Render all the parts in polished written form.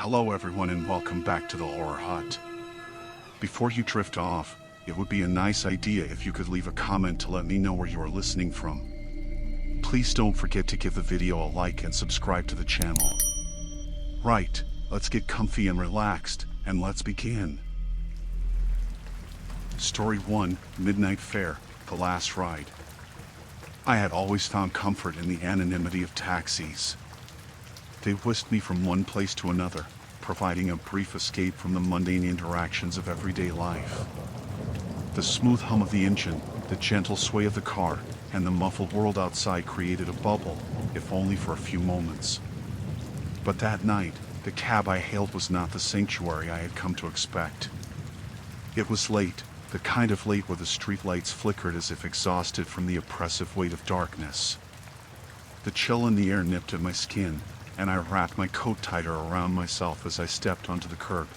Hello everyone and welcome back to the Horror Hut. Before you drift off, it would be a nice idea if you could leave a comment to let me know where you are listening from. Please don't forget to give the video a like and subscribe to the channel. Right, let's get comfy and relaxed, and let's begin. Story 1, Midnight Fair, The Last Ride. I had always found comfort in the anonymity of taxis. They whisked me from one place to another, providing a brief escape from the mundane interactions of everyday life. The smooth hum of the engine, the gentle sway of the car, and the muffled world outside created a bubble, if only for a few moments. But that night, the cab I hailed was not the sanctuary I had come to expect. It was late, the kind of late where the streetlights flickered as if exhausted from the oppressive weight of darkness. The chill in the air nipped at my skin, and I wrapped my coat tighter around myself as I stepped onto the curb.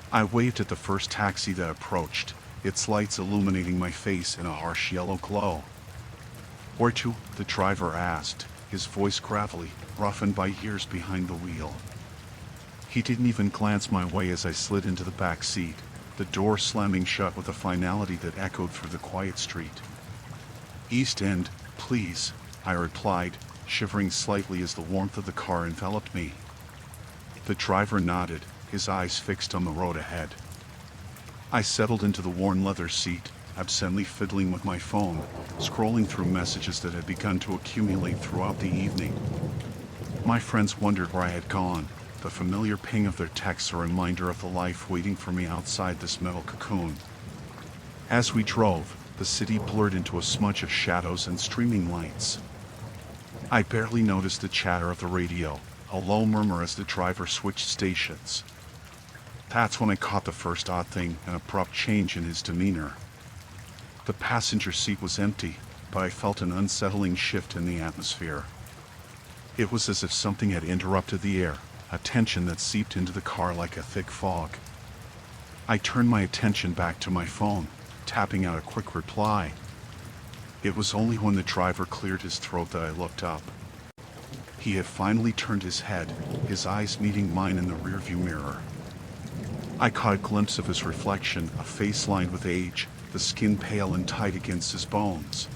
I waved at the first taxi that approached, its lights illuminating my face in a harsh yellow glow. "Where to?" the driver asked, his voice gravelly, roughened by years behind the wheel. He didn't even glance my way as I slid into the back seat, the door slamming shut with a finality that echoed through the quiet street. "East End, please," I replied, shivering slightly as the warmth of the car enveloped me. The driver nodded, his eyes fixed on the road ahead. I settled into the worn leather seat, absently fiddling with my phone, scrolling through messages that had begun to accumulate throughout the evening. My friends wondered where I had gone, the familiar ping of their texts a reminder of the life waiting for me outside this metal cocoon. As we drove, the city blurred into a smudge of shadows and streaming lights. I barely noticed the chatter of the radio, a low murmur as the driver switched stations. That's when I caught the first odd thing, an abrupt change in his demeanor. The passenger seat was empty, but I felt an unsettling shift in the atmosphere. It was as if something had interrupted the air, a tension that seeped into the car like a thick fog. I turned my attention back to my phone, tapping out a quick reply. It was only when the driver cleared his throat that I looked up. He had finally turned his head, his eyes meeting mine in the rearview mirror. I caught a glimpse of his reflection, a face lined with age, the skin pale and tight against his bones.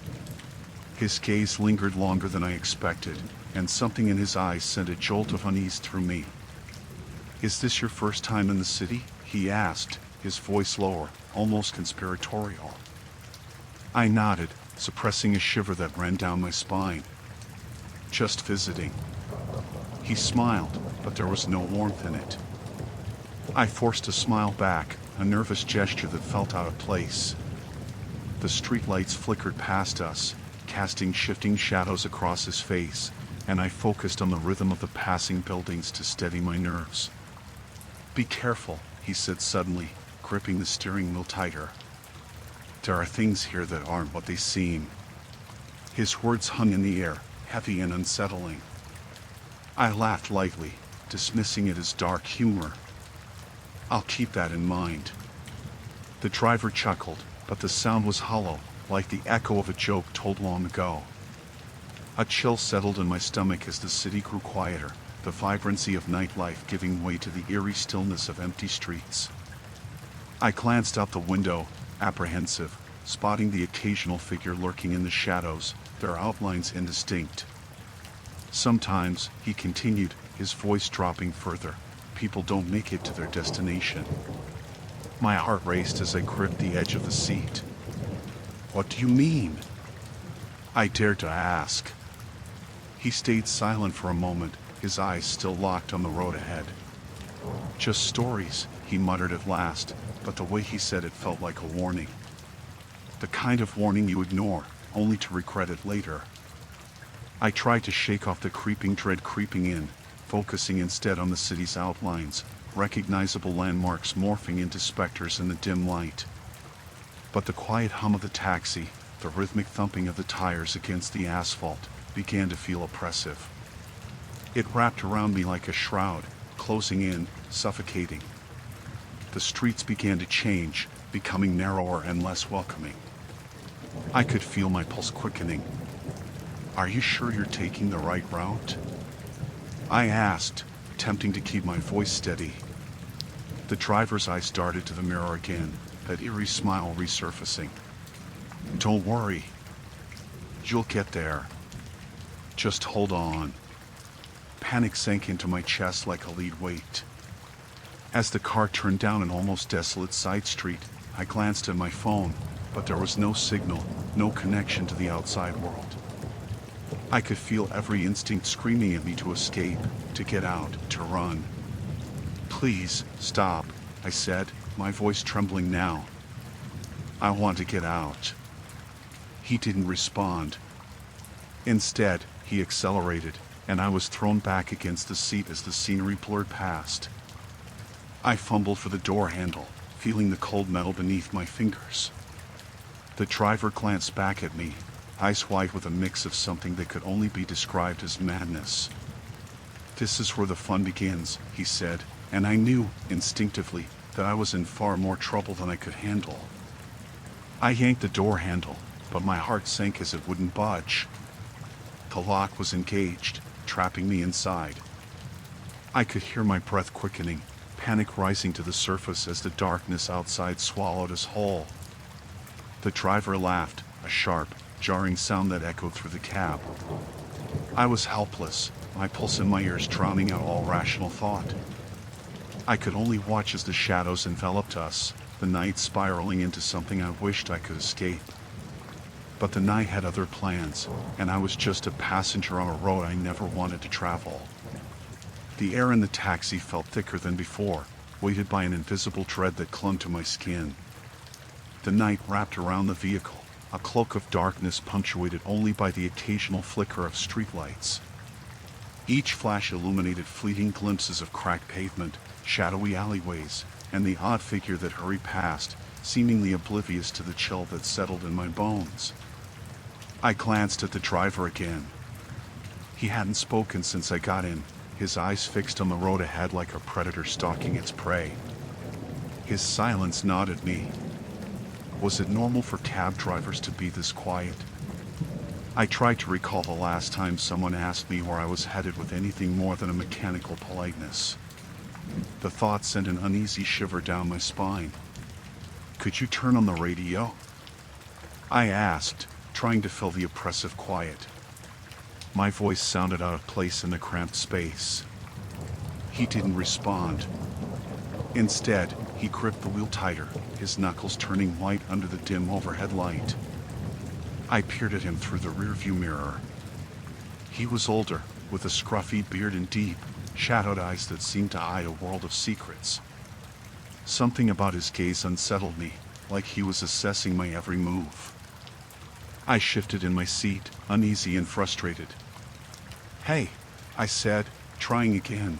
His gaze lingered longer than I expected, and something in his eyes sent a jolt of unease through me. "Is this your first time in the city?" he asked, his voice lower, almost conspiratorial. I nodded, suppressing a shiver that ran down my spine. "Just visiting." He smiled, but there was no warmth in it. I forced a smile back, a nervous gesture that felt out of place. The streetlights flickered past us, casting shifting shadows across his face, and I focused on the rhythm of the passing buildings to steady my nerves. "Be careful," he said suddenly, gripping the steering wheel tighter. "There are things here that aren't what they seem." His words hung in the air, heavy and unsettling. I laughed lightly, dismissing it as dark humor. "I'll keep that in mind." The driver chuckled, but the sound was hollow, like the echo of a joke told long ago. A chill settled in my stomach as the city grew quieter, the vibrancy of nightlife giving way to the eerie stillness of empty streets. I glanced out the window, apprehensive, spotting the occasional figure lurking in the shadows, their outlines indistinct. "Sometimes," he continued, his voice dropping further, "people don't make it to their destination." My heart raced as I gripped the edge of the seat. "What do you mean?" I dared to ask. He stayed silent for a moment, his eyes still locked on the road ahead. "Just stories," he muttered at last, but the way he said it felt like a warning. The kind of warning you ignore, only to regret it later. I tried to shake off the creeping dread creeping in, focusing instead on the city's outlines, recognizable landmarks morphing into specters in the dim light. But the quiet hum of the taxi, the rhythmic thumping of the tires against the asphalt, began to feel oppressive. It wrapped around me like a shroud, closing in, suffocating. The streets began to change, becoming narrower and less welcoming. I could feel my pulse quickening. "Are you sure you're taking the right route?" I asked, attempting to keep my voice steady. The driver's eyes darted to the mirror again, that eerie smile resurfacing. "Don't worry. You'll get there. Just hold on." Panic sank into my chest like a lead weight. As the car turned down an almost desolate side street, I glanced at my phone, but there was no signal, no connection to the outside world. I could feel every instinct screaming at me to escape, to get out, to run. "Please, stop," I said, my voice trembling now. "I want to get out." He didn't respond. Instead, he accelerated, and I was thrown back against the seat as the scenery blurred past. I fumbled for the door handle, feeling the cold metal beneath my fingers. The driver glanced back at me, eyes wide with a mix of something that could only be described as madness. "This is where the fun begins," he said, and I knew, instinctively, that I was in far more trouble than I could handle. I yanked the door handle, but my heart sank as it wouldn't budge. The lock was engaged, trapping me inside. I could hear my breath quickening, panic rising to the surface as the darkness outside swallowed us whole. The driver laughed, a sharp, jarring sound that echoed through the cab. I was helpless, my pulse in my ears drowning out all rational thought. I could only watch as the shadows enveloped us, the night spiraling into something I wished I could escape. But the night had other plans, and I was just a passenger on a road I never wanted to travel. The air in the taxi felt thicker than before, weighted by an invisible dread that clung to my skin. The night wrapped around the vehicle, a cloak of darkness punctuated only by the occasional flicker of streetlights. Each flash illuminated fleeting glimpses of cracked pavement, shadowy alleyways, and the odd figure that hurried past, seemingly oblivious to the chill that settled in my bones. I glanced at the driver again. He hadn't spoken since I got in, his eyes fixed on the road ahead like a predator stalking its prey. His silence gnawed me. Was it normal for cab drivers to be this quiet? I tried to recall the last time someone asked me where I was headed with anything more than a mechanical politeness. The thought sent an uneasy shiver down my spine. "Could you turn on the radio?" I asked, trying to fill the oppressive quiet. My voice sounded out of place in the cramped space. He didn't respond. Instead, he gripped the wheel tighter, his knuckles turning white under the dim overhead light. I peered at him through the rearview mirror. He was older, with a scruffy beard and deep, shadowed eyes that seemed to eye a world of secrets. Something about his gaze unsettled me, like he was assessing my every move. I shifted in my seat, uneasy and frustrated. "Hey," I said, trying again.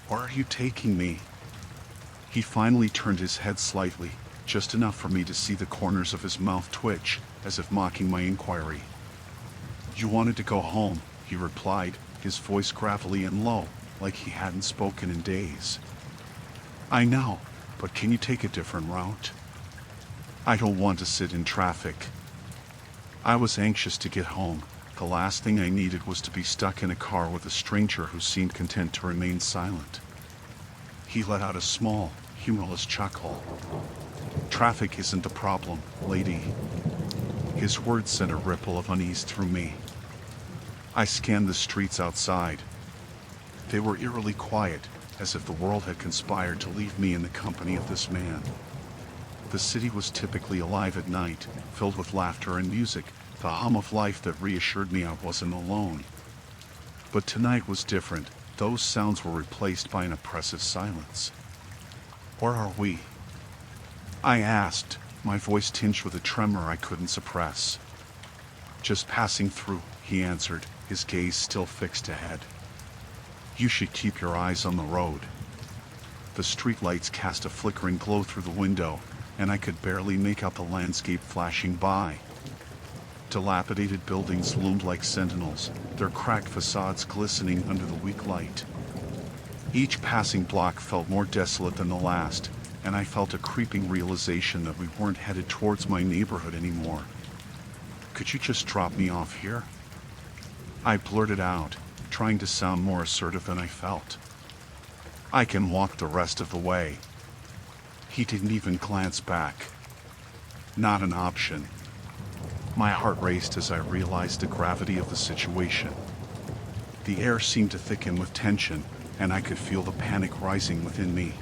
"Where are you taking me?" He finally turned his head slightly, just enough for me to see the corners of his mouth twitch, as if mocking my inquiry. "You wanted to go home," he replied, his voice gravelly and low, like he hadn't spoken in days. "I know, but can you take a different route?" "I don't want to sit in traffic." I was anxious to get home. The last thing I needed was to be stuck in a car with a stranger who seemed content to remain silent. He let out a small, humorless chuckle. "Traffic isn't the problem, lady." His words sent a ripple of unease through me. I scanned the streets outside. They were eerily quiet, as if the world had conspired to leave me in the company of this man. The city was typically alive at night, filled with laughter and music, the hum of life that reassured me I wasn't alone. But tonight was different. Those sounds were replaced by an oppressive silence. "Where are we?" I asked, my voice tinged with a tremor I couldn't suppress. "Just passing through," he answered, his gaze still fixed ahead. "You should keep your eyes on the road." The streetlights cast a flickering glow through the window, and I could barely make out the landscape flashing by. Dilapidated buildings loomed like sentinels, their cracked facades glistening under the weak light. Each passing block felt more desolate than the last, and I felt a creeping realization that we weren't headed towards my neighborhood anymore. "Could you just drop me off here?" I blurted out, trying to sound more assertive than I felt. I can walk the rest of the way. He didn't even glance back. Not an option. My heart raced as I realized the gravity of the situation. The air seemed to thicken with tension, and I could feel the panic rising within me.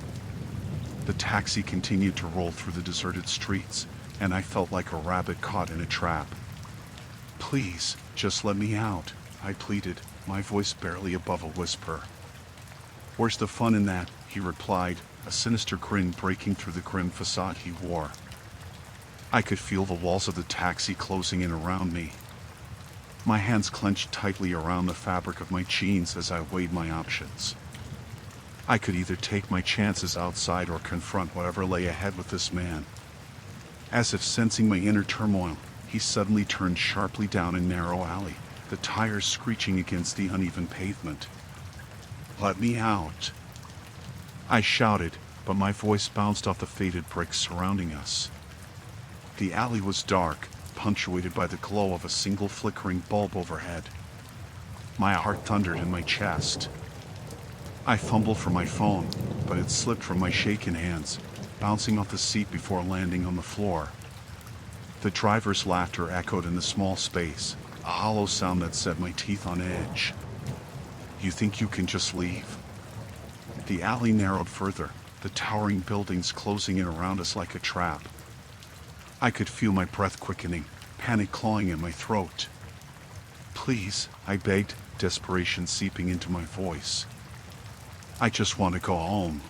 The taxi continued to roll through the deserted streets, and I felt like a rabbit caught in a trap. "Please, just let me out," I pleaded, my voice barely above a whisper. "Where's the fun in that?" he replied, a sinister grin breaking through the grim facade he wore. I could feel the walls of the taxi closing in around me. My hands clenched tightly around the fabric of my jeans as I weighed my options. I could either take my chances outside or confront whatever lay ahead with this man. As if sensing my inner turmoil, he suddenly turned sharply down a narrow alley, the tires screeching against the uneven pavement. "Let me out!" I shouted, but my voice bounced off the faded bricks surrounding us. The alley was dark, punctuated by the glow of a single flickering bulb overhead. My heart thundered in my chest. I fumbled for my phone, but it slipped from my shaking hands, bouncing off the seat before landing on the floor. The driver's laughter echoed in the small space, a hollow sound that set my teeth on edge. "You think you can just leave?" The alley narrowed further, the towering buildings closing in around us like a trap. I could feel my breath quickening, panic clawing at my throat. "Please," I begged, desperation seeping into my voice. "I just want to go home."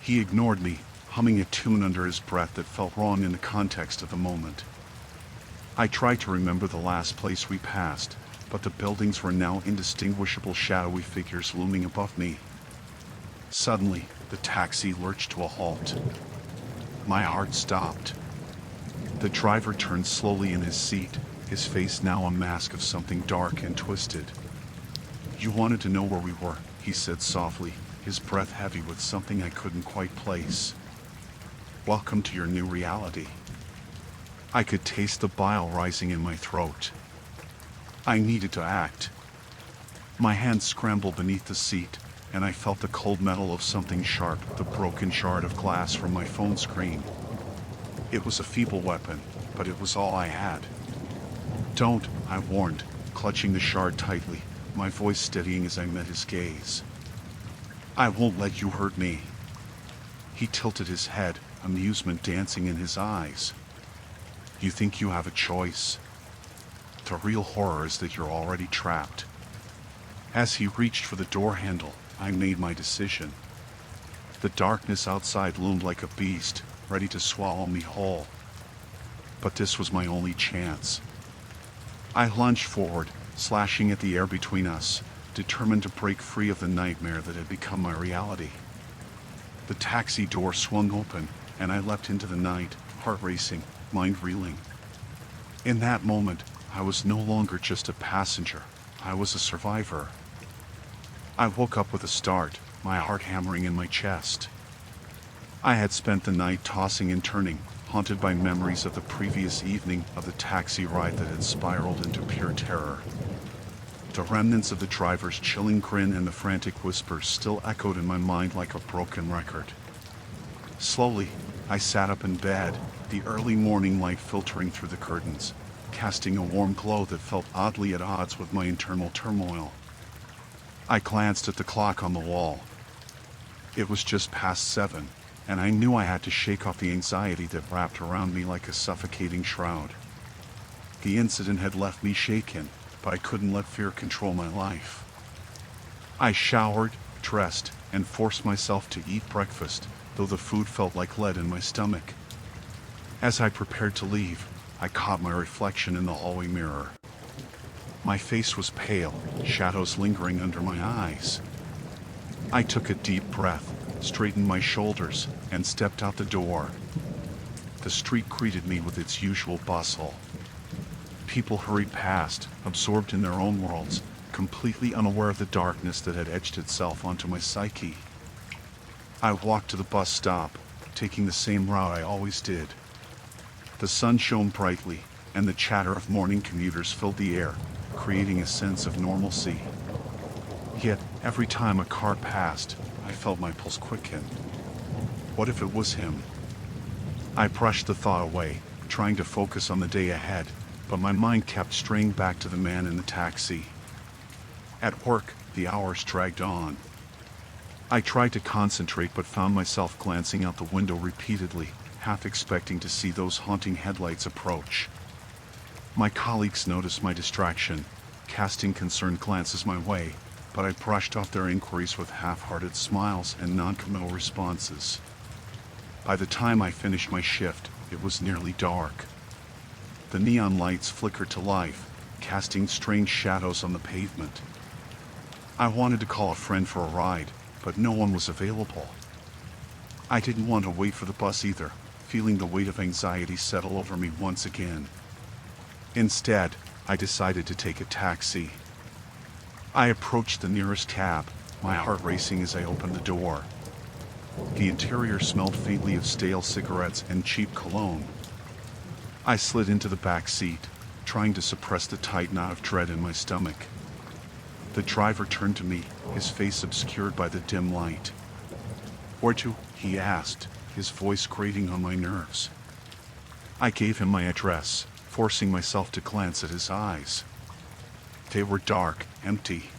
He ignored me, humming a tune under his breath that felt wrong in the context of the moment. I tried to remember the last place we passed, but the buildings were now indistinguishable shadowy figures looming above me. Suddenly, the taxi lurched to a halt. My heart stopped. The driver turned slowly in his seat, his face now a mask of something dark and twisted. "You wanted to know where we were," he said softly, his breath heavy with something I couldn't quite place. "Welcome to your new reality." I could taste the bile rising in my throat. I needed to act. My hands scrambled beneath the seat, and I felt the cold metal of something sharp, the broken shard of glass from my phone screen. It was a feeble weapon, but it was all I had. "Don't," I warned, clutching the shard tightly, my voice steadying as I met his gaze. "I won't let you hurt me." He tilted his head, amusement dancing in his eyes. "You think you have a choice? The real horror is that you're already trapped." As he reached for the door handle, I made my decision. The darkness outside loomed like a beast, ready to swallow me whole. But this was my only chance. I lunged forward, slashing at the air between us, determined to break free of the nightmare that had become my reality. The taxi door swung open, and I leapt into the night, heart racing, mind reeling. In that moment, I was no longer just a passenger. I was a survivor. I woke up with a start, my heart hammering in my chest. I had spent the night tossing and turning, haunted by memories of the previous evening, of the taxi ride that had spiraled into pure terror. The remnants of the driver's chilling grin and the frantic whispers still echoed in my mind like a broken record. Slowly, I sat up in bed, the early morning light filtering through the curtains, casting a warm glow that felt oddly at odds with my internal turmoil. I glanced at the clock on the wall. It was just past 7, and I knew I had to shake off the anxiety that wrapped around me like a suffocating shroud. The incident had left me shaken, but I couldn't let fear control my life. I showered, dressed, and forced myself to eat breakfast, though the food felt like lead in my stomach. As I prepared to leave, I caught my reflection in the hallway mirror. My face was pale, shadows lingering under my eyes. I took a deep breath, straightened my shoulders, and stepped out the door. The street greeted me with its usual bustle. People hurried past, absorbed in their own worlds, completely unaware of the darkness that had etched itself onto my psyche. I walked to the bus stop, taking the same route I always did. The sun shone brightly, and the chatter of morning commuters filled the air, creating a sense of normalcy. Yet, every time a car passed, I felt my pulse quicken. What if it was him? I brushed the thought away, trying to focus on the day ahead, but my mind kept straying back to the man in the taxi. At work, the hours dragged on. I tried to concentrate but found myself glancing out the window repeatedly, half expecting to see those haunting headlights approach. My colleagues noticed my distraction, casting concerned glances my way, but I brushed off their inquiries with half-hearted smiles and non-committal responses. By the time I finished my shift, it was nearly dark. The neon lights flickered to life, casting strange shadows on the pavement. I wanted to call a friend for a ride, but no one was available. I didn't want to wait for the bus either, feeling the weight of anxiety settle over me once again. Instead, I decided to take a taxi. I approached the nearest cab, my heart racing as I opened the door. The interior smelled faintly of stale cigarettes and cheap cologne. I slid into the back seat, trying to suppress the tight knot of dread in my stomach. The driver turned to me, his face obscured by the dim light. "Where to?" he asked, his voice grating on my nerves. I gave him my address, forcing myself to glance at his eyes. They were dark, empty.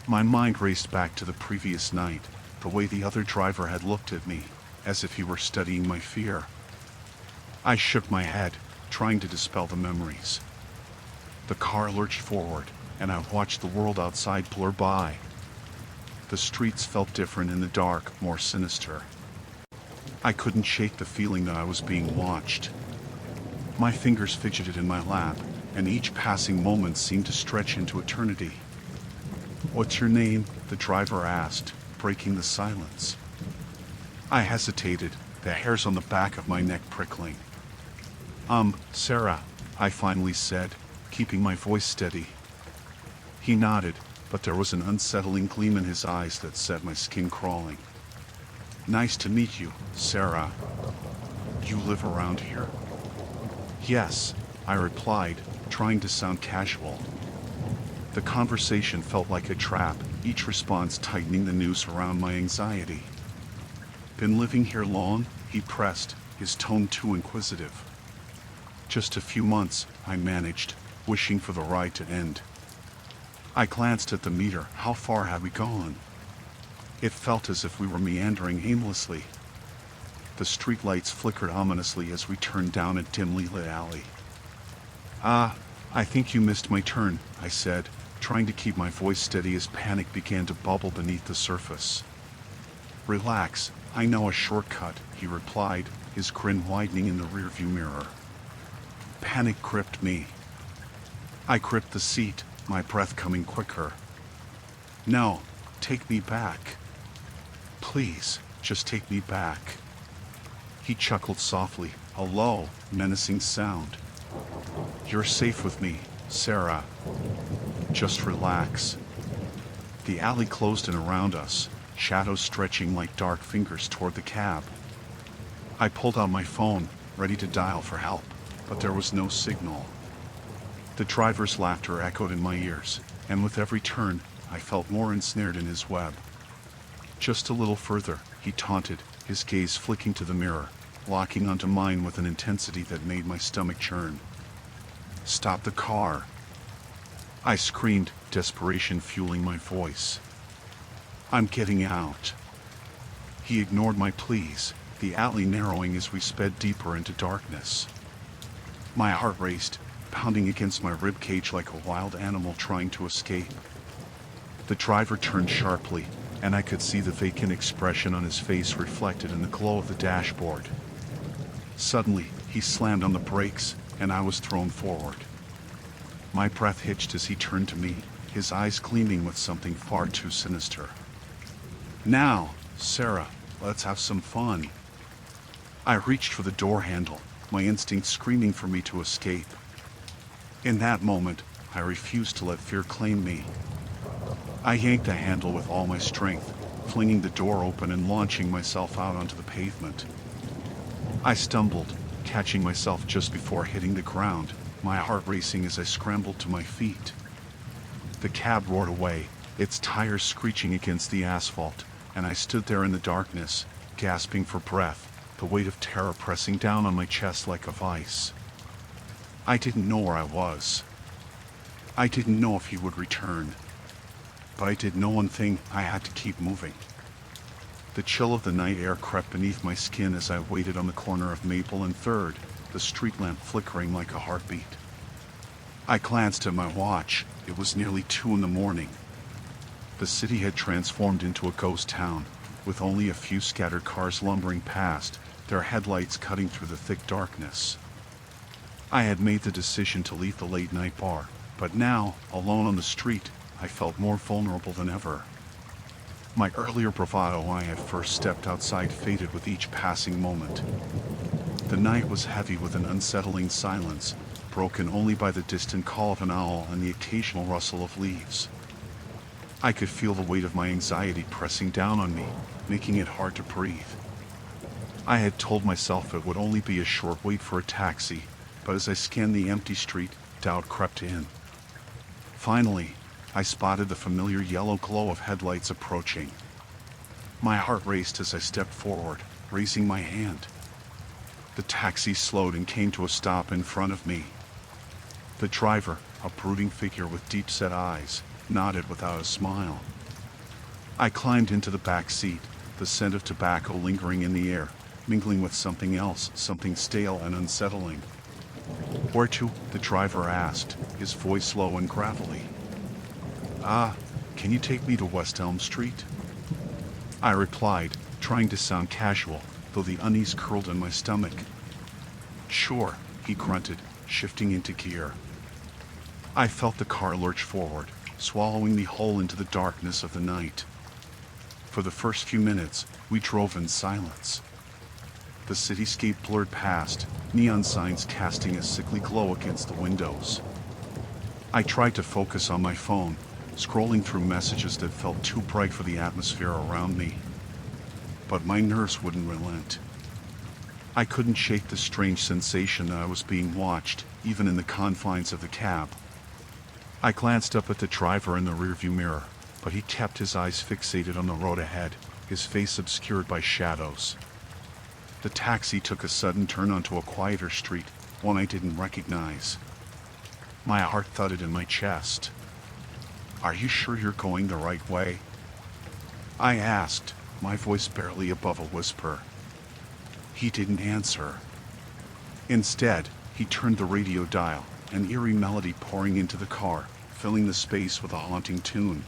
My mind raced back to the previous night, the way the other driver had looked at me, as if he were studying my fear. I shook my head, trying to dispel the memories. The car lurched forward, and I watched the world outside blur by. The streets felt different in the dark, more sinister. I couldn't shake the feeling that I was being watched. My fingers fidgeted in my lap, and each passing moment seemed to stretch into eternity. "What's your name?" the driver asked, breaking the silence. I hesitated, the hairs on the back of my neck prickling. Sarah," I finally said, keeping my voice steady. He nodded, but there was an unsettling gleam in his eyes that set my skin crawling. "Nice to meet you, Sarah. You live around here?" "Yes," I replied, trying to sound casual. The conversation felt like a trap, each response tightening the noose around my anxiety. "Been living here long?" he pressed, his tone too inquisitive. "Just a few months," I managed, wishing for the ride to end. I glanced at the meter. How far had we gone? It felt as if we were meandering aimlessly. The streetlights flickered ominously as we turned down a dimly lit alley. I think you missed my turn," I said, trying to keep my voice steady as panic began to bubble beneath the surface. "Relax, I know a shortcut," he replied, his grin widening in the rearview mirror. Panic gripped me. I gripped the seat, my breath coming quicker. "No, take me back. Please, just take me back." He chuckled softly, a low, menacing sound. "You're safe with me, Sarah. Just relax." The alley closed in around us, shadows stretching like dark fingers toward the cab. I pulled out my phone, ready to dial for help, but there was no signal. The driver's laughter echoed in my ears, and with every turn, I felt more ensnared in his web. "Just a little further," he taunted, his gaze flicking to the mirror, locking onto mine with an intensity that made my stomach churn. "Stop the car!" I screamed, desperation fueling my voice. "I'm getting out." He ignored my pleas, the alley narrowing as we sped deeper into darkness. My heart raced, pounding against my ribcage like a wild animal trying to escape. The driver turned sharply, and I could see the vacant expression on his face reflected in the glow of the dashboard. Suddenly, he slammed on the brakes, and I was thrown forward. My breath hitched as he turned to me, his eyes gleaming with something far too sinister. "Now, Sarah, let's have some fun." I reached for the door handle, my instinct screaming for me to escape. In that moment, I refused to let fear claim me. I yanked the handle with all my strength, flinging the door open and launching myself out onto the pavement. I stumbled, catching myself just before hitting the ground, my heart racing as I scrambled to my feet. The cab roared away, its tires screeching against the asphalt, and I stood there in the darkness, gasping for breath, the weight of terror pressing down on my chest like a vice. I didn't know where I was. I didn't know if he would return. But I did know one thing: I had to keep moving. The chill of the night air crept beneath my skin as I waited on the corner of Maple and 3rd, the street lamp flickering like a heartbeat. I glanced at my watch. It was nearly 2 in the morning. The city had transformed into a ghost town, with only a few scattered cars lumbering past, their headlights cutting through the thick darkness. I had made the decision to leave the late-night bar, but now, alone on the street, I felt more vulnerable than ever. My earlier bravado when I had first stepped outside faded with each passing moment. The night was heavy with an unsettling silence, broken only by the distant call of an owl and the occasional rustle of leaves. I could feel the weight of my anxiety pressing down on me, making it hard to breathe. I had told myself it would only be a short wait for a taxi, but as I scanned the empty street, doubt crept in. Finally, I spotted the familiar yellow glow of headlights approaching. My heart raced as I stepped forward, raising my hand. The taxi slowed and came to a stop in front of me. The driver, a brooding figure with deep-set eyes, nodded without a smile. I climbed into the back seat, the scent of tobacco lingering in the air, mingling with something else, something stale and unsettling. "Where to?" the driver asked, his voice low and gravelly. Can you take me to West Elm Street?" I replied, trying to sound casual, though the unease curled in my stomach. "Sure," he grunted, shifting into gear. I felt the car lurch forward, swallowing me whole into the darkness of the night. For the first few minutes, we drove in silence. The cityscape blurred past, neon signs casting a sickly glow against the windows. I tried to focus on my phone, scrolling through messages that felt too bright for the atmosphere around me. But my nerves wouldn't relent. I couldn't shake the strange sensation that I was being watched, even in the confines of the cab. I glanced up at the driver in the rearview mirror, but he kept his eyes fixated on the road ahead, his face obscured by shadows. The taxi took a sudden turn onto a quieter street, one I didn't recognize. My heart thudded in my chest. "Are you sure you're going the right way?" I asked, my voice barely above a whisper. He didn't answer. Instead, he turned the radio dial, an eerie melody pouring into the car, filling the space with a haunting tune.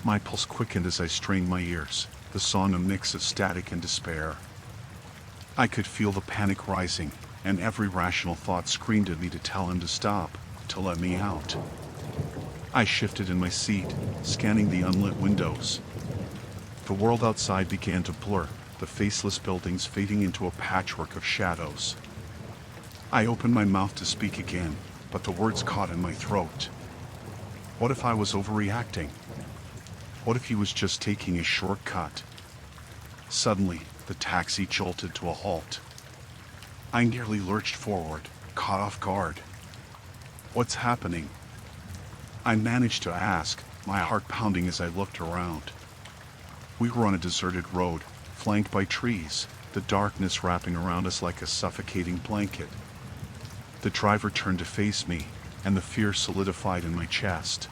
My pulse quickened as I strained my ears, the song a mix of static and despair. I could feel the panic rising, and every rational thought screamed at me to tell him to stop, to let me out. I shifted in my seat, scanning the unlit windows. The world outside began to blur, the faceless buildings fading into a patchwork of shadows. I opened my mouth to speak again, but the words caught in my throat. What if I was overreacting? What if he was just taking a shortcut? Suddenly, the taxi jolted to a halt. I nearly lurched forward, caught off guard. "What's happening?" I managed to ask, my heart pounding as I looked around. We were on a deserted road, flanked by trees, the darkness wrapping around us like a suffocating blanket. The driver turned to face me, and the fear solidified in my chest.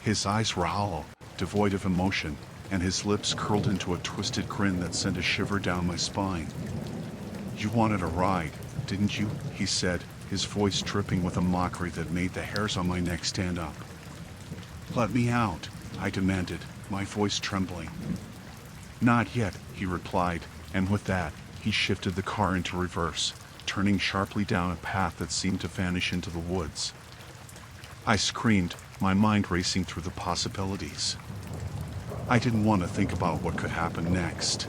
His eyes were hollow, devoid of emotion, and his lips curled into a twisted grin that sent a shiver down my spine. "You wanted a ride, didn't you?" he said, his voice dripping with a mockery that made the hairs on my neck stand up. "Let me out," I demanded, my voice trembling. "Not yet," he replied, and with that, he shifted the car into reverse, turning sharply down a path that seemed to vanish into the woods. I screamed, my mind racing through the possibilities. I didn't want to think about what could happen next.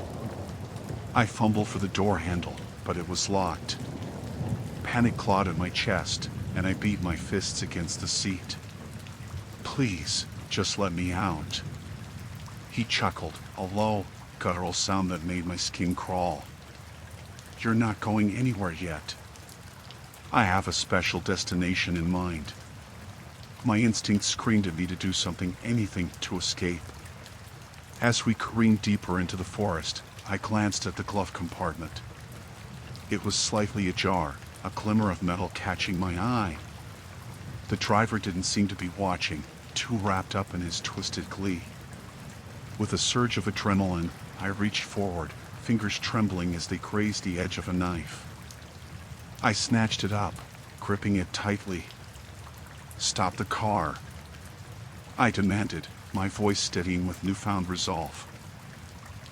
I fumbled for the door handle, but it was locked. Panic clawed at my chest, and I beat my fists against the seat. "Please, just let me out." He chuckled, a low, guttural sound that made my skin crawl. "You're not going anywhere yet. I have a special destination in mind." My instinct screamed at me to do something, anything, to escape. As we careened deeper into the forest, I glanced at the glove compartment. It was slightly ajar, a glimmer of metal catching my eye. The driver didn't seem to be watching, too wrapped up in his twisted glee. With a surge of adrenaline, I reached forward, fingers trembling as they grazed the edge of a knife. I snatched it up, gripping it tightly. "Stop the car," I demanded, my voice steadying with newfound resolve.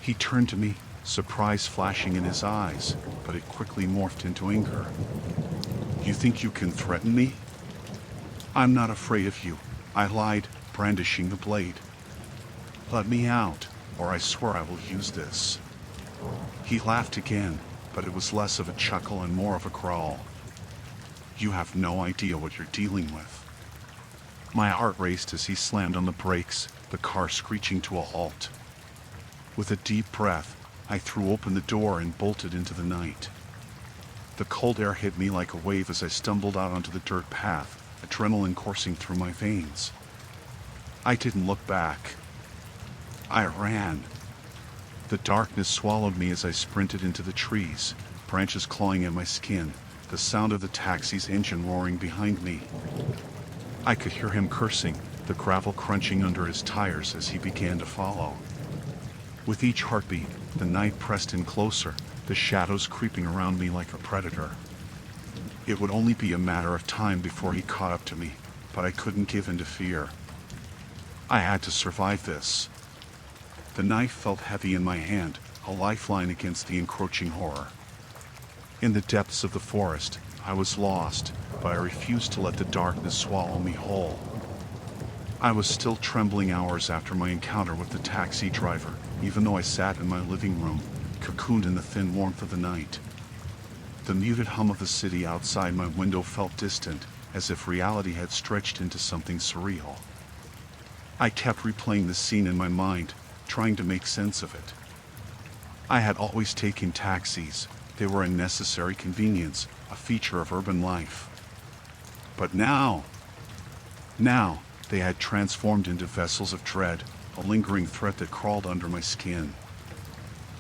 He turned to me, surprise flashing in his eyes, but it quickly morphed into anger. "You think you can threaten me?" "I'm not afraid of you," I lied, brandishing the blade. "Let me out, or I swear I will use this." He laughed again, but it was less of a chuckle and more of a growl. "You have no idea what you're dealing with." My heart raced as he slammed on the brakes, the car screeching to a halt. With a deep breath, I threw open the door and bolted into the night. The cold air hit me like a wave as I stumbled out onto the dirt path, adrenaline coursing through my veins. I didn't look back. I ran. The darkness swallowed me as I sprinted into the trees, branches clawing at my skin, the sound of the taxi's engine roaring behind me. I could hear him cursing, the gravel crunching under his tires as he began to follow. With each heartbeat, the night pressed in closer, the shadows creeping around me like a predator. It would only be a matter of time before he caught up to me, but I couldn't give in to fear. I had to survive this. The knife felt heavy in my hand, a lifeline against the encroaching horror. In the depths of the forest, I was lost, but I refused to let the darkness swallow me whole. I was still trembling hours after my encounter with the taxi driver, even though I sat in my living room, cocooned in the thin warmth of the night. The muted hum of the city outside my window felt distant, as if reality had stretched into something surreal. I kept replaying the scene in my mind, trying to make sense of it. I had always taken taxis. They were a necessary convenience, a feature of urban life. But now they had transformed into vessels of dread, a lingering threat that crawled under my skin.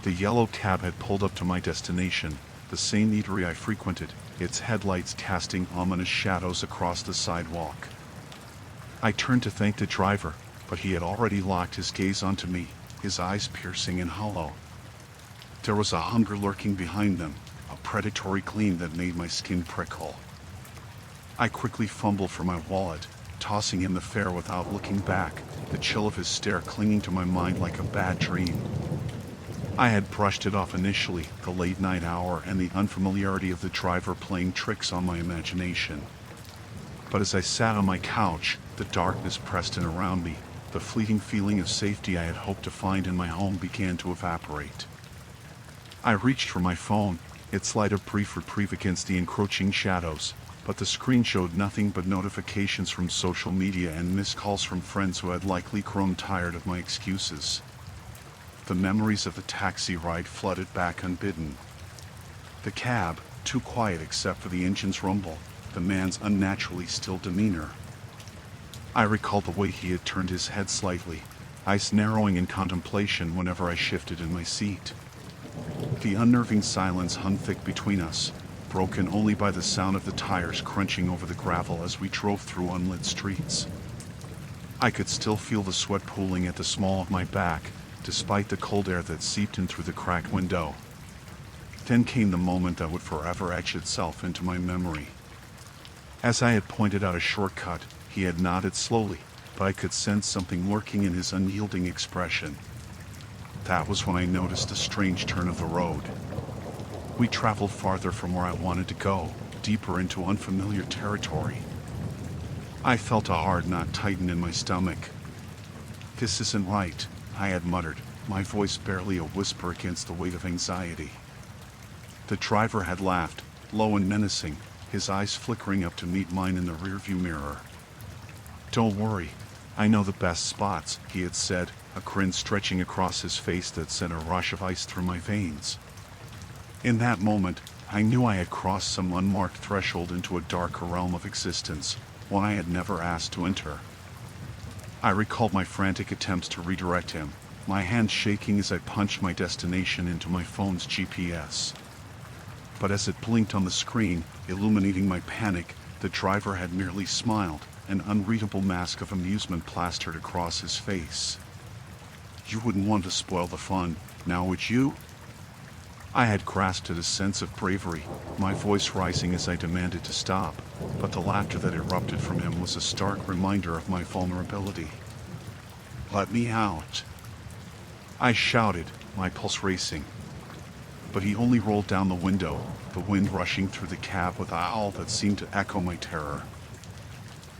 The yellow cab had pulled up to my destination, the same eatery I frequented, its headlights casting ominous shadows across the sidewalk. I turned to thank the driver, but he had already locked his gaze onto me, his eyes piercing and hollow. There was a hunger lurking behind them, a predatory gleam that made my skin prickle. I quickly fumbled for my wallet, tossing him the fare without looking back, the chill of his stare clinging to my mind like a bad dream. I had brushed it off initially, the late night hour and the unfamiliarity of the driver playing tricks on my imagination. But as I sat on my couch, the darkness pressed in around me, the fleeting feeling of safety I had hoped to find in my home began to evaporate. I reached for my phone, its light a brief reprieve against the encroaching shadows, but the screen showed nothing but notifications from social media and missed calls from friends who had likely grown tired of my excuses. The memories of the taxi ride flooded back unbidden. The cab, too quiet except for the engine's rumble, the man's unnaturally still demeanor. I recalled the way he had turned his head slightly, eyes narrowing in contemplation whenever I shifted in my seat. The unnerving silence hung thick between us, broken only by the sound of the tires crunching over the gravel as we drove through unlit streets. I could still feel the sweat pooling at the small of my back, despite the cold air that seeped in through the cracked window. Then came the moment that would forever etch itself into my memory. As I had pointed out a shortcut, he had nodded slowly, but I could sense something lurking in his unyielding expression. That was when I noticed a strange turn of the road. We traveled farther from where I wanted to go, deeper into unfamiliar territory. I felt a hard knot tighten in my stomach. "This isn't right," I had muttered, my voice barely a whisper against the weight of anxiety. The driver had laughed, low and menacing, his eyes flickering up to meet mine in the rearview mirror. "Don't worry, I know the best spots," he had said, a grin stretching across his face that sent a rush of ice through my veins. In that moment, I knew I had crossed some unmarked threshold into a darker realm of existence, one I had never asked to enter. I recalled my frantic attempts to redirect him, my hands shaking as I punched my destination into my phone's GPS. But as it blinked on the screen, illuminating my panic, the driver had merely smiled, an unreadable mask of amusement plastered across his face. "You wouldn't want to spoil the fun, now would you?" I had grasped at a sense of bravery, my voice rising as I demanded to stop, but the laughter that erupted from him was a stark reminder of my vulnerability. "Let me out," I shouted, my pulse racing. But he only rolled down the window, the wind rushing through the cab with a howl that seemed to echo my terror.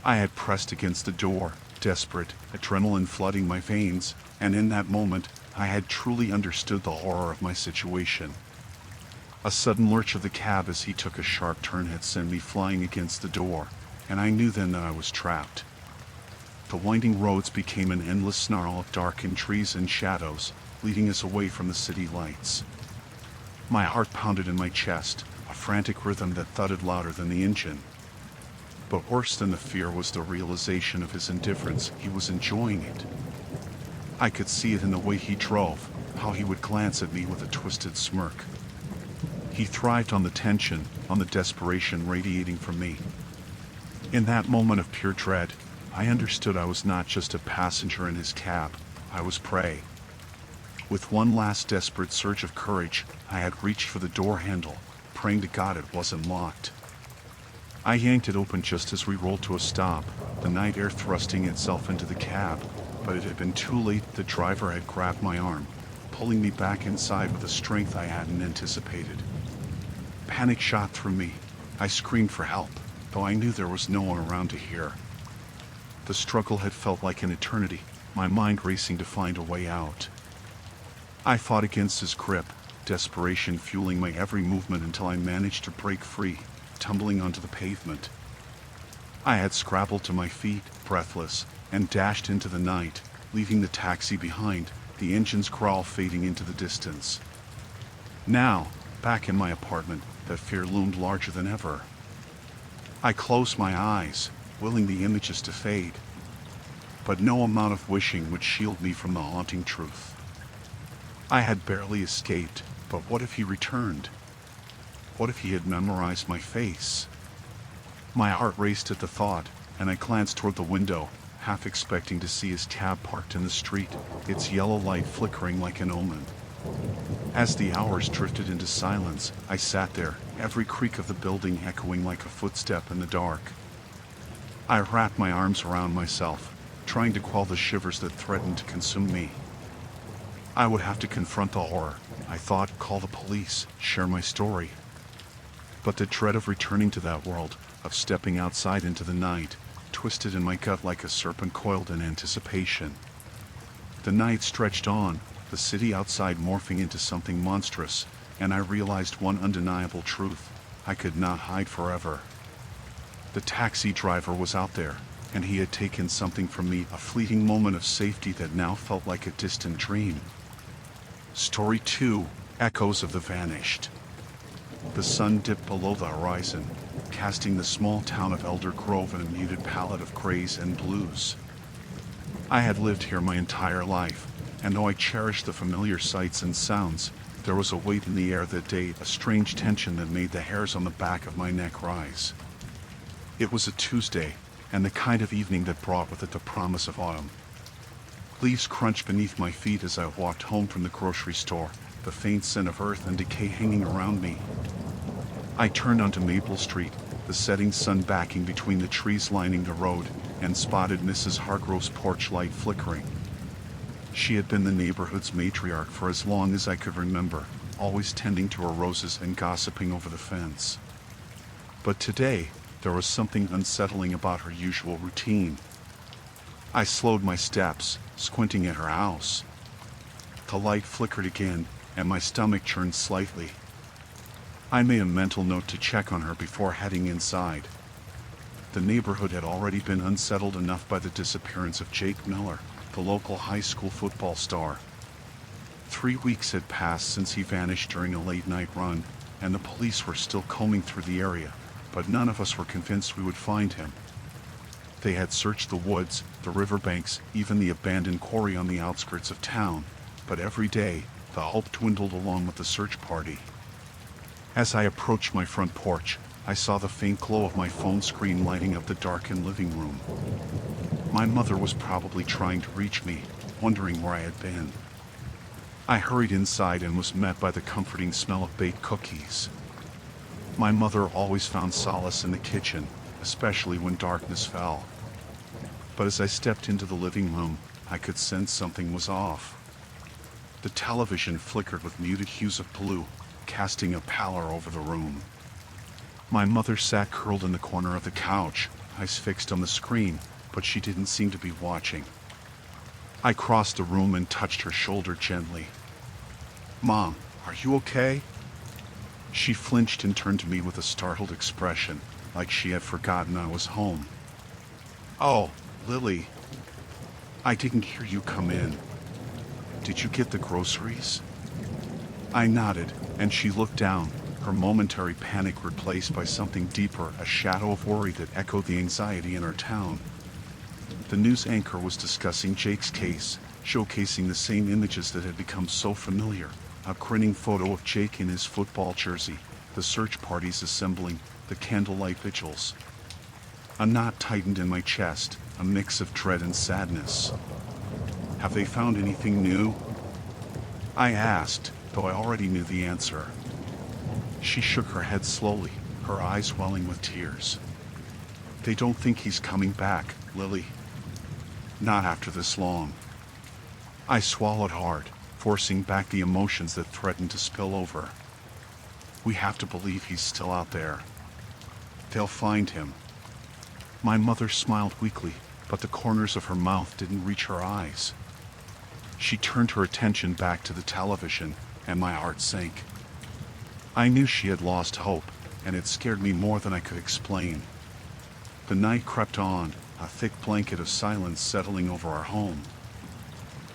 I had pressed against the door, desperate, adrenaline flooding my veins, and in that moment, I had truly understood the horror of my situation. A sudden lurch of the cab as he took a sharp turn had sent me flying against the door, and I knew then that I was trapped. The winding roads became an endless snarl of darkened trees and shadows, leading us away from the city lights. My heart pounded in my chest, a frantic rhythm that thudded louder than the engine. But worse than the fear was the realization of his indifference. He was enjoying it. I could see it in the way he drove, how he would glance at me with a twisted smirk. He thrived on the tension, on the desperation radiating from me. In that moment of pure dread, I understood I was not just a passenger in his cab, I was prey. With one last desperate surge of courage, I had reached for the door handle, praying to God it wasn't locked. I yanked it open just as we rolled to a stop, the night air thrusting itself into the cab, but it had been too late. The driver had grabbed my arm, pulling me back inside with a strength I hadn't anticipated. Panic shot through me. I screamed for help, though I knew there was no one around to hear. The struggle had felt like an eternity, my mind racing to find a way out. I fought against his grip, desperation fueling my every movement until I managed to break free, tumbling onto the pavement. I had scrabbled to my feet, breathless, and dashed into the night, leaving the taxi behind, the engine's growl fading into the distance. Now, back in my apartment, that fear loomed larger than ever. I closed my eyes, willing the images to fade. But no amount of wishing would shield me from the haunting truth. I had barely escaped, but what if he returned? What if he had memorized my face? My heart raced at the thought, and I glanced toward the window, half expecting to see his cab parked in the street, its yellow light flickering like an omen. As the hours drifted into silence, I sat there, every creak of the building echoing like a footstep in the dark. I wrapped my arms around myself, trying to quell the shivers that threatened to consume me. I would have to confront the horror, I thought, call the police, share my story. But the dread of returning to that world, of stepping outside into the night, twisted in my gut like a serpent coiled in anticipation. The night stretched on, the city outside morphing into something monstrous, and I realized one undeniable truth: I could not hide forever. The taxi driver was out there, and he had taken something from me, a fleeting moment of safety that now felt like a distant dream. Story 2, Echoes of the Vanished. The sun dipped below the horizon, casting the small town of Elder Grove in a muted palette of grays and blues. I had lived here my entire life, and though I cherished the familiar sights and sounds, there was a weight in the air that day, a strange tension that made the hairs on the back of my neck rise. It was a Tuesday, and the kind of evening that brought with it the promise of autumn. Leaves crunched beneath my feet as I walked home from the grocery store, the faint scent of earth and decay hanging around me. I turned onto Maple Street, the setting sun backing between the trees lining the road, and spotted Mrs. Hargrove's porch light flickering. She had been the neighborhood's matriarch for as long as I could remember, always tending to her roses and gossiping over the fence. But today, there was something unsettling about her usual routine. I slowed my steps, squinting at her house. The light flickered again, and my stomach churned slightly. I made a mental note to check on her before heading inside. The neighborhood had already been unsettled enough by the disappearance of Jake Miller, the local high school football star. 3 weeks had passed since he vanished during a late-night run, and the police were still combing through the area, but none of us were convinced we would find him. They had searched the woods, the riverbanks, even the abandoned quarry on the outskirts of town, but every day, the hope dwindled along with the search party. As I approached my front porch, I saw the faint glow of my phone screen lighting up the darkened living room. My mother was probably trying to reach me, wondering where I had been. I hurried inside and was met by the comforting smell of baked cookies. My mother always found solace in the kitchen, especially when darkness fell. But as I stepped into the living room, I could sense something was off. The television flickered with muted hues of blue, casting a pallor over the room. My mother sat curled in the corner of the couch, eyes fixed on the screen, but she didn't seem to be watching. I crossed the room and touched her shoulder gently. "Mom, are you okay?" She flinched and turned to me with a startled expression, like she had forgotten I was home. "Oh, Lily. I didn't hear you come in. Did you get the groceries?" I nodded, and she looked down, her momentary panic replaced by something deeper, a shadow of worry that echoed the anxiety in our town. The news anchor was discussing Jake's case, showcasing the same images that had become so familiar. A grinning photo of Jake in his football jersey, the search parties assembling, the candlelight vigils. A knot tightened in my chest, a mix of dread and sadness. "Have they found anything new?" I asked, though I already knew the answer. She shook her head slowly, her eyes welling with tears. "They don't think he's coming back, Lily. Not after this long." I swallowed hard, forcing back the emotions that threatened to spill over. "We have to believe he's still out there. They'll find him." My mother smiled weakly, but the corners of her mouth didn't reach her eyes. She turned her attention back to the television, and my heart sank. I knew she had lost hope, and it scared me more than I could explain. The night crept on, a thick blanket of silence settling over our home.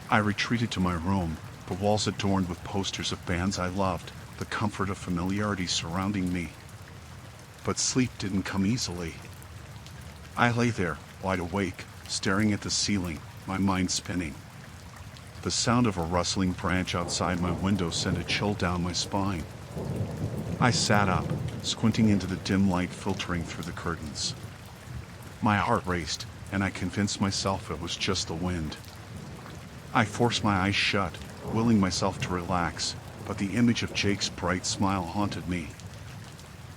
I retreated to my room, the walls adorned with posters of bands I loved, the comfort of familiarity surrounding me. But sleep didn't come easily. I lay there, wide awake, staring at the ceiling, my mind spinning. The sound of a rustling branch outside my window sent a chill down my spine. I sat up, squinting into the dim light filtering through the curtains. My heart raced, and I convinced myself it was just the wind. I forced my eyes shut, willing myself to relax, but the image of Jake's bright smile haunted me.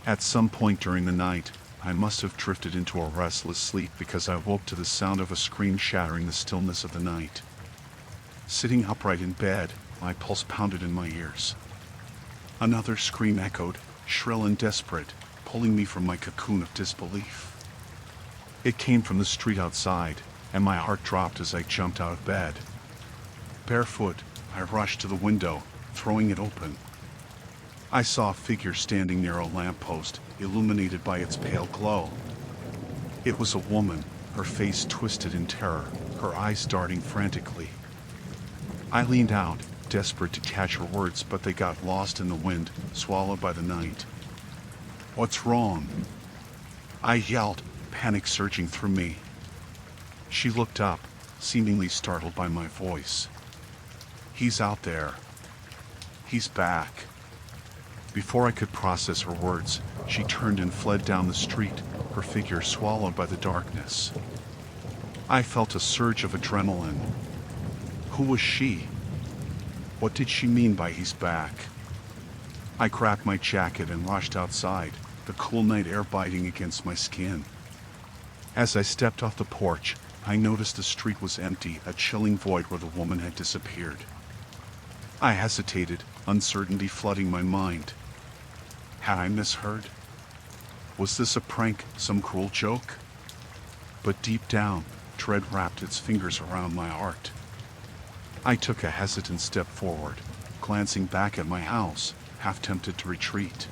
At some point during the night, I must have drifted into a restless sleep because I woke to the sound of a scream shattering the stillness of the night. Sitting upright in bed, my pulse pounded in my ears. Another scream echoed, shrill and desperate, pulling me from my cocoon of disbelief. It came from the street outside, and my heart dropped as I jumped out of bed. Barefoot, I rushed to the window, throwing it open. I saw a figure standing near a lamppost, illuminated by its pale glow. It was a woman, her face twisted in terror, her eyes darting frantically. I leaned out, desperate to catch her words, but they got lost in the wind, swallowed by the night. "What's wrong?" I yelled, panic surging through me. She looked up, seemingly startled by my voice. "He's out there. He's back." Before I could process her words, she turned and fled down the street, her figure swallowed by the darkness. I felt a surge of adrenaline. Who was she? What did she mean by he's back? I grabbed my jacket and rushed outside, the cool night air biting against my skin. As I stepped off the porch, I noticed the street was empty, a chilling void where the woman had disappeared. I hesitated, uncertainty flooding my mind. Had I misheard? Was this a prank, some cruel joke? But deep down, dread wrapped its fingers around my heart. I took a hesitant step forward, glancing back at my house, half tempted to retreat.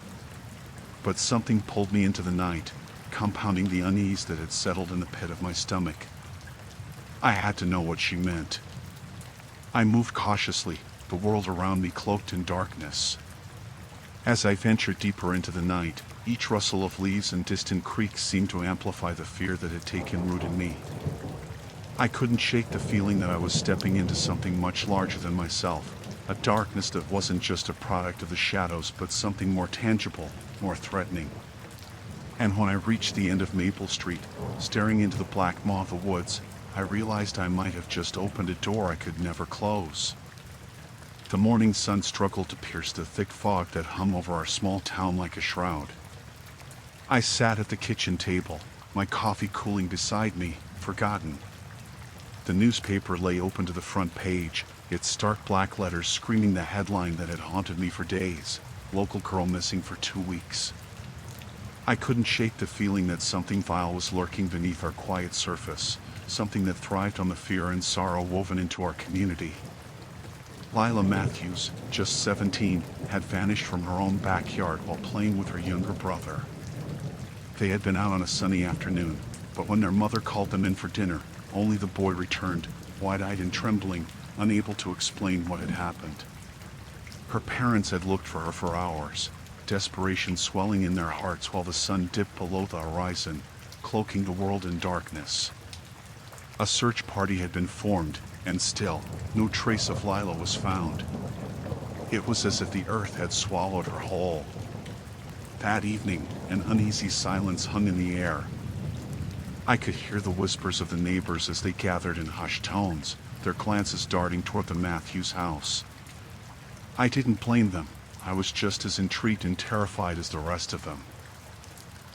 But something pulled me into the night, compounding the unease that had settled in the pit of my stomach. I had to know what she meant. I moved cautiously, the world around me cloaked in darkness. As I ventured deeper into the night, each rustle of leaves and distant creaks seemed to amplify the fear that had taken root in me. I couldn't shake the feeling that I was stepping into something much larger than myself, a darkness that wasn't just a product of the shadows but something more tangible, more threatening. And when I reached the end of Maple Street, staring into the black maw of the woods, I realized I might have just opened a door I could never close. The morning sun struggled to pierce the thick fog that hung over our small town like a shroud. I sat at the kitchen table, my coffee cooling beside me, forgotten. The newspaper lay open to the front page, its stark black letters screaming the headline that had haunted me for days: local girl missing for 2 weeks. I couldn't shake the feeling that something vile was lurking beneath our quiet surface, something that thrived on the fear and sorrow woven into our community. Lila Matthews, just 17, had vanished from her own backyard while playing with her younger brother. They had been out on a sunny afternoon, but when their mother called them in for dinner, only the boy returned, wide-eyed and trembling, unable to explain what had happened. Her parents had looked for her for hours, desperation swelling in their hearts while the sun dipped below the horizon, cloaking the world in darkness. A search party had been formed, and still, no trace of Lila was found. It was as if the earth had swallowed her whole. That evening, an uneasy silence hung in the air. I could hear the whispers of the neighbors as they gathered in hushed tones, their glances darting toward the Matthews house. I didn't blame them. I was just as intrigued and terrified as the rest of them.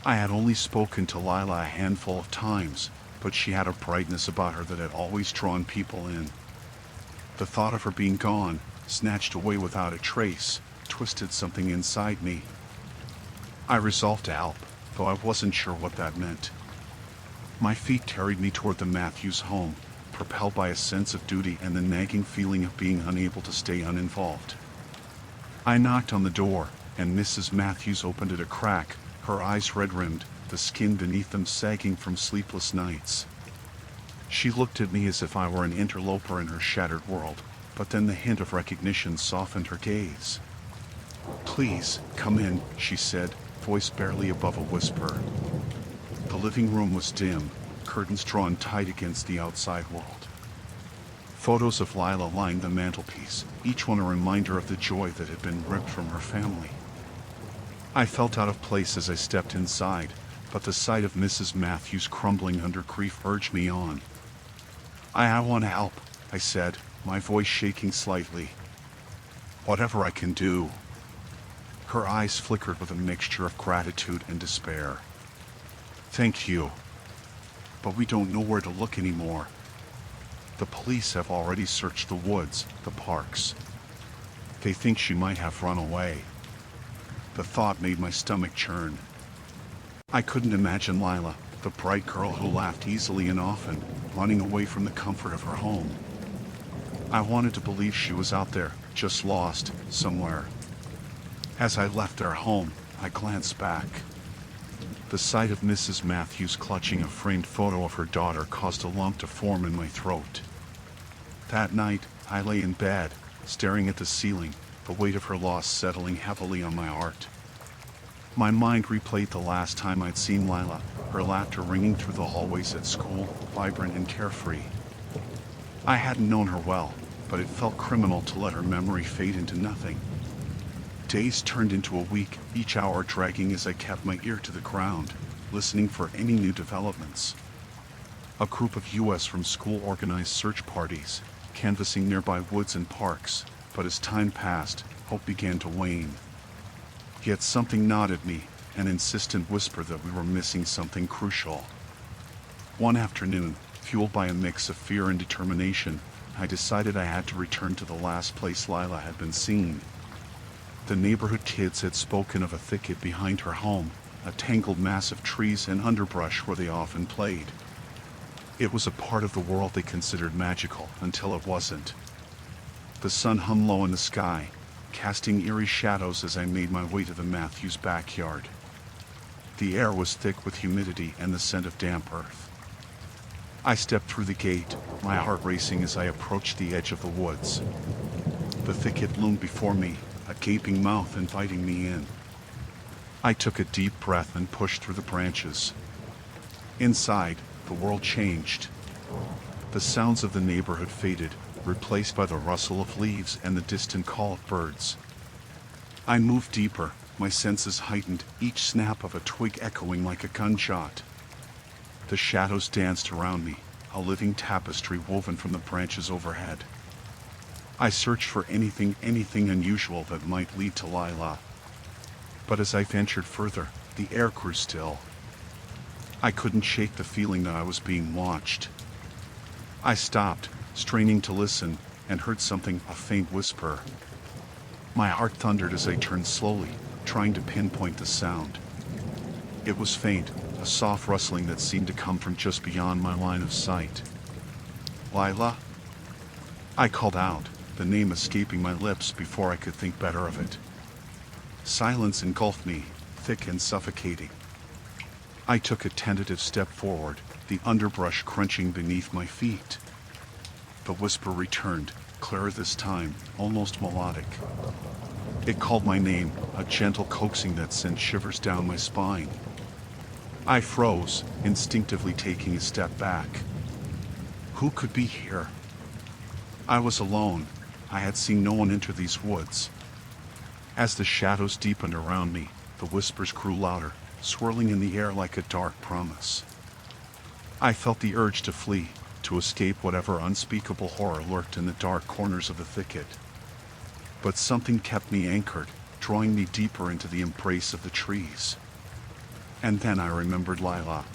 I had only spoken to Lila a handful of times, but she had a brightness about her that had always drawn people in. The thought of her being gone, snatched away without a trace, twisted something inside me. I resolved to help, though I wasn't sure what that meant. My feet carried me toward the Matthews home, propelled by a sense of duty and the nagging feeling of being unable to stay uninvolved. I knocked on the door, and Mrs. Matthews opened it a crack, her eyes red-rimmed, the skin beneath them sagging from sleepless nights. She looked at me as if I were an interloper in her shattered world, but then the hint of recognition softened her gaze. "Please, come in," she said, voice barely above a whisper. The living room was dim, curtains drawn tight against the outside world. Photos of Lila lined the mantelpiece, each one a reminder of the joy that had been ripped from her family. I felt out of place as I stepped inside, but the sight of Mrs. Matthews crumbling under grief urged me on. I want to help," I said, my voice shaking slightly. "Whatever I can do." Her eyes flickered with a mixture of gratitude and despair. "Thank you. But we don't know where to look anymore. The police have already searched the woods, the parks. They think she might have run away." The thought made my stomach churn. I couldn't imagine Lila, the bright girl who laughed easily and often, running away from the comfort of her home. I wanted to believe she was out there, just lost, somewhere. As I left their home, I glanced back. The sight of Mrs. Matthews clutching a framed photo of her daughter caused a lump to form in my throat. That night, I lay in bed, staring at the ceiling, the weight of her loss settling heavily on my heart. My mind replayed the last time I'd seen Lila, her laughter ringing through the hallways at school, vibrant and carefree. I hadn't known her well, but it felt criminal to let her memory fade into nothing. Days turned into a week, each hour dragging as I kept my ear to the ground, listening for any new developments. A group of U.S. from school organized search parties, canvassing nearby woods and parks, but as time passed, hope began to wane. Yet something gnawed at me, an insistent whisper that we were missing something crucial. One afternoon, fueled by a mix of fear and determination, I decided I had to return to the last place Lila had been seen. The neighborhood kids had spoken of a thicket behind her home, a tangled mass of trees and underbrush where they often played. It was a part of the world they considered magical until it wasn't. The sun hung low in the sky, casting eerie shadows as I made my way to the Matthews backyard. The air was thick with humidity and the scent of damp earth. I stepped through the gate, my heart racing as I approached the edge of the woods. The thicket loomed before me, a gaping mouth inviting me in. I took a deep breath and pushed through the branches. Inside, the world changed. The sounds of the neighborhood faded, replaced by the rustle of leaves and the distant call of birds. I moved deeper, my senses heightened, each snap of a twig echoing like a gunshot. The shadows danced around me, a living tapestry woven from the branches overhead. I searched for anything unusual that might lead to Lila. But as I ventured further, the air grew still. I couldn't shake the feeling that I was being watched. I stopped, straining to listen, and heard something, a faint whisper. My heart thundered as I turned slowly, trying to pinpoint the sound. It was faint, a soft rustling that seemed to come from just beyond my line of sight. Lila? I called out, the name escaping my lips before I could think better of it. Silence engulfed me, thick and suffocating. I took a tentative step forward, the underbrush crunching beneath my feet. The whisper returned, clearer this time, almost melodic. It called my name, a gentle coaxing that sent shivers down my spine. I froze, instinctively taking a step back. Who could be here? I was alone. I had seen no one enter these woods. As the shadows deepened around me, the whispers grew louder, swirling in the air like a dark promise. I felt the urge to flee, to escape whatever unspeakable horror lurked in the dark corners of the thicket. But something kept me anchored, drawing me deeper into the embrace of the trees. And then I remembered Lila.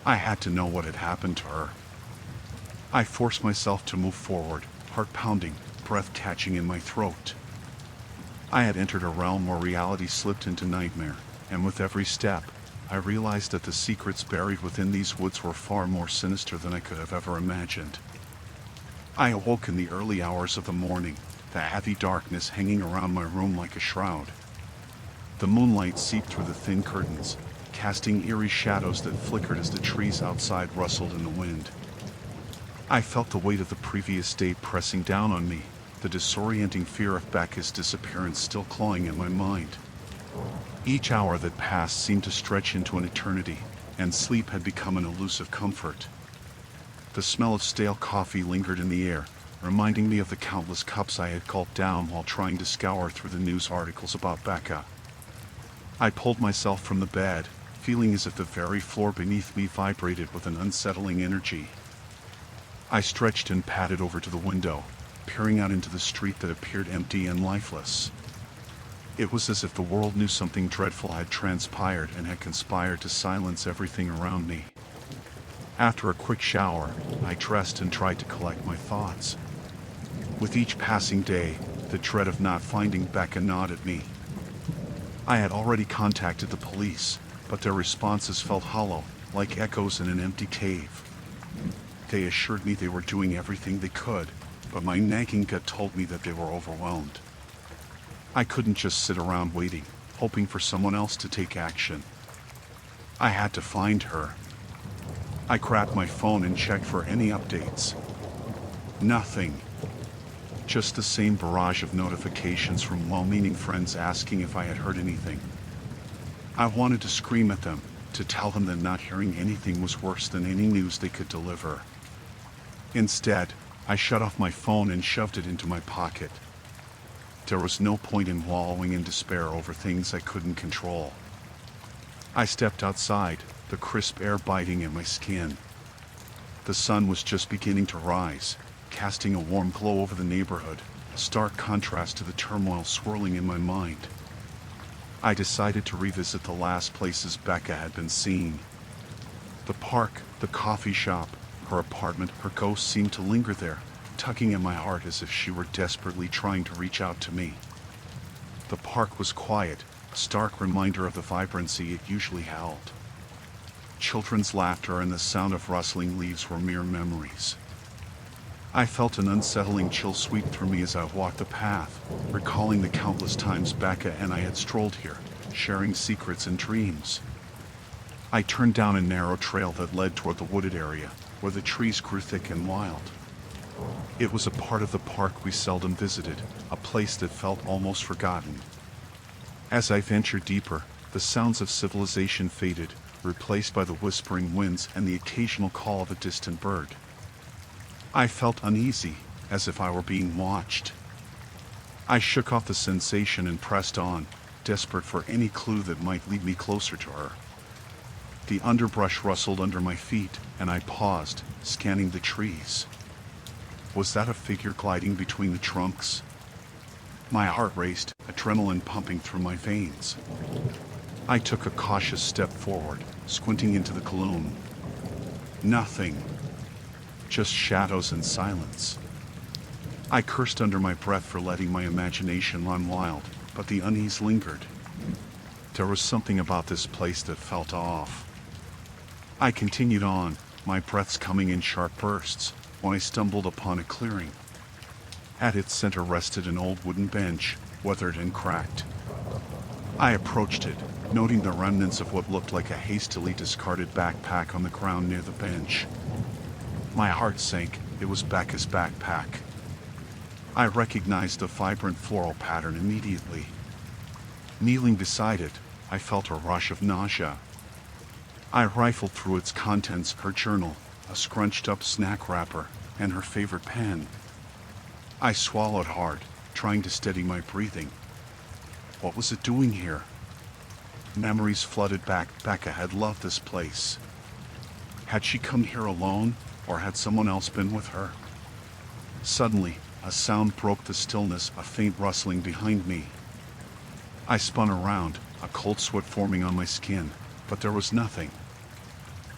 I had to know what had happened to her. I forced myself to move forward, heart pounding, breath catching in my throat. I had entered a realm where reality slipped into nightmare, and with every step, I realized that the secrets buried within these woods were far more sinister than I could have ever imagined. I awoke in the early hours of the morning, the heavy darkness hanging around my room like a shroud. The moonlight seeped through the thin curtains, casting eerie shadows that flickered as the trees outside rustled in the wind. I felt the weight of the previous day pressing down on me, the disorienting fear of Becca's disappearance still clawing at my mind. Each hour that passed seemed to stretch into an eternity, and sleep had become an elusive comfort. The smell of stale coffee lingered in the air, reminding me of the countless cups I had gulped down while trying to scour through the news articles about Becca. I pulled myself from the bed, feeling as if the very floor beneath me vibrated with an unsettling energy. I stretched and padded over to the window, peering out into the street that appeared empty and lifeless. It was as if the world knew something dreadful had transpired and had conspired to silence everything around me. After a quick shower, I dressed and tried to collect my thoughts. With each passing day, the dread of not finding Becca gnawed at me. I had already contacted the police, but their responses felt hollow, like echoes in an empty cave. They assured me they were doing everything they could, but my nagging gut told me that they were overwhelmed. I couldn't just sit around waiting, hoping for someone else to take action. I had to find her. I grabbed my phone and checked for any updates. Nothing. Just the same barrage of notifications from well-meaning friends asking if I had heard anything. I wanted to scream at them, to tell them that not hearing anything was worse than any news they could deliver. Instead, I shut off my phone and shoved it into my pocket. There was no point in wallowing in despair over things I couldn't control. I stepped outside, the crisp air biting at my skin. The sun was just beginning to rise, casting a warm glow over the neighborhood, a stark contrast to the turmoil swirling in my mind. I decided to revisit the last places Becca had been seen. The park, the coffee shop, her apartment, her ghost seemed to linger there, tugging at my heart as if she were desperately trying to reach out to me. The park was quiet, a stark reminder of the vibrancy it usually held. Children's laughter and the sound of rustling leaves were mere memories. I felt an unsettling chill sweep through me as I walked the path, recalling the countless times Becca and I had strolled here, sharing secrets and dreams. I turned down a narrow trail that led toward the wooded area, where the trees grew thick and wild. It was a part of the park we seldom visited, a place that felt almost forgotten. As I ventured deeper, the sounds of civilization faded, replaced by the whispering winds and the occasional call of a distant bird. I felt uneasy, as if I were being watched. I shook off the sensation and pressed on, desperate for any clue that might lead me closer to her. The underbrush rustled under my feet, and I paused, scanning the trees. Was that a figure gliding between the trunks? My heart raced, adrenaline pumping through my veins. I took a cautious step forward, squinting into the gloom. Nothing. Just shadows and silence. I cursed under my breath for letting my imagination run wild, but the unease lingered. There was something about this place that felt off. I continued on, my breaths coming in sharp bursts, when I stumbled upon a clearing. At its center rested an old wooden bench, weathered and cracked. I approached it, noting the remnants of what looked like a hastily discarded backpack on the ground near the bench. My heart sank. It was Becca's backpack. I recognized the vibrant floral pattern immediately. Kneeling beside it, I felt a rush of nausea. I rifled through its contents, her journal, a scrunched-up snack wrapper, and her favorite pen. I swallowed hard, trying to steady my breathing. What was it doing here? Memories flooded back. Becca had loved this place. Had she come here alone, or had someone else been with her? Suddenly, a sound broke the stillness, a faint rustling behind me. I spun around, a cold sweat forming on my skin, but there was nothing.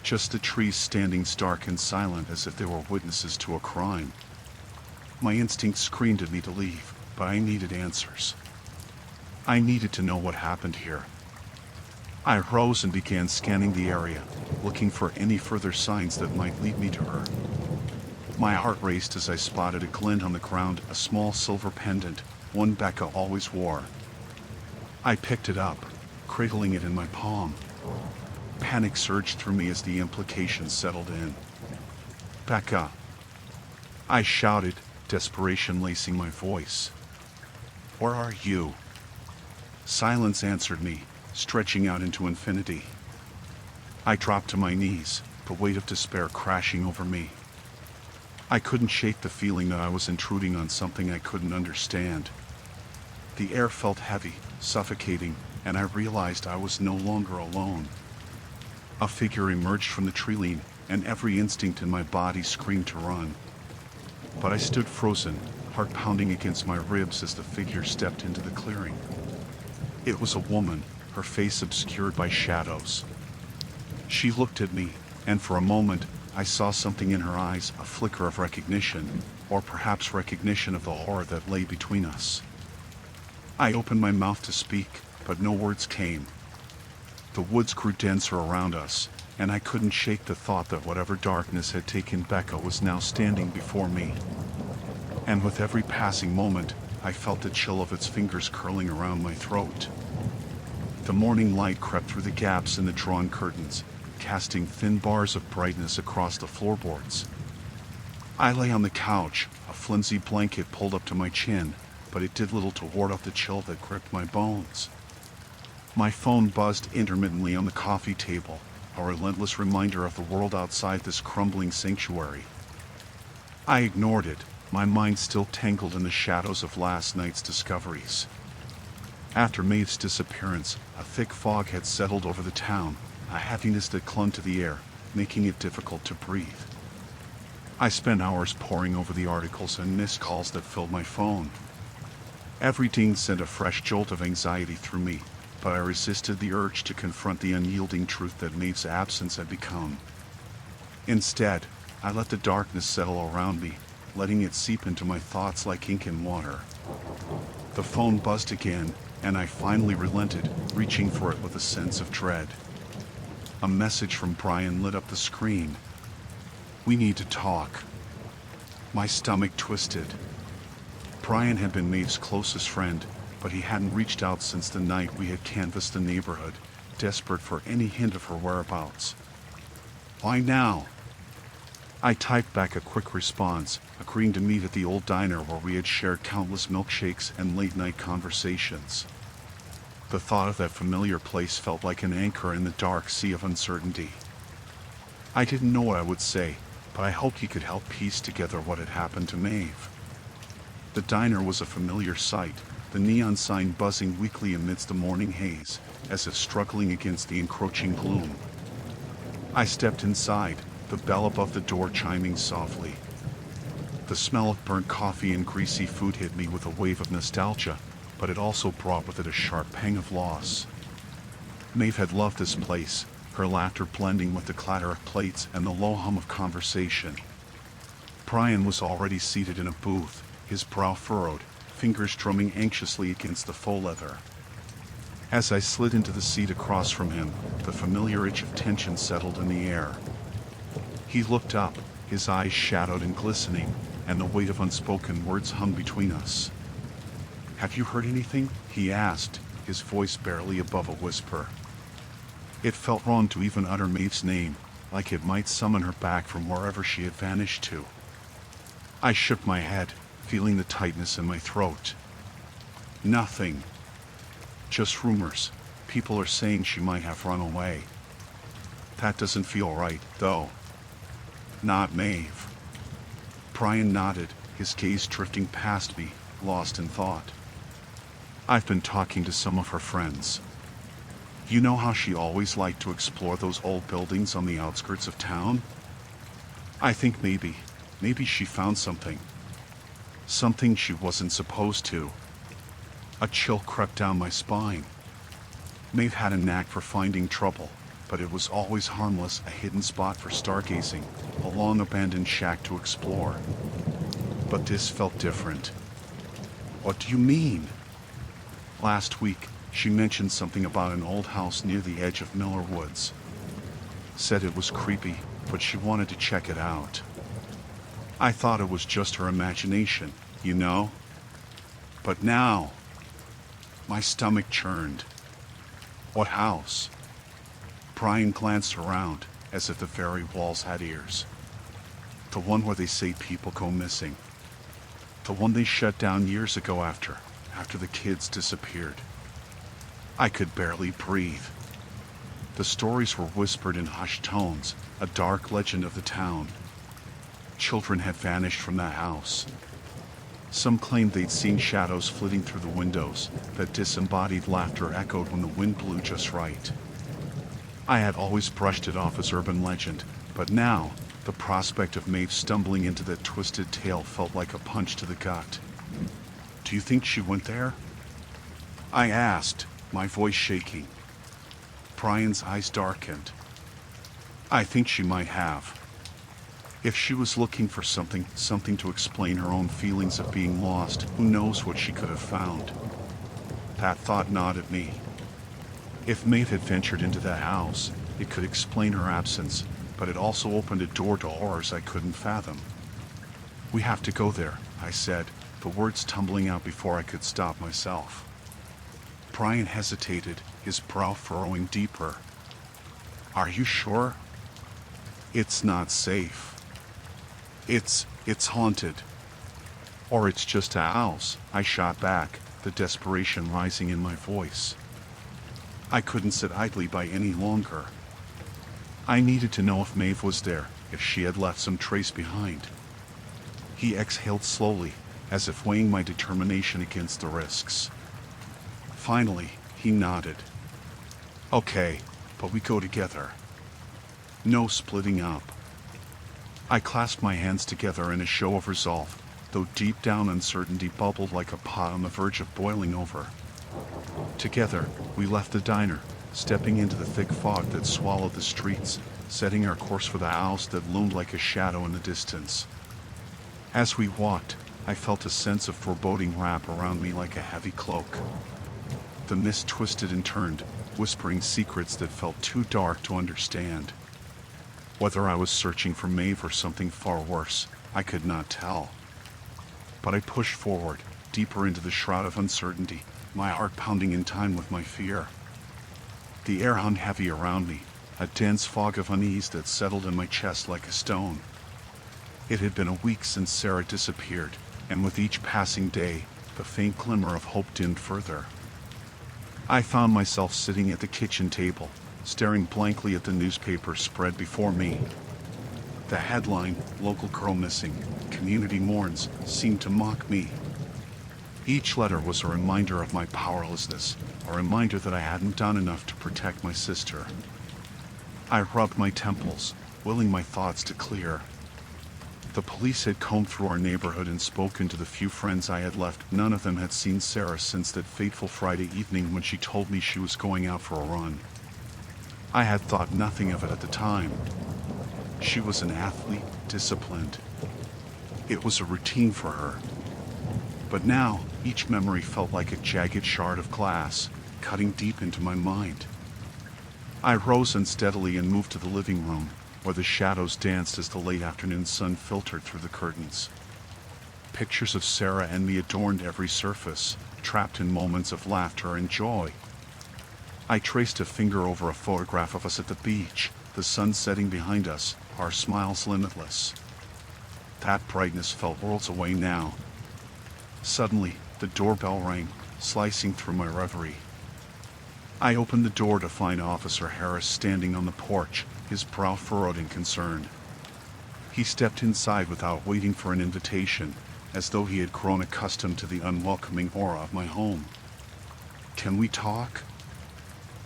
Just the trees standing stark and silent as if they were witnesses to a crime. My instinct screamed at me to leave, but I needed answers. I needed to know what happened here. I rose and began scanning the area, looking for any further signs that might lead me to her. My heart raced as I spotted a glint on the ground, a small silver pendant, one Becca always wore. I picked it up, cradling it in my palm. Panic surged through me as the implications settled in. Becca! I shouted, desperation lacing my voice. Where are you? Silence answered me, stretching out into infinity. I dropped to my knees, the weight of despair crashing over me. I couldn't shake the feeling that I was intruding on something I couldn't understand. The air felt heavy, suffocating, and I realized I was no longer alone. A figure emerged from the tree line, and every instinct in my body screamed to run. But I stood frozen, heart pounding against my ribs as the figure stepped into the clearing. It was a woman, her face obscured by shadows. She looked at me, and for a moment, I saw something in her eyes, a flicker of recognition, or perhaps recognition of the horror that lay between us. I opened my mouth to speak, but no words came. The woods grew denser around us, and I couldn't shake the thought that whatever darkness had taken Becca was now standing before me. And with every passing moment, I felt the chill of its fingers curling around my throat. The morning light crept through the gaps in the drawn curtains, casting thin bars of brightness across the floorboards. I lay on the couch, a flimsy blanket pulled up to my chin, but it did little to ward off the chill that gripped my bones. My phone buzzed intermittently on the coffee table, a relentless reminder of the world outside this crumbling sanctuary. I ignored it, my mind still tangled in the shadows of last night's discoveries. After Maeve's disappearance, a thick fog had settled over the town, a heaviness that clung to the air, making it difficult to breathe. I spent hours poring over the articles and missed calls that filled my phone. Every ding sent a fresh jolt of anxiety through me, but I resisted the urge to confront the unyielding truth that Maeve's absence had become. Instead, I let the darkness settle around me, letting it seep into my thoughts like ink in water. The phone buzzed again, and I finally relented, reaching for it with a sense of dread. A message from Brian lit up the screen. We need to talk. My stomach twisted. Brian had been Maeve's closest friend, but he hadn't reached out since the night we had canvassed the neighborhood, desperate for any hint of her whereabouts. Why now? I typed back a quick response, agreeing to meet at the old diner where we had shared countless milkshakes and late-night conversations. The thought of that familiar place felt like an anchor in the dark sea of uncertainty. I didn't know what I would say, but I hoped he could help piece together what had happened to Maeve. The diner was a familiar sight, the neon sign buzzing weakly amidst the morning haze, as if struggling against the encroaching gloom. I stepped inside, the bell above the door chiming softly. The smell of burnt coffee and greasy food hit me with a wave of nostalgia, but it also brought with it a sharp pang of loss. Maeve had loved this place, her laughter blending with the clatter of plates and the low hum of conversation. Brian was already seated in a booth, his brow furrowed, fingers drumming anxiously against the faux leather. As I slid into the seat across from him, the familiar itch of tension settled in the air. He looked up, his eyes shadowed and glistening, and the weight of unspoken words hung between us. "Have you heard anything?" he asked, his voice barely above a whisper. It felt wrong to even utter Maeve's name, like it might summon her back from wherever she had vanished to. I shook my head, feeling the tightness in my throat. "Nothing. Just rumors. People are saying she might have run away. That doesn't feel right, though. Not Maeve." Brian nodded, his gaze drifting past me, lost in thought. "I've been talking to some of her friends. You know how she always liked to explore those old buildings on the outskirts of town? I think maybe she found something. Something she wasn't supposed to." A chill crept down my spine. Maeve had a knack for finding trouble, but it was always harmless, a hidden spot for stargazing, a long-abandoned shack to explore. But this felt different. "What do you mean?" "Last week, she mentioned something about an old house near the edge of Miller Woods. Said it was creepy, but she wanted to check it out. I thought it was just her imagination, you know? But now..." My stomach churned. "What house?" Brian glanced around, as if the very walls had ears. "The one where they say people go missing. The one they shut down years ago after the kids disappeared." I could barely breathe. The stories were whispered in hushed tones, a dark legend of the town. Children had vanished from that house. Some claimed they'd seen shadows flitting through the windows, that disembodied laughter echoed when the wind blew just right. I had always brushed it off as urban legend, but now, the prospect of Maeve stumbling into that twisted tale felt like a punch to the gut. "Do you think she went there?" I asked, my voice shaking. Brian's eyes darkened. "I think she might have. If she was looking for something to explain her own feelings of being lost, who knows what she could have found." That thought gnawed at me. If Maeve had ventured into that house, it could explain her absence, but it also opened a door to horrors I couldn't fathom. "We have to go there," I said, the words tumbling out before I could stop myself. Brian hesitated, his brow furrowing deeper. "Are you sure?" "It's not safe. It's haunted." "Or it's just a house," I shot back, the desperation rising in my voice. I couldn't sit idly by any longer. I needed to know if Maeve was there, if she had left some trace behind. He exhaled slowly, as if weighing my determination against the risks. Finally, he nodded. "Okay, but we go together. No splitting up." I clasped my hands together in a show of resolve, though deep down uncertainty bubbled like a pot on the verge of boiling over. Together, we left the diner, stepping into the thick fog that swallowed the streets, setting our course for the house that loomed like a shadow in the distance. As we walked, I felt a sense of foreboding wrap around me like a heavy cloak. The mist twisted and turned, whispering secrets that felt too dark to understand. Whether I was searching for Maeve or something far worse, I could not tell. But I pushed forward, deeper into the shroud of uncertainty, my heart pounding in time with my fear. The air hung heavy around me, a dense fog of unease that settled in my chest like a stone. It had been a week since Sarah disappeared, and with each passing day, the faint glimmer of hope dimmed further. I found myself sitting at the kitchen table, staring blankly at the newspaper spread before me. The headline, "Local Girl Missing, Community Mourns," seemed to mock me. Each letter was a reminder of my powerlessness, a reminder that I hadn't done enough to protect my sister. I rubbed my temples, willing my thoughts to clear. The police had combed through our neighborhood and spoken to the few friends I had left. None of them had seen Sarah since that fateful Friday evening when she told me she was going out for a run. I had thought nothing of it at the time. She was an athlete, disciplined. It was a routine for her. But now, each memory felt like a jagged shard of glass, cutting deep into my mind. I rose unsteadily and moved to the living room, where the shadows danced as the late afternoon sun filtered through the curtains. Pictures of Sarah and me adorned every surface, trapped in moments of laughter and joy. I traced a finger over a photograph of us at the beach, the sun setting behind us, our smiles limitless. That brightness felt worlds away now. Suddenly, the doorbell rang, slicing through my reverie. I opened the door to find Officer Harris standing on the porch, his brow furrowed in concern. He stepped inside without waiting for an invitation, as though he had grown accustomed to the unwelcoming aura of my home. "Can we talk?"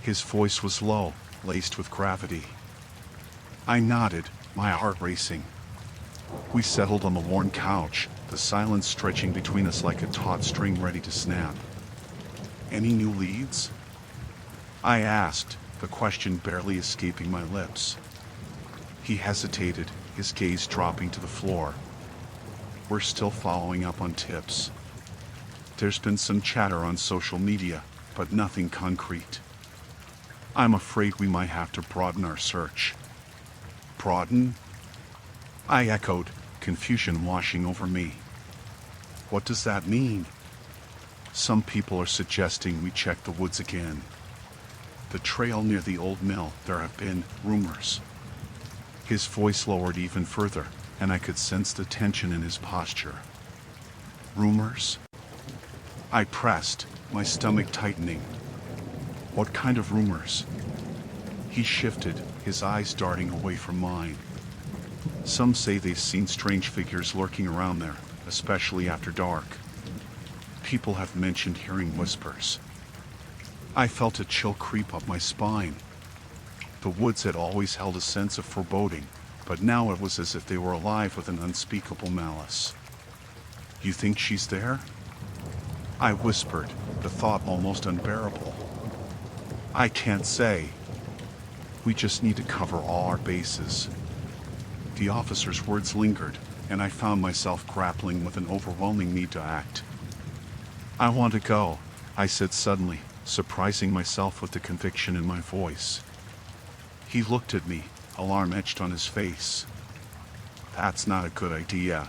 His voice was low, laced with gravity. I nodded, my heart racing. We settled on the worn couch, the silence stretching between us like a taut string ready to snap. "Any new leads?" I asked, the question barely escaping my lips. He hesitated, his gaze dropping to the floor. "We're still following up on tips. There's been some chatter on social media, but nothing concrete. I'm afraid we might have to broaden our search." "Broaden?" I echoed, confusion washing over me. "What does that mean?" "Some people are suggesting we check the woods again. The trail near the old mill, there have been rumors." His voice lowered even further, and I could sense the tension in his posture. "Rumors?" I pressed, my stomach tightening. "What kind of rumors?" He shifted, his eyes darting away from mine. "Some say they've seen strange figures lurking around there, especially after dark. People have mentioned hearing whispers." I felt a chill creep up my spine. The woods had always held a sense of foreboding, but now it was as if they were alive with an unspeakable malice. "You think she's there?" I whispered, the thought almost unbearable. "I can't say. We just need to cover all our bases." The officer's words lingered, and I found myself grappling with an overwhelming need to act. "I want to go," I said suddenly, surprising myself with the conviction in my voice. He looked at me, alarm etched on his face. "That's not a good idea.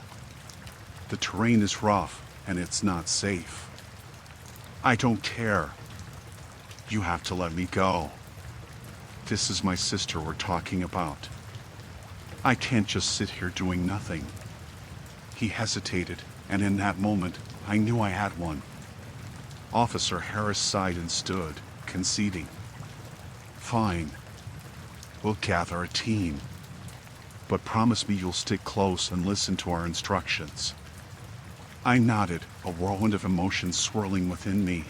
The terrain is rough, and it's not safe." "I don't care. You have to let me go. This is my sister we're talking about. I can't just sit here doing nothing." He hesitated, and in that moment, I knew I had one. Officer Harris sighed and stood, conceding. "Fine. We'll gather a team. But promise me you'll stick close and listen to our instructions." I nodded, a whirlwind of emotions swirling within me.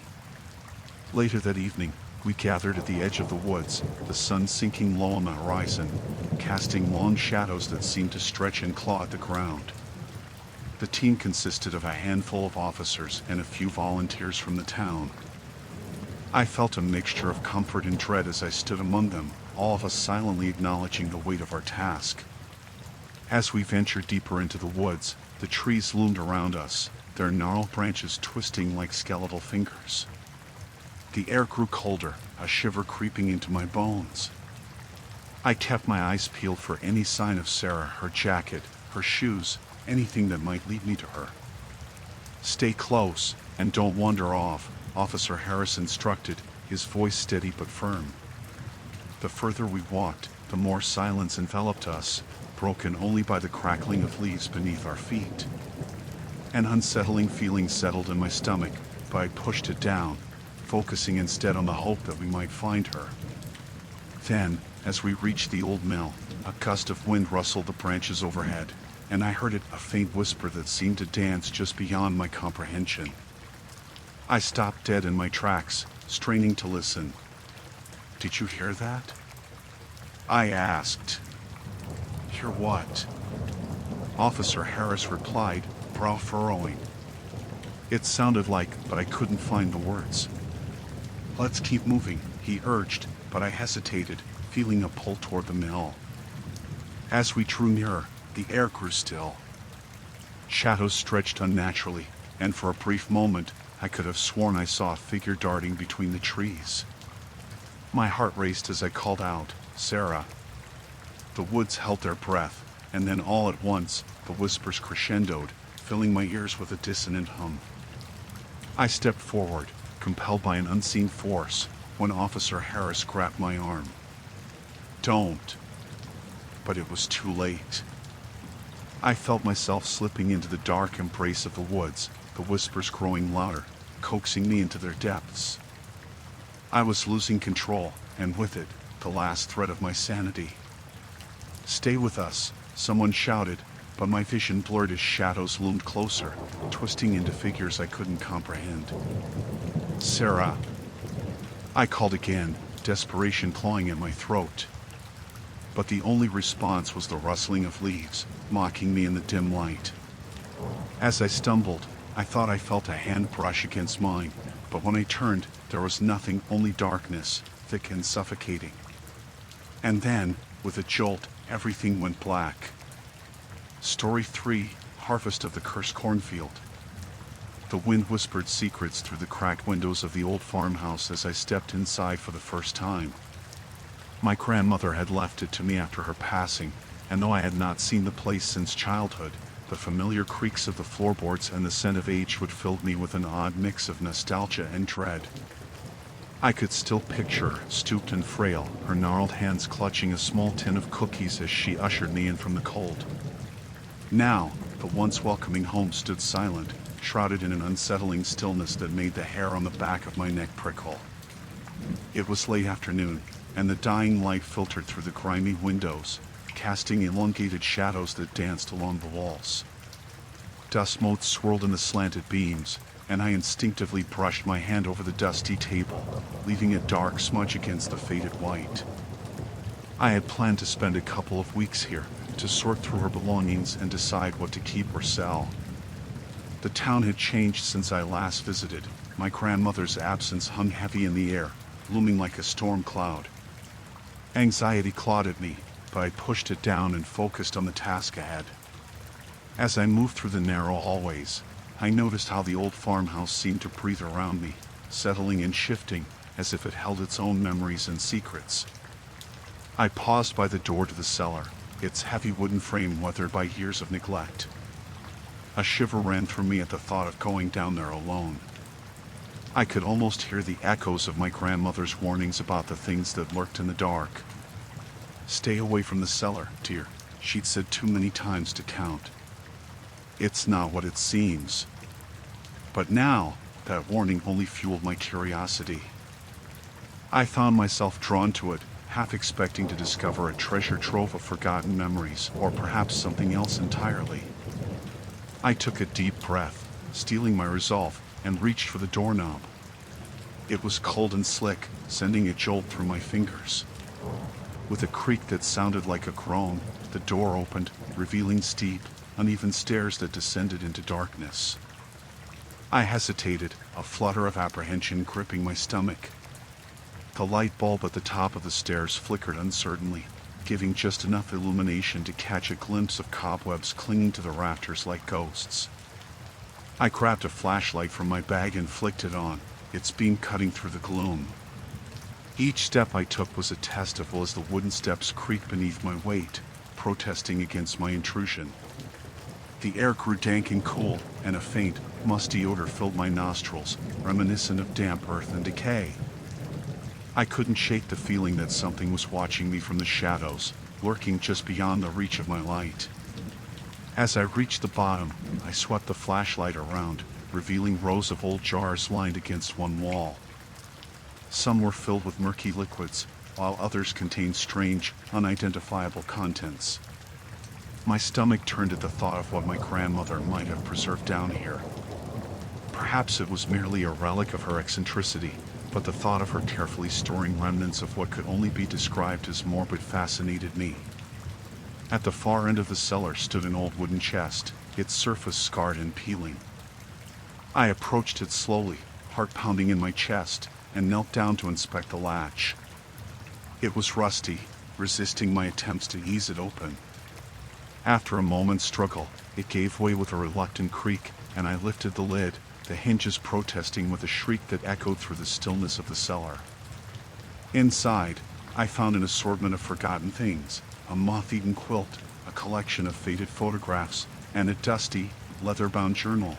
Later that evening, we gathered at the edge of the woods, the sun sinking low on the horizon, casting long shadows that seemed to stretch and claw at the ground. The team consisted of a handful of officers and a few volunteers from the town. I felt a mixture of comfort and dread as I stood among them, all of us silently acknowledging the weight of our task. As we ventured deeper into the woods, the trees loomed around us, their gnarled branches twisting like skeletal fingers. The air grew colder, a shiver creeping into my bones. I kept my eyes peeled for any sign of Sarah, her jacket, her shoes, anything that might lead me to her. "Stay close, and don't wander off," Officer Harris instructed, his voice steady but firm. The further we walked, the more silence enveloped us, broken only by the crackling of leaves beneath our feet. An unsettling feeling settled in my stomach, but I pushed it down, focusing instead on the hope that we might find her. Then, as we reached the old mill, A gust of wind rustled the branches overhead, and I heard a faint whisper that seemed to dance just beyond my comprehension. I stopped dead in my tracks, straining to listen. "Did you hear that?" I asked. "Hear what?" Officer Harris replied, brow furrowing. It sounded like, but I couldn't find the words. "Let's keep moving," he urged, but I hesitated, feeling a pull toward the mill. As we drew nearer, the air grew still. Shadows stretched unnaturally, and for a brief moment, I could have sworn I saw a figure darting between the trees. My heart raced as I called out, "Sarah." The woods held their breath, and then all at once, the whispers crescendoed, filling my ears with a dissonant hum. I stepped forward, compelled by an unseen force, when Officer Harris grabbed my arm. "Don't." But it was too late. I felt myself slipping into the dark embrace of the woods, the whispers growing louder, coaxing me into their depths. I was losing control, and with it, the last thread of my sanity. "Stay with us," someone shouted, but my vision blurred as shadows loomed closer, twisting into figures I couldn't comprehend. "Sarah." I called again, desperation clawing at my throat. But the only response was the rustling of leaves, mocking me in the dim light. As I stumbled, I thought I felt a hand brush against mine, but when I turned, there was nothing, only darkness, thick and suffocating. And then, with a jolt, everything went black. Story 3, Harvest of the Cursed Cornfield. The wind whispered secrets through the cracked windows of the old farmhouse as I stepped inside for the first time. My grandmother had left it to me after her passing, and though I had not seen the place since childhood, the familiar creaks of the floorboards and the scent of age would fill me with an odd mix of nostalgia and dread. I could still picture her, stooped and frail, her gnarled hands clutching a small tin of cookies as she ushered me in from the cold. Now, the once welcoming home stood silent, shrouded in an unsettling stillness that made the hair on the back of my neck prickle. It was late afternoon, and the dying light filtered through the grimy windows, casting elongated shadows that danced along the walls. Dust motes swirled in the slanted beams, and I instinctively brushed my hand over the dusty table, leaving a dark smudge against the faded white. I had planned to spend a couple of weeks here, to sort through her belongings and decide what to keep or sell. The town had changed since I last visited. My grandmother's absence hung heavy in the air, looming like a storm cloud. Anxiety clawed at me, but I pushed it down and focused on the task ahead. As I moved through the narrow hallways, I noticed how the old farmhouse seemed to breathe around me, settling and shifting, as if it held its own memories and secrets. I paused by the door to the cellar, its heavy wooden frame weathered by years of neglect. A shiver ran through me at the thought of going down there alone. I could almost hear the echoes of my grandmother's warnings about the things that lurked in the dark. "Stay away from the cellar, dear," she'd said too many times to count. It's not what it seems. But now, that warning only fueled my curiosity. I found myself drawn to it, half expecting to discover a treasure trove of forgotten memories, or perhaps something else entirely. I took a deep breath, steeling my resolve, and reached for the doorknob. It was cold and slick, sending a jolt through my fingers. With a creak that sounded like a groan, the door opened, revealing steep, uneven stairs that descended into darkness. I hesitated, a flutter of apprehension gripping my stomach. The light bulb at the top of the stairs flickered uncertainly, giving just enough illumination to catch a glimpse of cobwebs clinging to the rafters like ghosts. I grabbed a flashlight from my bag and flicked it on, its beam cutting through the gloom. Each step I took was a test as the wooden steps creaked beneath my weight, protesting against my intrusion. The air grew dank and cool, and a faint, musty odor filled my nostrils, reminiscent of damp earth and decay. I couldn't shake the feeling that something was watching me from the shadows, lurking just beyond the reach of my light. As I reached the bottom, I swept the flashlight around, revealing rows of old jars lined against one wall. Some were filled with murky liquids, while others contained strange, unidentifiable contents. My stomach turned at the thought of what my grandmother might have preserved down here. Perhaps it was merely a relic of her eccentricity, but the thought of her carefully storing remnants of what could only be described as morbid fascinated me. At the far end of the cellar stood an old wooden chest, its surface scarred and peeling. I approached it slowly, heart pounding in my chest, and knelt down to inspect the latch. It was rusty, resisting my attempts to ease it open. After a moment's struggle, it gave way with a reluctant creak, and I lifted the lid, the hinges protesting with a shriek that echoed through the stillness of the cellar. Inside, I found an assortment of forgotten things, a moth-eaten quilt, a collection of faded photographs, and a dusty, leather-bound journal.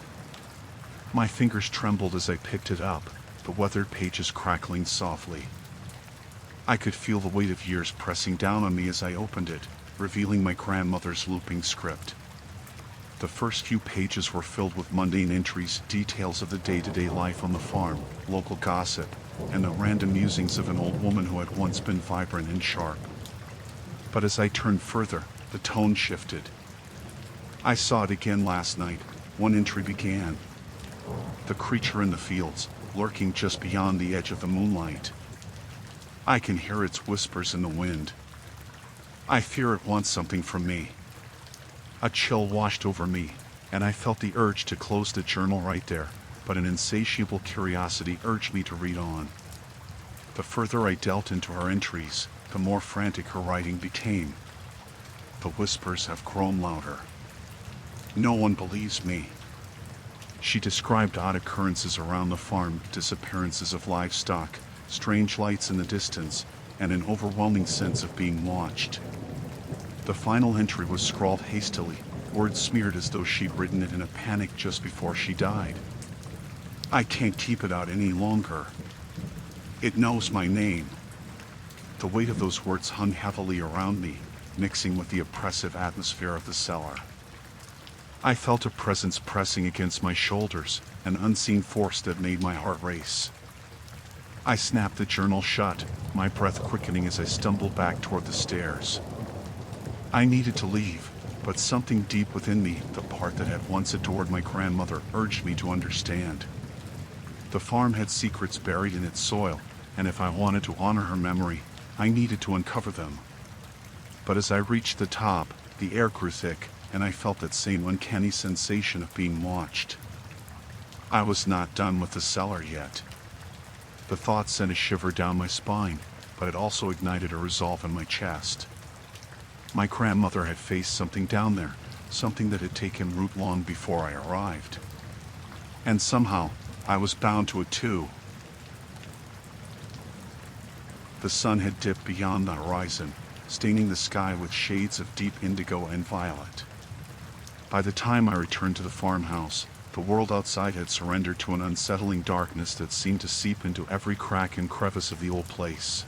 My fingers trembled as I picked it up, the weathered pages crackling softly. I could feel the weight of years pressing down on me as I opened it, revealing my grandmother's looping script. The first few pages were filled with mundane entries, details of the day-to-day life on the farm, local gossip, and the random musings of an old woman who had once been vibrant and sharp. But as I turned further, the tone shifted. I saw it again last night. One entry began. The creature in the fields, lurking just beyond the edge of the moonlight. I can hear its whispers in the wind. I fear it wants something from me. A chill washed over me, and I felt the urge to close the journal right there, but an insatiable curiosity urged me to read on. The further I delved into her entries, the more frantic her writing became. The whispers have grown louder. No one believes me. She described odd occurrences around the farm, disappearances of livestock, strange lights in the distance, and an overwhelming sense of being watched. The final entry was scrawled hastily, words smeared as though she'd written it in a panic just before she died. I can't keep it out any longer. It knows my name. The weight of those words hung heavily around me, mixing with the oppressive atmosphere of the cellar. I felt a presence pressing against my shoulders, an unseen force that made my heart race. I snapped the journal shut, my breath quickening as I stumbled back toward the stairs. I needed to leave, but something deep within me, the part that had once adored my grandmother, urged me to understand. The farm had secrets buried in its soil, and if I wanted to honor her memory, I needed to uncover them. But as I reached the top, the air grew thick, and I felt that same uncanny sensation of being watched. I was not done with the cellar yet. The thought sent a shiver down my spine, but it also ignited a resolve in my chest. My grandmother had faced something down there, something that had taken root long before I arrived. And somehow, I was bound to it too. The sun had dipped beyond the horizon, staining the sky with shades of deep indigo and violet. By the time I returned to the farmhouse, the world outside had surrendered to an unsettling darkness that seemed to seep into every crack and crevice of the old place.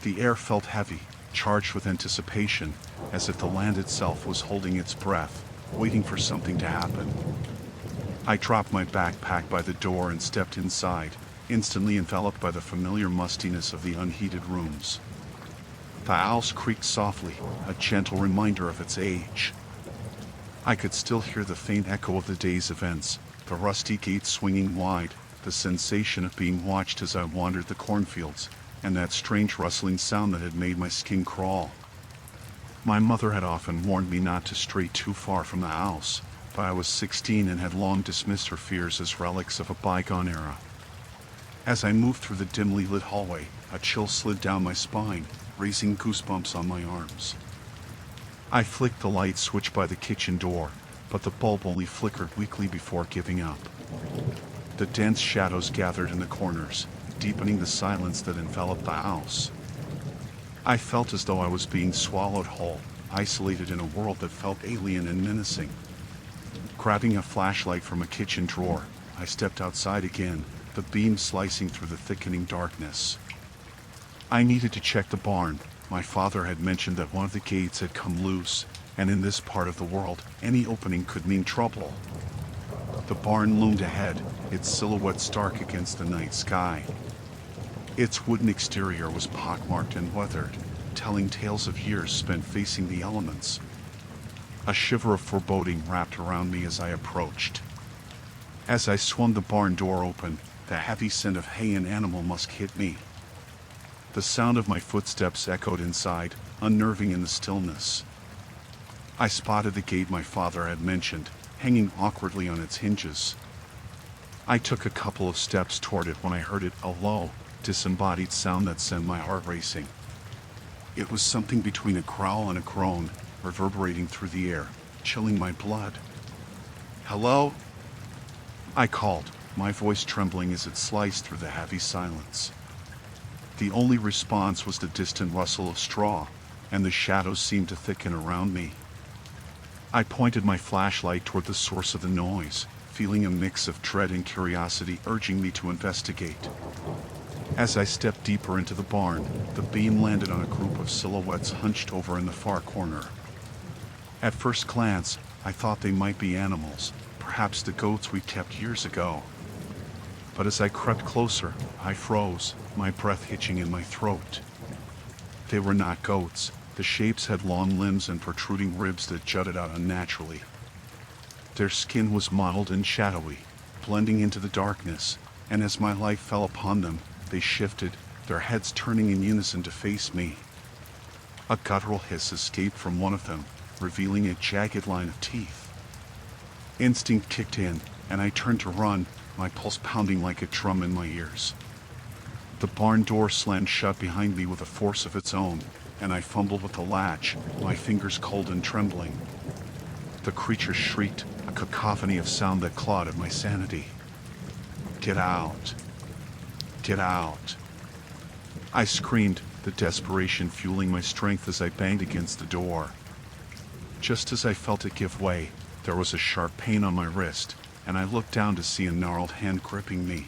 The air felt heavy, charged with anticipation, as if the land itself was holding its breath, waiting for something to happen. I dropped my backpack by the door and stepped inside, instantly enveloped by the familiar mustiness of the unheated rooms. The house creaked softly, a gentle reminder of its age. I could still hear the faint echo of the day's events, the rusty gate swinging wide, the sensation of being watched as I wandered the cornfields, and that strange rustling sound that had made my skin crawl. My mother had often warned me not to stray too far from the house, but I was 16 and had long dismissed her fears as relics of a bygone era. As I moved through the dimly lit hallway, a chill slid down my spine, raising goosebumps on my arms. I flicked the light switch by the kitchen door, but the bulb only flickered weakly before giving up. The dense shadows gathered in the corners, deepening the silence that enveloped the house. I felt as though I was being swallowed whole, isolated in a world that felt alien and menacing. Grabbing a flashlight from a kitchen drawer, I stepped outside again, the beam slicing through the thickening darkness. I needed to check the barn. My father had mentioned that one of the gates had come loose, and in this part of the world, any opening could mean trouble. The barn loomed ahead, its silhouette stark against the night sky. Its wooden exterior was pockmarked and weathered, telling tales of years spent facing the elements. A shiver of foreboding wrapped around me as I approached. As I swung the barn door open, the heavy scent of hay and animal musk hit me. The sound of my footsteps echoed inside, unnerving in the stillness. I spotted the gate my father had mentioned, hanging awkwardly on its hinges. I took a couple of steps toward it when I heard it, a low, disembodied sound that sent my heart racing. It was something between a growl and a groan, reverberating through the air, chilling my blood. "Hello?" I called, my voice trembling as it sliced through the heavy silence. The only response was the distant rustle of straw, and the shadows seemed to thicken around me. I pointed my flashlight toward the source of the noise, feeling a mix of dread and curiosity urging me to investigate. As I stepped deeper into the barn, the beam landed on a group of silhouettes hunched over in the far corner. At first glance, I thought they might be animals, perhaps the goats we kept years ago. But as I crept closer, I froze, my breath hitching in my throat. They were not goats. The shapes had long limbs and protruding ribs that jutted out unnaturally. Their skin was mottled and shadowy, blending into the darkness, and as my light fell upon them, they shifted, their heads turning in unison to face me. A guttural hiss escaped from one of them, revealing a jagged line of teeth. Instinct kicked in, and I turned to run, my pulse pounding like a drum in my ears. The barn door slammed shut behind me with a force of its own, and I fumbled with the latch, my fingers cold and trembling. The creature shrieked, a cacophony of sound that clawed at my sanity. "Get out! Get out!" I screamed, the desperation fueling my strength as I banged against the door. Just as I felt it give way, there was a sharp pain on my wrist, and I looked down to see a gnarled hand gripping me.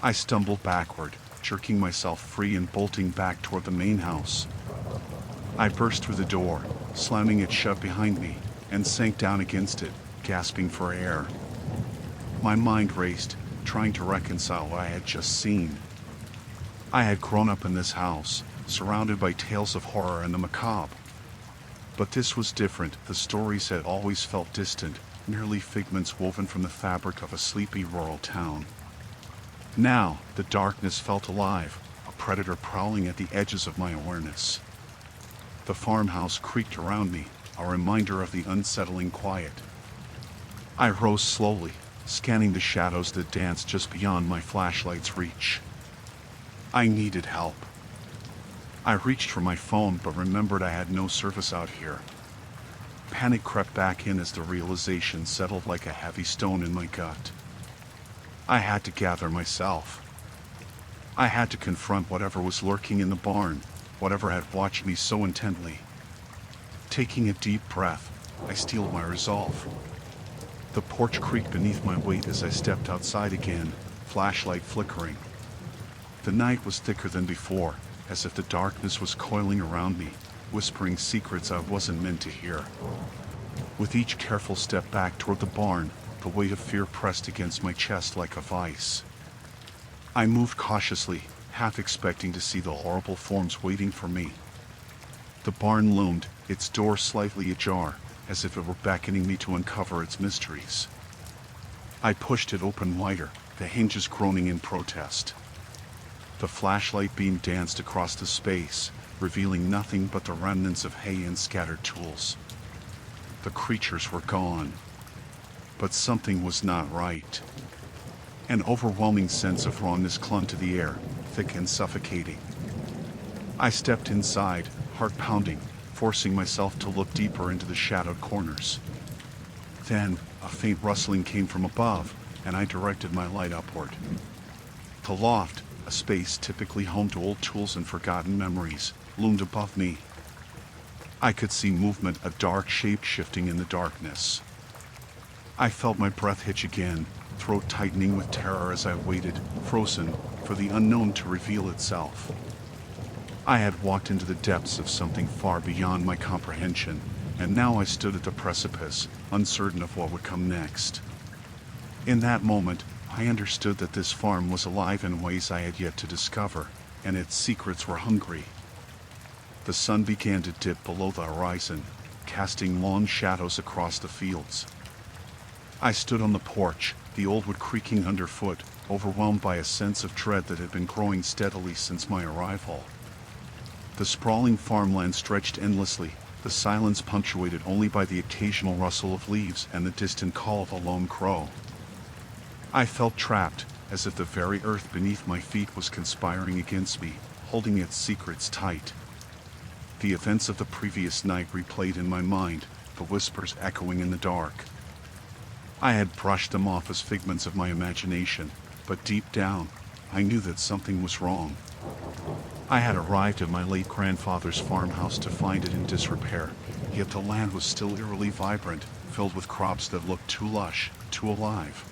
I stumbled backward, jerking myself free and bolting back toward the main house. I burst through the door, slamming it shut behind me, and sank down against it, gasping for air. My mind raced, trying to reconcile what I had just seen. I had grown up in this house, surrounded by tales of horror and the macabre. But this was different. The stories had always felt distant, merely figments woven from the fabric of a sleepy rural town. Now, the darkness felt alive, a predator prowling at the edges of my awareness. The farmhouse creaked around me, a reminder of the unsettling quiet. I rose slowly, scanning the shadows that danced just beyond my flashlight's reach. I needed help. I reached for my phone but remembered I had no service out here. Panic crept back in as the realization settled like a heavy stone in my gut. I had to gather myself. I had to confront whatever was lurking in the barn, whatever had watched me so intently. Taking a deep breath, I steeled my resolve. The porch creaked beneath my weight as I stepped outside again, flashlight flickering. The night was thicker than before, as if the darkness was coiling around me, whispering secrets I wasn't meant to hear. With each careful step back toward the barn, the weight of fear pressed against my chest like a vice. I moved cautiously, half expecting to see the horrible forms waiting for me. The barn loomed, its door slightly ajar, as if it were beckoning me to uncover its mysteries. I pushed it open wider, the hinges groaning in protest. The flashlight beam danced across the space, revealing nothing but the remnants of hay and scattered tools. The creatures were gone. But something was not right. An overwhelming sense of wrongness clung to the air, thick and suffocating. I stepped inside, heart pounding, forcing myself to look deeper into the shadowed corners. Then, a faint rustling came from above, and I directed my light upward. The loft, a space typically home to old tools and forgotten memories, loomed above me. I could see movement, a dark shape shifting in the darkness. I felt my breath hitch again, throat tightening with terror as I waited, frozen, for the unknown to reveal itself. I had walked into the depths of something far beyond my comprehension, and now I stood at the precipice, uncertain of what would come next. In that moment, I understood that this farm was alive in ways I had yet to discover, and its secrets were hungry. The sun began to dip below the horizon, casting long shadows across the fields. I stood on the porch, the old wood creaking underfoot, overwhelmed by a sense of dread that had been growing steadily since my arrival. The sprawling farmland stretched endlessly, the silence punctuated only by the occasional rustle of leaves and the distant call of a lone crow. I felt trapped, as if the very earth beneath my feet was conspiring against me, holding its secrets tight. The events of the previous night replayed in my mind, the whispers echoing in the dark. I had brushed them off as figments of my imagination, but deep down, I knew that something was wrong. I had arrived at my late grandfather's farmhouse to find it in disrepair, yet the land was still eerily vibrant, filled with crops that looked too lush, too alive.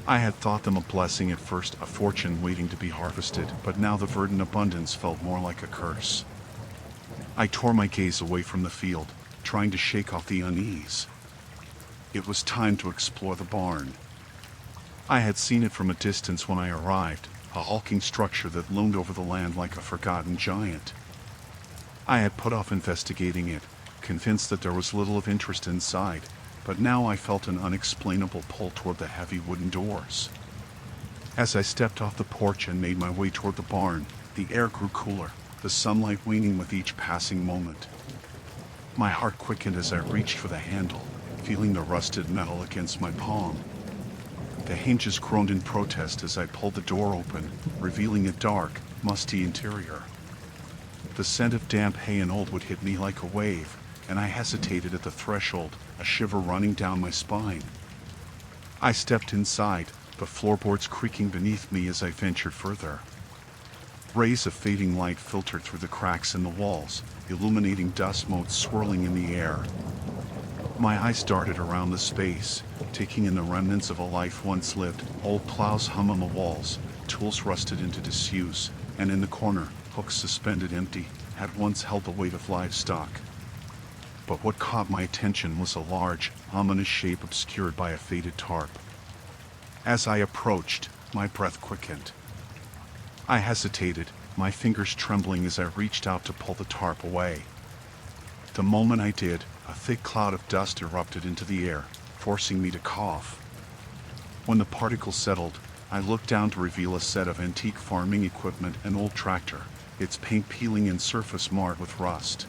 I had thought them a blessing at first, a fortune waiting to be harvested, but now the verdant abundance felt more like a curse. I tore my gaze away from the field, trying to shake off the unease. It was time to explore the barn. I had seen it from a distance when I arrived, a hulking structure that loomed over the land like a forgotten giant. I had put off investigating it, convinced that there was little of interest inside, but now I felt an unexplainable pull toward the heavy wooden doors. As I stepped off the porch and made my way toward the barn, the air grew cooler, the sunlight waning with each passing moment. My heart quickened as I reached for the handle, feeling the rusted metal against my palm. The hinges groaned in protest as I pulled the door open, revealing a dark, musty interior. The scent of damp hay and old wood hit me like a wave, and I hesitated at the threshold, a shiver running down my spine. I stepped inside, the floorboards creaking beneath me as I ventured further. Rays of fading light filtered through the cracks in the walls, illuminating dust motes swirling in the air. My eyes darted around the space, taking in the remnants of a life once lived. Old plows hum on the walls, tools rusted into disuse, and in the corner, hooks suspended empty, had once held the weight of livestock. But what caught my attention was a large, ominous shape obscured by a faded tarp. As I approached, my breath quickened. I hesitated, my fingers trembling as I reached out to pull the tarp away. The moment I did, a thick cloud of dust erupted into the air, forcing me to cough. When the particles settled, I looked down to reveal a set of antique farming equipment, an old tractor, its paint peeling and surface marred with rust.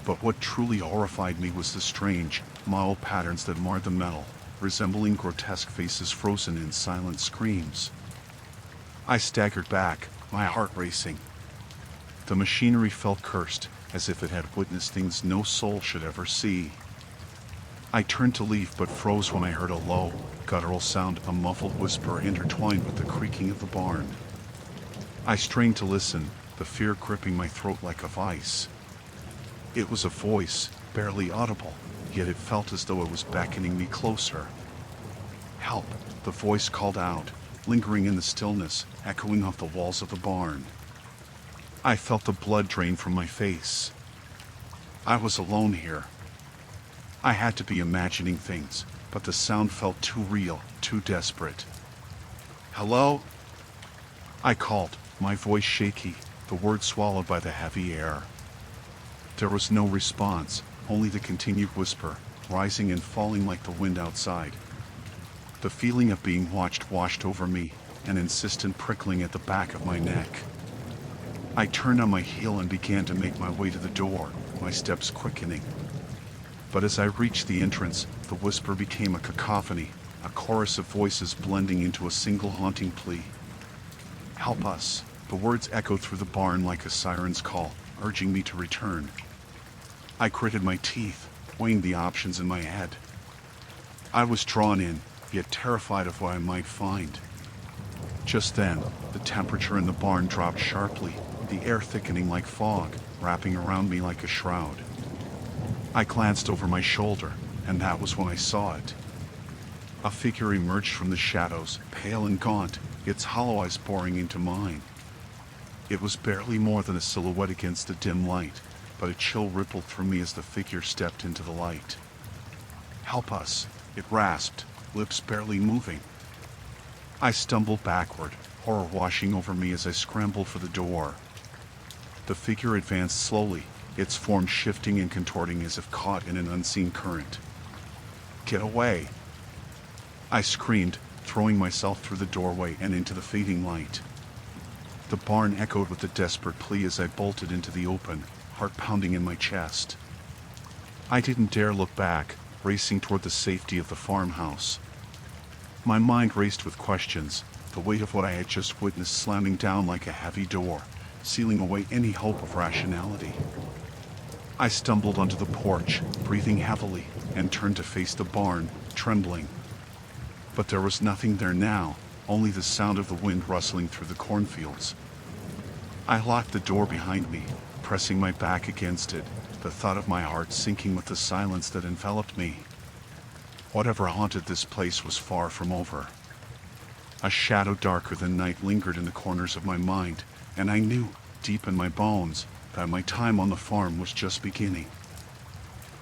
But what truly horrified me was the strange, mottled patterns that marred the metal, resembling grotesque faces frozen in silent screams. I staggered back, my heart racing. The machinery felt cursed, as if it had witnessed things no soul should ever see. I turned to leave but froze when I heard a low, guttural sound, a muffled whisper intertwined with the creaking of the barn. I strained to listen, the fear gripping my throat like a vice. It was a voice, barely audible, yet it felt as though it was beckoning me closer. "Help," the voice called out, lingering in the stillness, echoing off the walls of the barn. I felt the blood drain from my face. I was alone here. I had to be imagining things, but the sound felt too real, too desperate. "Hello?" I called, my voice shaky, the words swallowed by the heavy air. There was no response, only the continued whisper, rising and falling like the wind outside. The feeling of being watched washed over me, an insistent prickling at the back of my neck. I turned on my heel and began to make my way to the door, my steps quickening. But as I reached the entrance, the whisper became a cacophony, a chorus of voices blending into a single haunting plea. "Help us!" The words echoed through the barn like a siren's call, urging me to return. I gritted my teeth, weighing the options in my head. I was drawn in, yet terrified of what I might find. Just then, the temperature in the barn dropped sharply, the air thickening like fog, wrapping around me like a shroud. I glanced over my shoulder, and that was when I saw it. A figure emerged from the shadows, pale and gaunt, its hollow eyes boring into mine. It was barely more than a silhouette against the dim light, but a chill rippled through me as the figure stepped into the light. "Help us," it rasped, lips barely moving. I stumbled backward, horror washing over me as I scrambled for the door. The figure advanced slowly, its form shifting and contorting as if caught in an unseen current. "Get away!" I screamed, throwing myself through the doorway and into the fading light. The barn echoed with a desperate plea as I bolted into the open, heart pounding in my chest. I didn't dare look back, racing toward the safety of the farmhouse. My mind raced with questions, the weight of what I had just witnessed slamming down like a heavy door, sealing away any hope of rationality. I stumbled onto the porch, breathing heavily, and turned to face the barn, trembling. But there was nothing there now, only the sound of the wind rustling through the cornfields. I locked the door behind me, pressing my back against it, the thought of my heart sinking with the silence that enveloped me. Whatever haunted this place was far from over. A shadow darker than night lingered in the corners of my mind, and I knew, deep in my bones, that my time on the farm was just beginning.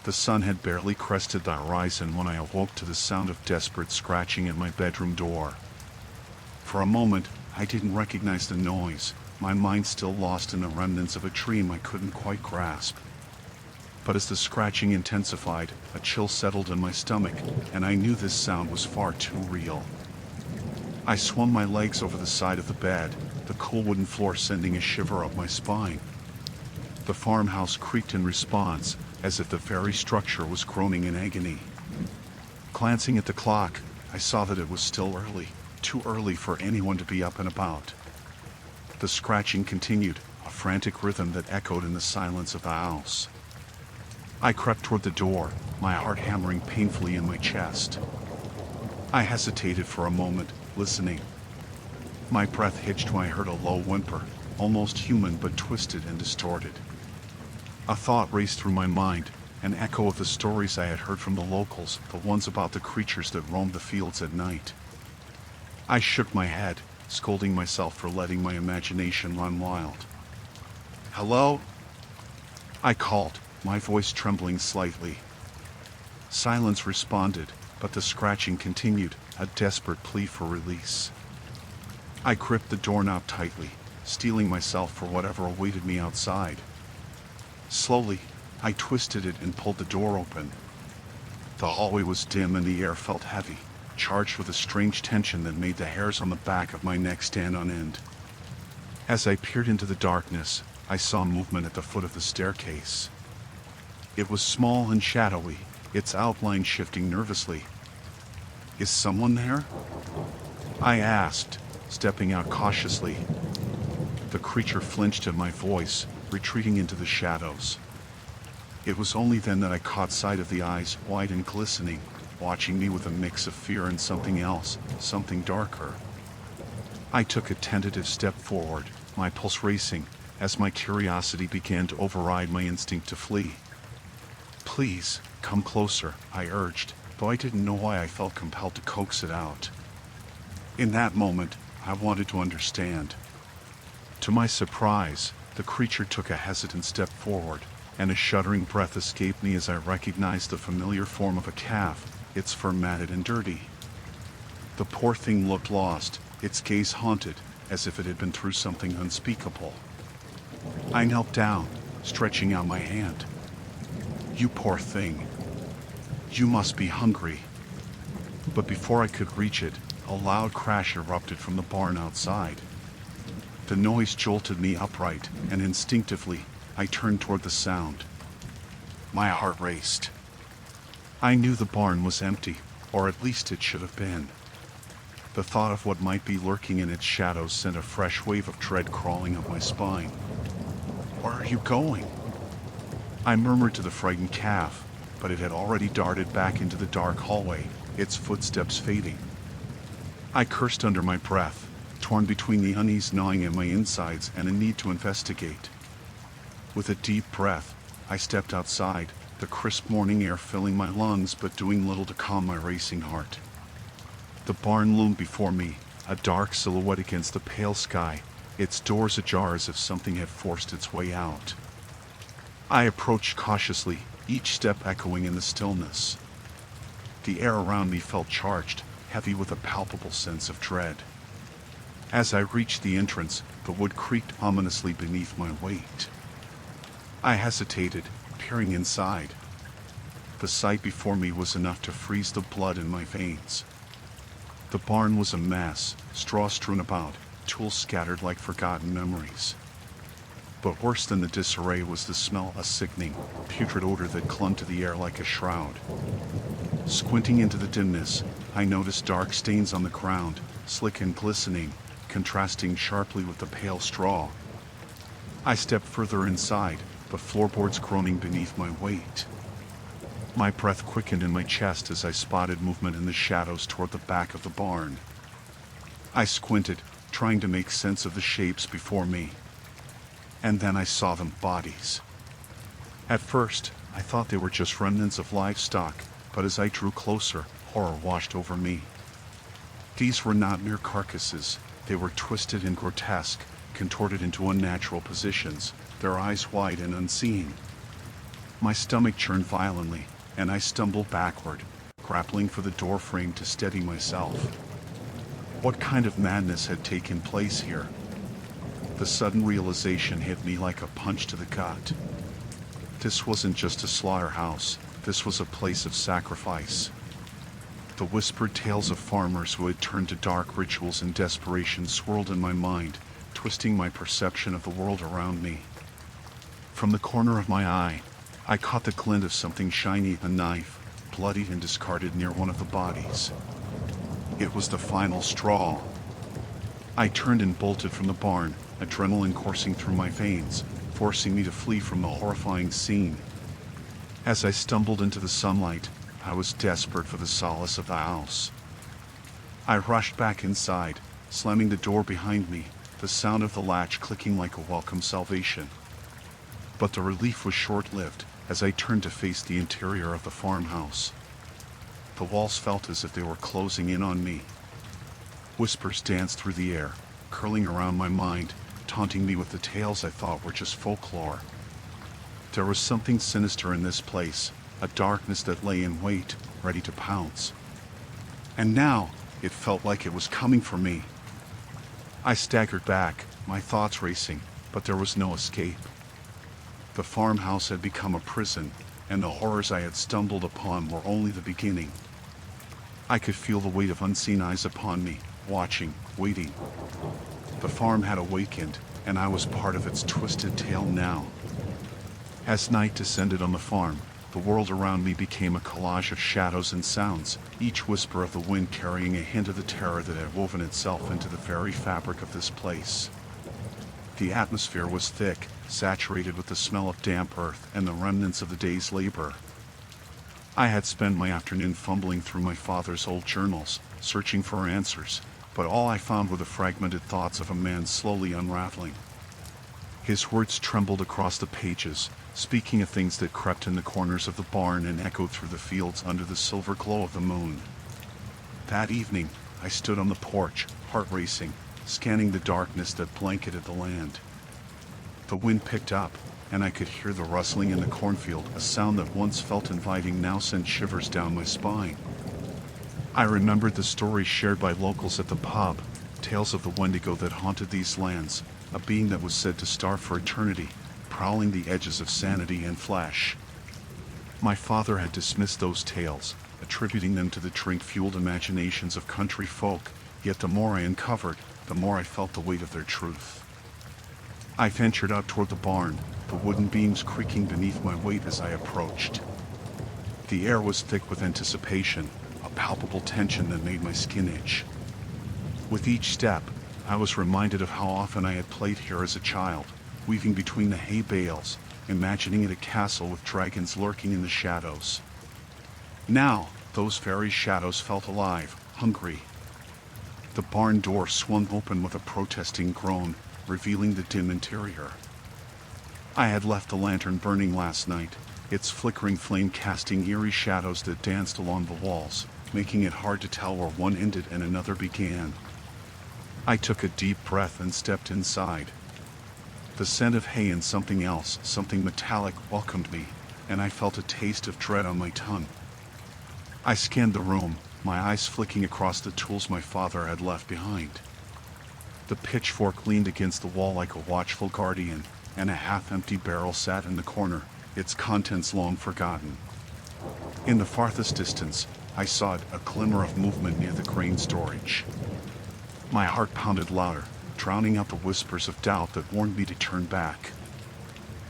The sun had barely crested the horizon when I awoke to the sound of desperate scratching at my bedroom door. For a moment, I didn't recognize the noise, my mind still lost in the remnants of a dream I couldn't quite grasp. But as the scratching intensified, a chill settled in my stomach, and I knew this sound was far too real. I swung my legs over the side of the bed, the cool wooden floor sending a shiver up my spine. The farmhouse creaked in response, as if the very structure was groaning in agony. Glancing at the clock, I saw that it was still early, too early for anyone to be up and about. The scratching continued, a frantic rhythm that echoed in the silence of the house. I crept toward the door, my heart hammering painfully in my chest. I hesitated for a moment, listening. My breath hitched when I heard a low whimper, almost human but twisted and distorted. A thought raced through my mind, an echo of the stories I had heard from the locals, the ones about the creatures that roamed the fields at night. I shook my head, scolding myself for letting my imagination run wild. "Hello?" I called, my voice trembling slightly. Silence responded, but the scratching continued, a desperate plea for release. I gripped the doorknob tightly, steeling myself for whatever awaited me outside. Slowly, I twisted it and pulled the door open. The hallway was dim and the air felt heavy, charged with a strange tension that made the hairs on the back of my neck stand on end. As I peered into the darkness, I saw movement at the foot of the staircase. It was small and shadowy, its outline shifting nervously. "Is someone there?" I asked, stepping out cautiously. The creature flinched at my voice, retreating into the shadows. It was only then that I caught sight of the eyes, wide and glistening, watching me with a mix of fear and something else, something darker. I took a tentative step forward, my pulse racing, as my curiosity began to override my instinct to flee. "Please, come closer," I urged, though I didn't know why I felt compelled to coax it out. In that moment, I wanted to understand. To my surprise, the creature took a hesitant step forward, and a shuddering breath escaped me as I recognized the familiar form of a calf, its fur matted and dirty. The poor thing looked lost, its gaze haunted, as if it had been through something unspeakable. I knelt down, stretching out my hand. "You poor thing. You must be hungry." But before I could reach it, a loud crash erupted from the barn outside. The noise jolted me upright, and instinctively, I turned toward the sound. My heart raced. I knew the barn was empty, or at least it should have been. The thought of what might be lurking in its shadows sent a fresh wave of dread crawling up my spine. "Where are you going?" I murmured to the frightened calf, but it had already darted back into the dark hallway, its footsteps fading. I cursed under my breath, torn between the unease gnawing at my insides and a need to investigate. With a deep breath, I stepped outside, the crisp morning air filling my lungs but doing little to calm my racing heart. The barn loomed before me, a dark silhouette against the pale sky, its doors ajar as if something had forced its way out. I approached cautiously, each step echoing in the stillness. The air around me felt charged, heavy with a palpable sense of dread. As I reached the entrance, the wood creaked ominously beneath my weight. I hesitated, peering inside. The sight before me was enough to freeze the blood in my veins. The barn was a mess, straw strewn about, tools scattered like forgotten memories. But worse than the disarray was the smell, a sickening, putrid odor that clung to the air like a shroud. Squinting into the dimness, I noticed dark stains on the ground, slick and glistening, contrasting sharply with the pale straw. I stepped further inside, the floorboards groaning beneath my weight. My breath quickened in my chest as I spotted movement in the shadows toward the back of the barn. I squinted, trying to make sense of the shapes before me. And then I saw them, bodies. At first, I thought they were just remnants of livestock, but as I drew closer, horror washed over me. These were not mere carcasses, they were twisted and grotesque, contorted into unnatural positions, their eyes wide and unseeing. My stomach churned violently, and I stumbled backward, grappling for the door frame to steady myself. What kind of madness had taken place here? The sudden realization hit me like a punch to the gut. This wasn't just a slaughterhouse, this was a place of sacrifice. The whispered tales of farmers who had turned to dark rituals in desperation swirled in my mind, twisting my perception of the world around me. From the corner of my eye, I caught the glint of something shiny, a knife, bloodied and discarded near one of the bodies. It was the final straw. I turned and bolted from the barn, adrenaline coursing through my veins, forcing me to flee from the horrifying scene. As I stumbled into the sunlight, I was desperate for the solace of the house. I rushed back inside, slamming the door behind me, the sound of the latch clicking like a welcome salvation. But the relief was short-lived as I turned to face the interior of the farmhouse. The walls felt as if they were closing in on me. Whispers danced through the air, curling around my mind, taunting me with the tales I thought were just folklore. There was something sinister in this place, a darkness that lay in wait, ready to pounce. And now, it felt like it was coming for me. I staggered back, my thoughts racing, but there was no escape. The farmhouse had become a prison, and the horrors I had stumbled upon were only the beginning. I could feel the weight of unseen eyes upon me, watching, waiting. The farm had awakened, and I was part of its twisted tale now. As night descended on the farm, the world around me became a collage of shadows and sounds, each whisper of the wind carrying a hint of the terror that had woven itself into the very fabric of this place. The atmosphere was thick, saturated with the smell of damp earth and the remnants of the day's labor. I had spent my afternoon fumbling through my father's old journals, searching for answers, but all I found were the fragmented thoughts of a man slowly unraveling. His words trembled across the pages, speaking of things that crept in the corners of the barn and echoed through the fields under the silver glow of the moon. That evening, I stood on the porch, heart racing, scanning the darkness that blanketed the land. The wind picked up, and I could hear the rustling in the cornfield, a sound that once felt inviting now sent shivers down my spine. I remembered the stories shared by locals at the pub, tales of the Wendigo that haunted these lands, a being that was said to starve for eternity, prowling the edges of sanity and flesh. My father had dismissed those tales, attributing them to the drink-fueled imaginations of country folk, yet the more I uncovered, the more I felt the weight of their truth. I ventured out toward the barn, the wooden beams creaking beneath my weight as I approached. The air was thick with anticipation, a palpable tension that made my skin itch. With each step, I was reminded of how often I had played here as a child, weaving between the hay bales, imagining it a castle with dragons lurking in the shadows. Now, those very shadows felt alive, hungry. The barn door swung open with a protesting groan, revealing the dim interior. I had left the lantern burning last night, its flickering flame casting eerie shadows that danced along the walls, making it hard to tell where one ended and another began. I took a deep breath and stepped inside. The scent of hay and something else, something metallic, welcomed me, and I felt a taste of dread on my tongue. I scanned the room, my eyes flicking across the tools my father had left behind. The pitchfork leaned against the wall like a watchful guardian, and a half-empty barrel sat in the corner, its contents long forgotten. In the farthest distance, I saw a glimmer of movement near the grain storage. My heart pounded louder, drowning out the whispers of doubt that warned me to turn back.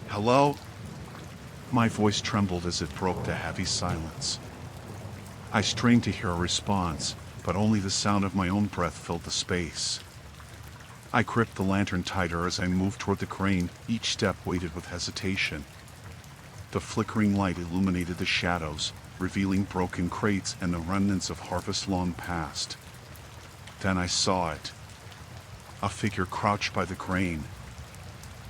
"Hello?" My voice trembled as it broke the heavy silence. I strained to hear a response, but only the sound of my own breath filled the space. I gripped the lantern tighter as I moved toward the crane, each step weighted with hesitation. The flickering light illuminated the shadows, revealing broken crates and the remnants of harvest long past. Then I saw it. A figure crouched by the crane.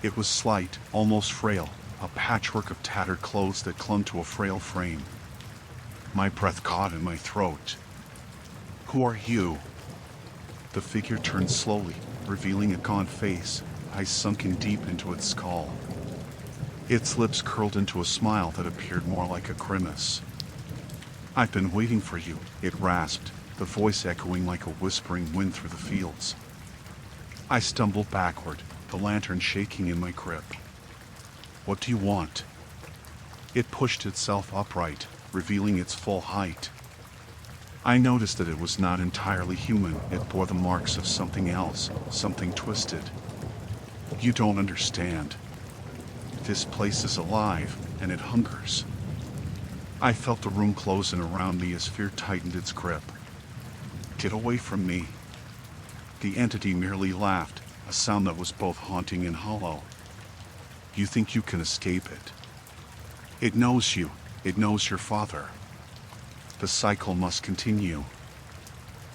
It was slight, almost frail, a patchwork of tattered clothes that clung to a frail frame. My breath caught in my throat. "Who are you?" The figure turned slowly, revealing a gaunt face, eyes sunken deep into its skull. Its lips curled into a smile that appeared more like a grimace. "I've been waiting for you," it rasped, the voice echoing like a whispering wind through the fields. I stumbled backward, the lantern shaking in my grip. "What do you want?" It pushed itself upright, revealing its full height. I noticed that it was not entirely human. It bore the marks of something else, something twisted. "You don't understand. This place is alive, and it hungers." I felt the room close in around me as fear tightened its grip. "Get away from me." The entity merely laughed, a sound that was both haunting and hollow. "You think you can escape it? It knows you. It knows your father. The cycle must continue."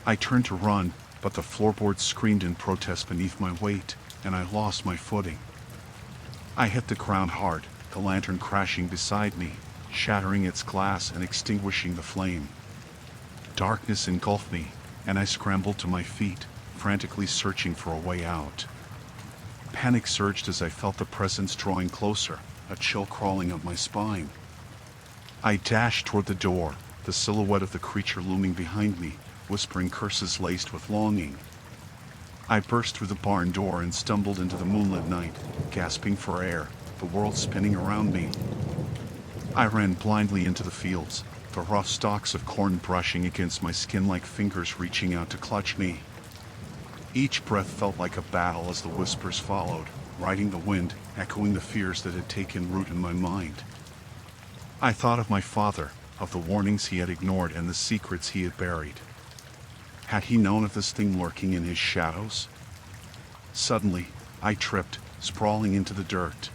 I turned to run, but the floorboards screamed in protest beneath my weight, and I lost my footing. I hit the ground hard, the lantern crashing beside me, shattering its glass and extinguishing the flame. Darkness engulfed me, and I scrambled to my feet, frantically searching for a way out. Panic surged as I felt the presence drawing closer, a chill crawling up my spine. I dashed toward the door, the silhouette of the creature looming behind me, whispering curses laced with longing. I burst through the barn door and stumbled into the moonlit night, gasping for air, the world spinning around me. I ran blindly into the fields, the rough stalks of corn brushing against my skin like fingers reaching out to clutch me. Each breath felt like a battle as the whispers followed, riding the wind, echoing the fears that had taken root in my mind. I thought of my father, of the warnings he had ignored and the secrets he had buried. Had he known of this thing lurking in his shadows? Suddenly, I tripped, sprawling into the dirt.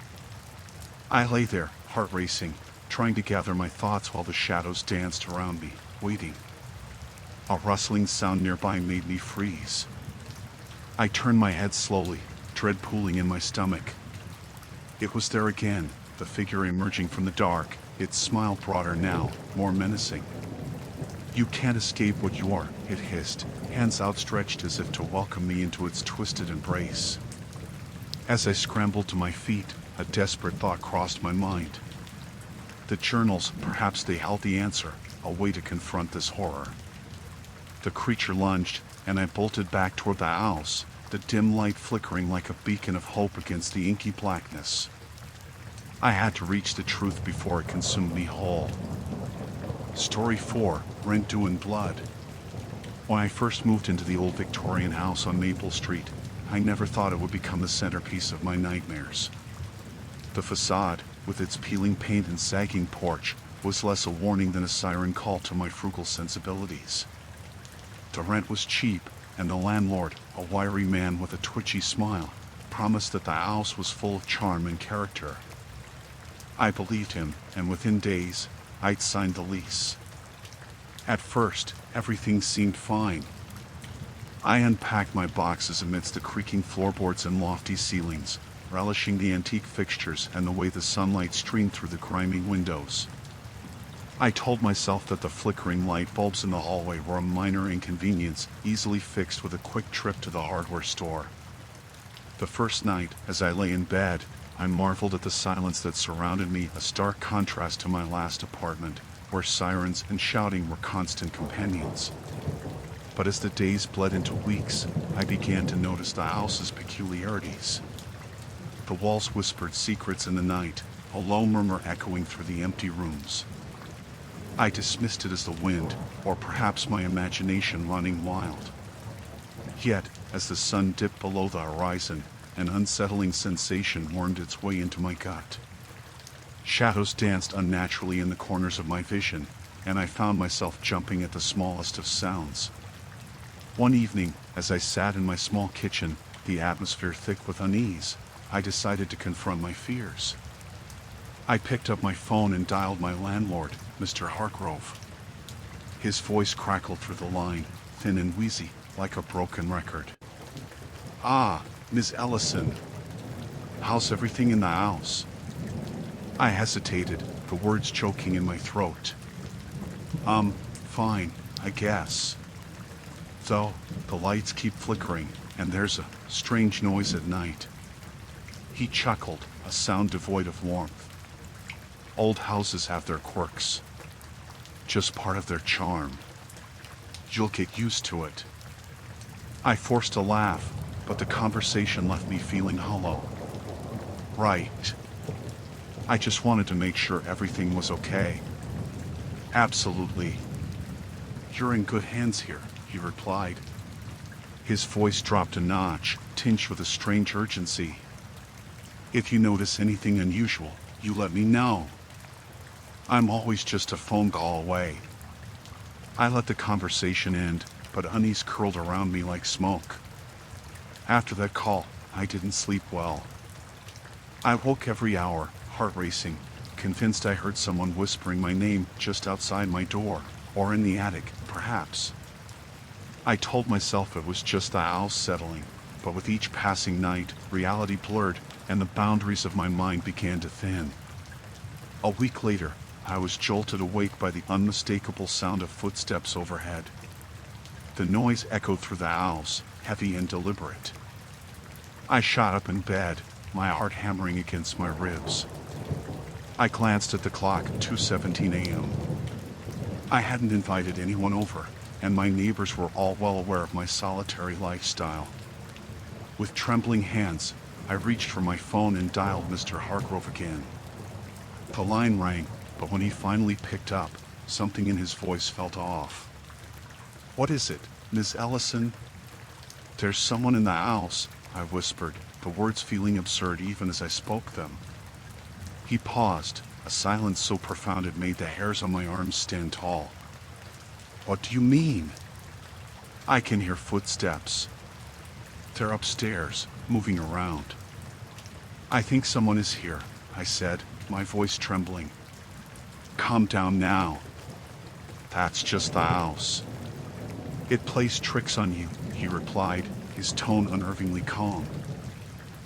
I lay there, heart racing, trying to gather my thoughts while the shadows danced around me, waiting. A rustling sound nearby made me freeze. I turned my head slowly, dread pooling in my stomach. It was there again, the figure emerging from the dark, its smile broader now, more menacing. "You can't escape what you are," it hissed, hands outstretched as if to welcome me into its twisted embrace. As I scrambled to my feet, a desperate thought crossed my mind. The journals, perhaps they held the answer, a way to confront this horror. The creature lunged, and I bolted back toward the house, the dim light flickering like a beacon of hope against the inky blackness. I had to reach the truth before it consumed me whole. Story 4, Rent Due in Blood. When I first moved into the old Victorian house on Maple Street, I never thought it would become the centerpiece of my nightmares. The facade, with its peeling paint and sagging porch, was less a warning than a siren call to my frugal sensibilities. The rent was cheap, and the landlord, a wiry man with a twitchy smile, promised that the house was full of charm and character. I believed him, and within days, I'd signed the lease. At first, everything seemed fine. I unpacked my boxes amidst the creaking floorboards and lofty ceilings, relishing the antique fixtures and the way the sunlight streamed through the grimy windows. I told myself that the flickering light bulbs in the hallway were a minor inconvenience, easily fixed with a quick trip to the hardware store. The first night, as I lay in bed, I marveled at the silence that surrounded me, a stark contrast to my last apartment, where sirens and shouting were constant companions. But as the days bled into weeks, I began to notice the house's peculiarities. The walls whispered secrets in the night, a low murmur echoing through the empty rooms. I dismissed it as the wind, or perhaps my imagination running wild. Yet, as the sun dipped below the horizon, an unsettling sensation wormed its way into my gut. Shadows danced unnaturally in the corners of my vision, and I found myself jumping at the smallest of sounds. One evening, as I sat in my small kitchen, the atmosphere thick with unease, I decided to confront my fears. I picked up my phone and dialed my landlord, Mr. Hargrove. His voice crackled through the line, thin and wheezy, like a broken record. "Ah, Miss Ellison. How's everything in the house?" I hesitated, the words choking in my throat. Fine, I guess. Though, the lights keep flickering, and there's a strange noise at night." He chuckled, a sound devoid of warmth. "Old houses have their quirks. Just part of their charm. You'll get used to it." I forced a laugh, but the conversation left me feeling hollow. Right. I just wanted to make sure everything was okay. "Absolutely. You're in good hands here," he replied. His voice dropped a notch, tinged with a strange urgency. "If you notice anything unusual, you let me know. I'm always just a phone call away." I let the conversation end, but unease curled around me like smoke. After that call, I didn't sleep well. I woke every hour, heart racing, convinced I heard someone whispering my name just outside my door, or in the attic, perhaps. I told myself it was just the house settling, but with each passing night, reality blurred, and the boundaries of my mind began to thin. A week later, I was jolted awake by the unmistakable sound of footsteps overhead. The noise echoed through the house, heavy and deliberate. I shot up in bed, my heart hammering against my ribs. I glanced at the clock, 2:17 a.m. I hadn't invited anyone over, and my neighbors were all well aware of my solitary lifestyle. With trembling hands, I reached for my phone and dialed Mr. Hargrove again. The line rang, but when he finally picked up, something in his voice felt off. "What is it, Miss Ellison?" "There's someone in the house," I whispered, the words feeling absurd even as I spoke them. He paused, a silence so profound it made the hairs on my arms stand tall. "What do you mean?" "I can hear footsteps. They're upstairs, moving around." "I think someone is here," I said, my voice trembling. "Calm down now. That's just the house. It plays tricks on you," he replied, his tone unnervingly calm.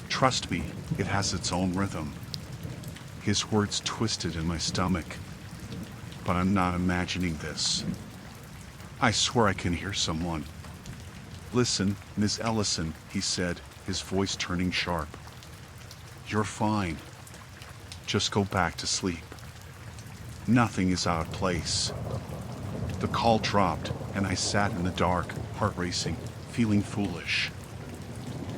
"Trust me, it has its own rhythm." His words twisted in my stomach. "But I'm not imagining this. I swear I can hear someone." "Listen, Miss Ellison," he said, his voice turning sharp. "You're fine. Just go back to sleep. Nothing is out of place." The call dropped, and I sat in the dark, heart racing, feeling foolish.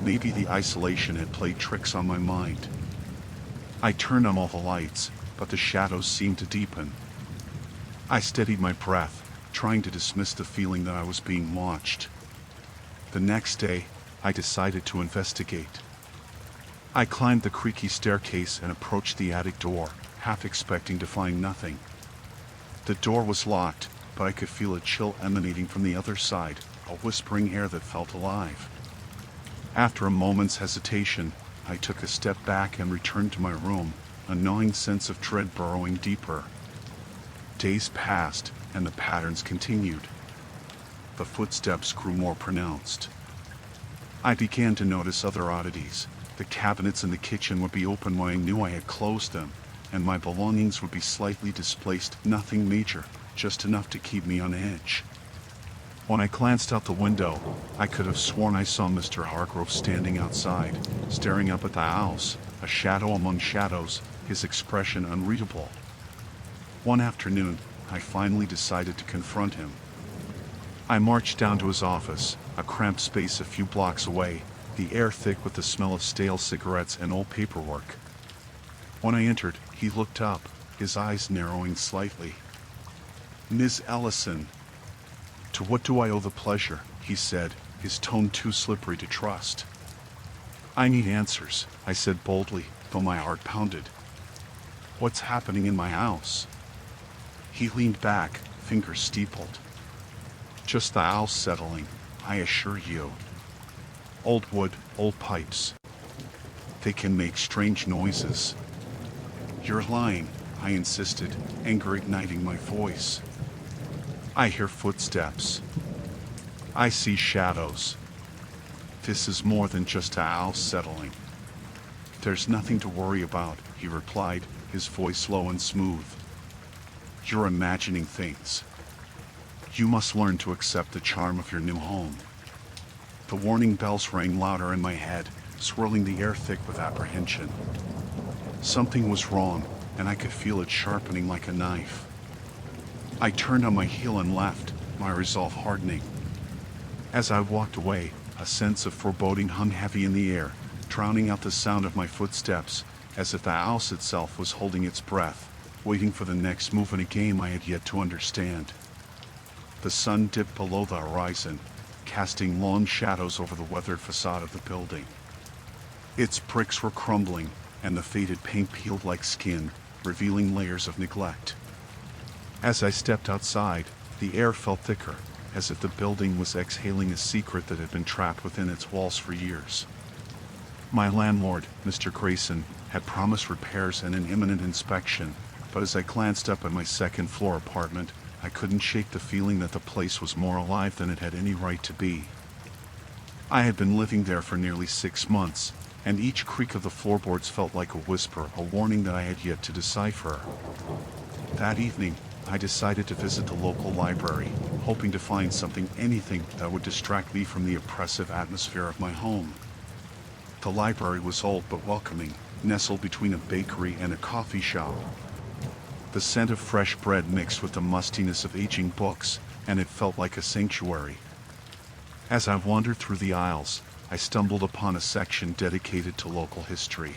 Maybe the isolation had played tricks on my mind. I turned on all the lights, but the shadows seemed to deepen. I steadied my breath, trying to dismiss the feeling that I was being watched. The next day, I decided to investigate. I climbed the creaky staircase and approached the attic door, half expecting to find nothing. The door was locked, but I could feel a chill emanating from the other side, a whispering air that felt alive. After a moment's hesitation, I took a step back and returned to my room, a gnawing sense of dread burrowing deeper. Days passed, and the patterns continued. The footsteps grew more pronounced. I began to notice other oddities. The cabinets in the kitchen would be open when I knew I had closed them, and my belongings would be slightly displaced, nothing major, just enough to keep me on edge. When I glanced out the window, I could have sworn I saw Mr. Hargrove standing outside, staring up at the house, a shadow among shadows, his expression unreadable. One afternoon, I finally decided to confront him. I marched down to his office, a cramped space a few blocks away, the air thick with the smell of stale cigarettes and old paperwork. When I entered, he looked up, his eyes narrowing slightly. "Ms. Ellison." "To what do I owe the pleasure?" he said, his tone too slippery to trust. "I need answers," I said boldly, though my heart pounded. "What's happening in my house?" He leaned back, fingers steepled. "Just the house settling, I assure you. Old wood, old pipes. They can make strange noises." "You're lying," I insisted, anger igniting my voice. "I hear footsteps. I see shadows. This is more than just a house settling." "There's nothing to worry about," he replied, his voice low and smooth. "You're imagining things. You must learn to accept the charm of your new home." The warning bells rang louder in my head, swirling the air thick with apprehension. Something was wrong, and I could feel it sharpening like a knife. I turned on my heel and left, my resolve hardening. As I walked away, a sense of foreboding hung heavy in the air, drowning out the sound of my footsteps, as if the house itself was holding its breath, waiting for the next move in a game I had yet to understand. The sun dipped below the horizon, casting long shadows over the weathered facade of the building. Its bricks were crumbling, and the faded paint peeled like skin, revealing layers of neglect. As I stepped outside, the air felt thicker, as if the building was exhaling a secret that had been trapped within its walls for years. My landlord, Mr. Grayson, had promised repairs and an imminent inspection, but as I glanced up at my second-floor apartment, I couldn't shake the feeling that the place was more alive than it had any right to be. I had been living there for nearly 6 months, and each creak of the floorboards felt like a whisper, a warning that I had yet to decipher. That evening, I decided to visit the local library, hoping to find anything that would distract me from the oppressive atmosphere of my home. The library was old but welcoming, nestled between a bakery and a coffee shop. The scent of fresh bread mixed with the mustiness of aging books, and it felt like a sanctuary. As I wandered through the aisles, I stumbled upon a section dedicated to local history.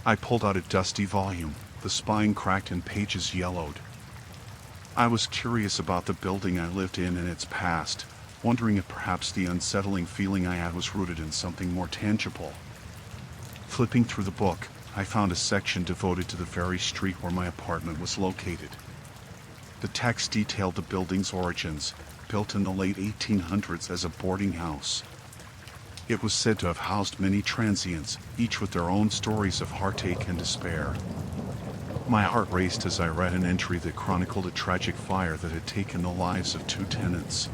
I pulled out a dusty volume, the spine cracked and pages yellowed. I was curious about the building I lived in and its past, wondering if perhaps the unsettling feeling I had was rooted in something more tangible. Flipping through the book, I found a section devoted to the very street where my apartment was located. The text detailed the building's origins, built in the late 1800s as a boarding house. It was said to have housed many transients, each with their own stories of heartache and despair. My heart raced as I read an entry that chronicled a tragic fire that had taken the lives of 2 tenants.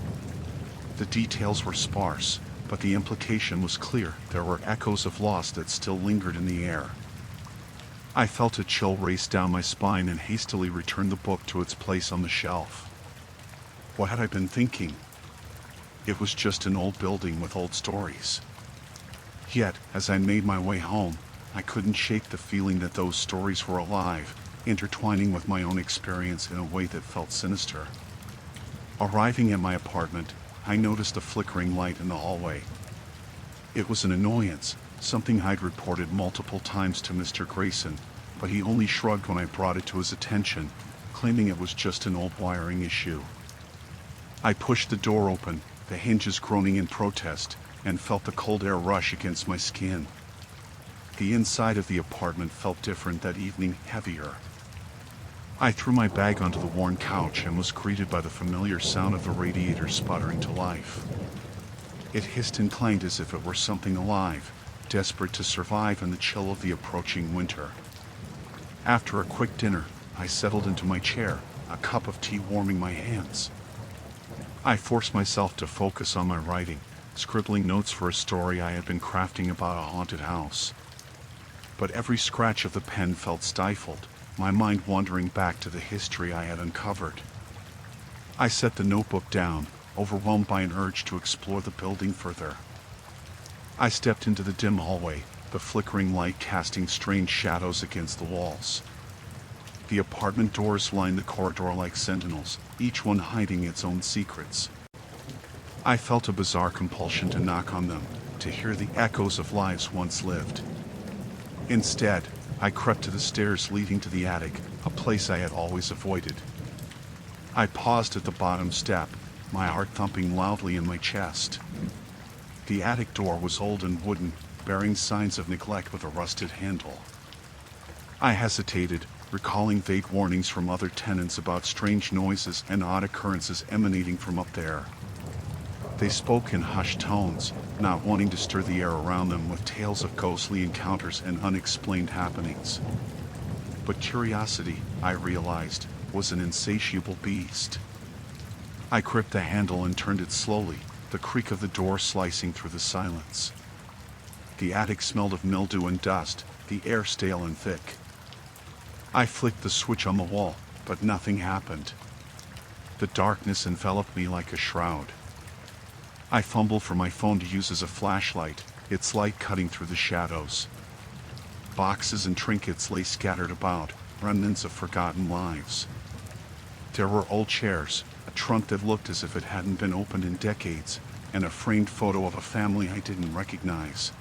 The details were sparse, but the implication was clear. There were echoes of loss that still lingered in the air. I felt a chill race down my spine and hastily returned the book to its place on the shelf. What had I been thinking? It was just an old building with old stories. Yet, as I made my way home, I couldn't shake the feeling that those stories were alive, intertwining with my own experience in a way that felt sinister. Arriving at my apartment, I noticed a flickering light in the hallway. It was an annoyance, something I'd reported multiple times to Mr. Grayson, but he only shrugged when I brought it to his attention, claiming it was just an old wiring issue. I pushed the door open, the hinges groaning in protest, and felt the cold air rush against my skin. The inside of the apartment felt different that evening, heavier. I threw my bag onto the worn couch and was greeted by the familiar sound of the radiator sputtering to life. It hissed and clanged as if it were something alive, desperate to survive in the chill of the approaching winter. After a quick dinner, I settled into my chair, a cup of tea warming my hands. I forced myself to focus on my writing, scribbling notes for a story I had been crafting about a haunted house. But every scratch of the pen felt stifled, my mind wandering back to the history I had uncovered. I set the notebook down, overwhelmed by an urge to explore the building further. I stepped into the dim hallway, the flickering light casting strange shadows against the walls. The apartment doors lined the corridor like sentinels, each one hiding its own secrets. I felt a bizarre compulsion to knock on them, to hear the echoes of lives once lived. Instead, I crept to the stairs leading to the attic, a place I had always avoided. I paused at the bottom step, my heart thumping loudly in my chest. The attic door was old and wooden, bearing signs of neglect with a rusted handle. I hesitated, recalling vague warnings from other tenants about strange noises and odd occurrences emanating from up there. They spoke in hushed tones, not wanting to stir the air around them with tales of ghostly encounters and unexplained happenings. But curiosity, I realized, was an insatiable beast. I gripped the handle and turned it slowly, the creak of the door slicing through the silence. The attic smelled of mildew and dust, the air stale and thick. I flicked the switch on the wall, but nothing happened. The darkness enveloped me like a shroud. I fumbled for my phone to use as a flashlight, its light cutting through the shadows. Boxes and trinkets lay scattered about, remnants of forgotten lives. There were old chairs, a trunk that looked as if it hadn't been opened in decades, and a framed photo of a family I didn't recognize.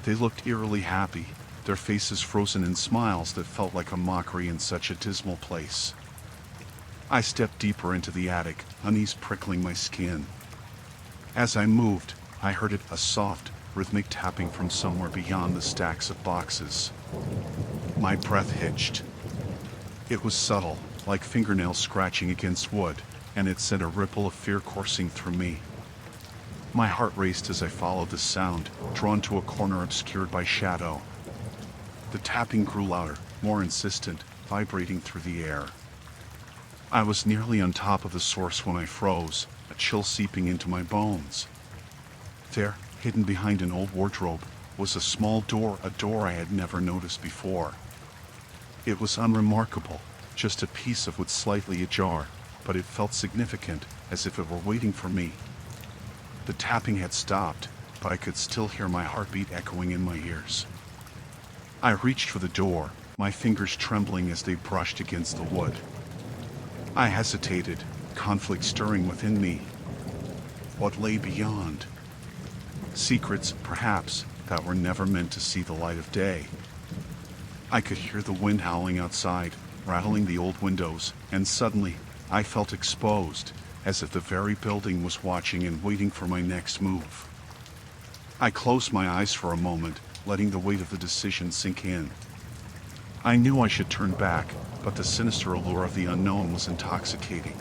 They looked eerily happy, their faces frozen in smiles that felt like a mockery in such a dismal place. I stepped deeper into the attic, unease prickling my skin. As I moved, I heard a soft, rhythmic tapping from somewhere beyond the stacks of boxes. My breath hitched. It was subtle, like fingernails scratching against wood, and it sent a ripple of fear coursing through me. My heart raced as I followed the sound, drawn to a corner obscured by shadow. The tapping grew louder, more insistent, vibrating through the air. I was nearly on top of the source when I froze, a chill seeping into my bones. There, hidden behind an old wardrobe, was a small door, a door I had never noticed before. It was unremarkable, just a piece of wood slightly ajar, but it felt significant, as if it were waiting for me. The tapping had stopped, but I could still hear my heartbeat echoing in my ears. I reached for the door, my fingers trembling as they brushed against the wood. I hesitated, conflict stirring within me. What lay beyond? Secrets, perhaps, that were never meant to see the light of day. I could hear the wind howling outside, rattling the old windows, and suddenly, I felt exposed, as if the very building was watching and waiting for my next move. I closed my eyes for a moment, letting the weight of the decision sink in. I knew I should turn back, but the sinister allure of the unknown was intoxicating.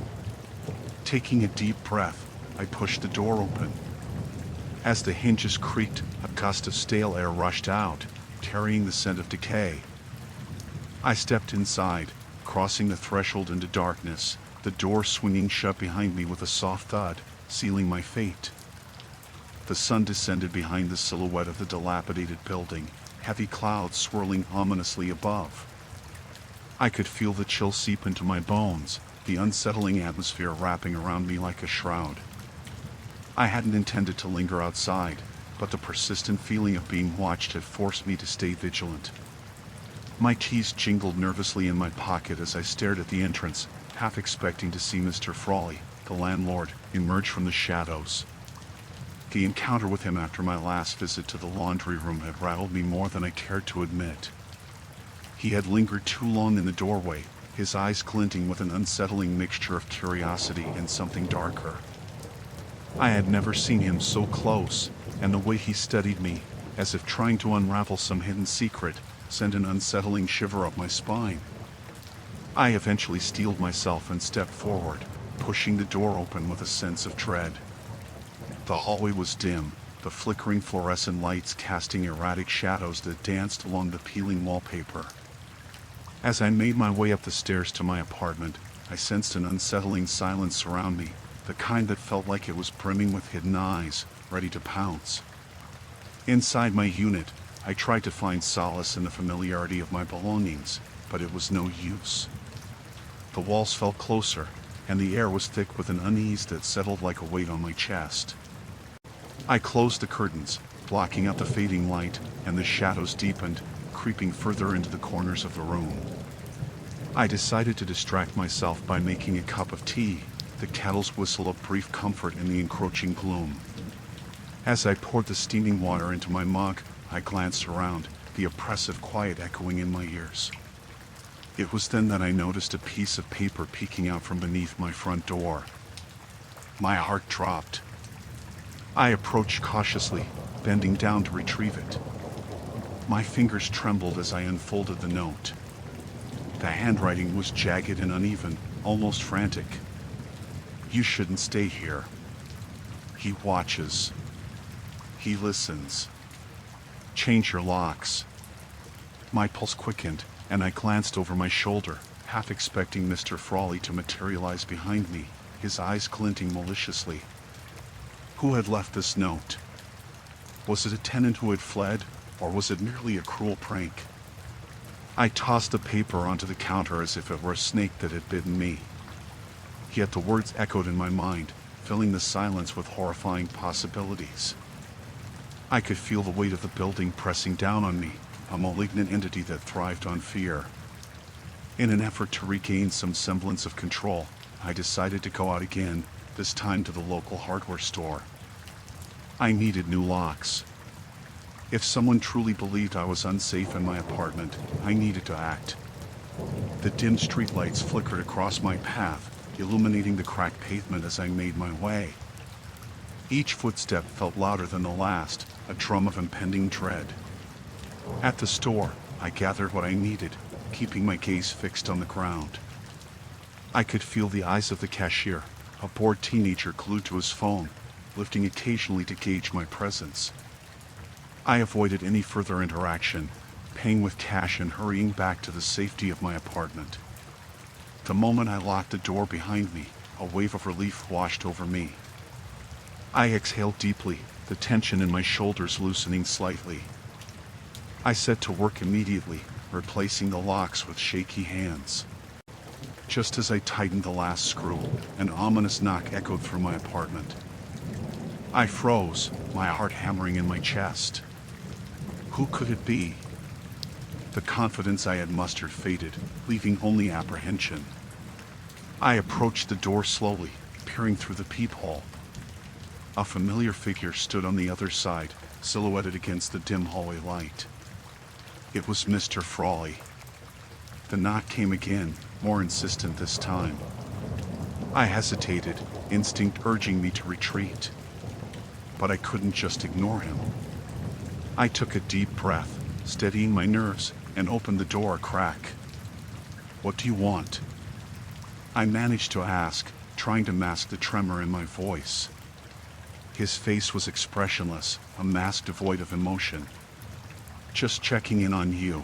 Taking a deep breath, I pushed the door open. As the hinges creaked, a gust of stale air rushed out, carrying the scent of decay. I stepped inside, crossing the threshold into darkness, the door swinging shut behind me with a soft thud, sealing my fate. The sun descended behind the silhouette of the dilapidated building, heavy clouds swirling ominously above. I could feel the chill seep into my bones, the unsettling atmosphere wrapping around me like a shroud. I hadn't intended to linger outside, but the persistent feeling of being watched had forced me to stay vigilant. My keys jingled nervously in my pocket as I stared at the entrance, half expecting to see Mr. Frawley, the landlord, emerge from the shadows. The encounter with him after my last visit to the laundry room had rattled me more than I cared to admit. He had lingered too long in the doorway, his eyes glinting with an unsettling mixture of curiosity and something darker. I had never seen him so close, and the way he studied me, as if trying to unravel some hidden secret, sent an unsettling shiver up my spine. I eventually steeled myself and stepped forward, pushing the door open with a sense of dread. The hallway was dim, the flickering fluorescent lights casting erratic shadows that danced along the peeling wallpaper. As I made my way up the stairs to my apartment, I sensed an unsettling silence around me, the kind that felt like it was brimming with hidden eyes, ready to pounce. Inside my unit, I tried to find solace in the familiarity of my belongings, but it was no use. The walls felt closer, and the air was thick with an unease that settled like a weight on my chest. I closed the curtains, blocking out the fading light, and the shadows deepened, creeping further into the corners of the room. I decided to distract myself by making a cup of tea, the kettle's whistle of brief comfort in the encroaching gloom. As I poured the steaming water into my mug, I glanced around, the oppressive quiet echoing in my ears. It was then that I noticed a piece of paper peeking out from beneath my front door. My heart dropped. I approached cautiously, bending down to retrieve it. My fingers trembled as I unfolded the note. The handwriting was jagged and uneven, almost frantic. You shouldn't stay here. He watches. He listens. Change your locks. My pulse quickened, and I glanced over my shoulder, half expecting Mr. Frawley to materialize behind me, his eyes glinting maliciously. Who had left this note? Was it a tenant who had fled, or was it merely a cruel prank? I tossed the paper onto the counter as if it were a snake that had bitten me. Yet the words echoed in my mind, filling the silence with horrifying possibilities. I could feel the weight of the building pressing down on me, a malignant entity that thrived on fear. In an effort to regain some semblance of control, I decided to go out again, this time to the local hardware store. I needed new locks. If someone truly believed I was unsafe in my apartment, I needed to act. The dim streetlights flickered across my path, illuminating the cracked pavement as I made my way. Each footstep felt louder than the last, a drum of impending dread. At the store, I gathered what I needed, keeping my gaze fixed on the ground. I could feel the eyes of the cashier, a bored teenager glued to his phone, lifting occasionally to gauge my presence. I avoided any further interaction, paying with cash and hurrying back to the safety of my apartment. The moment I locked the door behind me, a wave of relief washed over me. I exhaled deeply, the tension in my shoulders loosening slightly. I set to work immediately, replacing the locks with shaky hands. Just as I tightened the last screw, an ominous knock echoed through my apartment. I froze, my heart hammering in my chest. Who could it be? The confidence I had mustered faded, leaving only apprehension. I approached the door slowly, peering through the peephole. A familiar figure stood on the other side, silhouetted against the dim hallway light. It was Mr. Frawley. The knock came again, more insistent this time. I hesitated, instinct urging me to retreat. But I couldn't just ignore him. I took a deep breath, steadying my nerves, and opened the door a crack. "What do you want?" I managed to ask, trying to mask the tremor in my voice. His face was expressionless, a mask devoid of emotion. "Just checking in on you.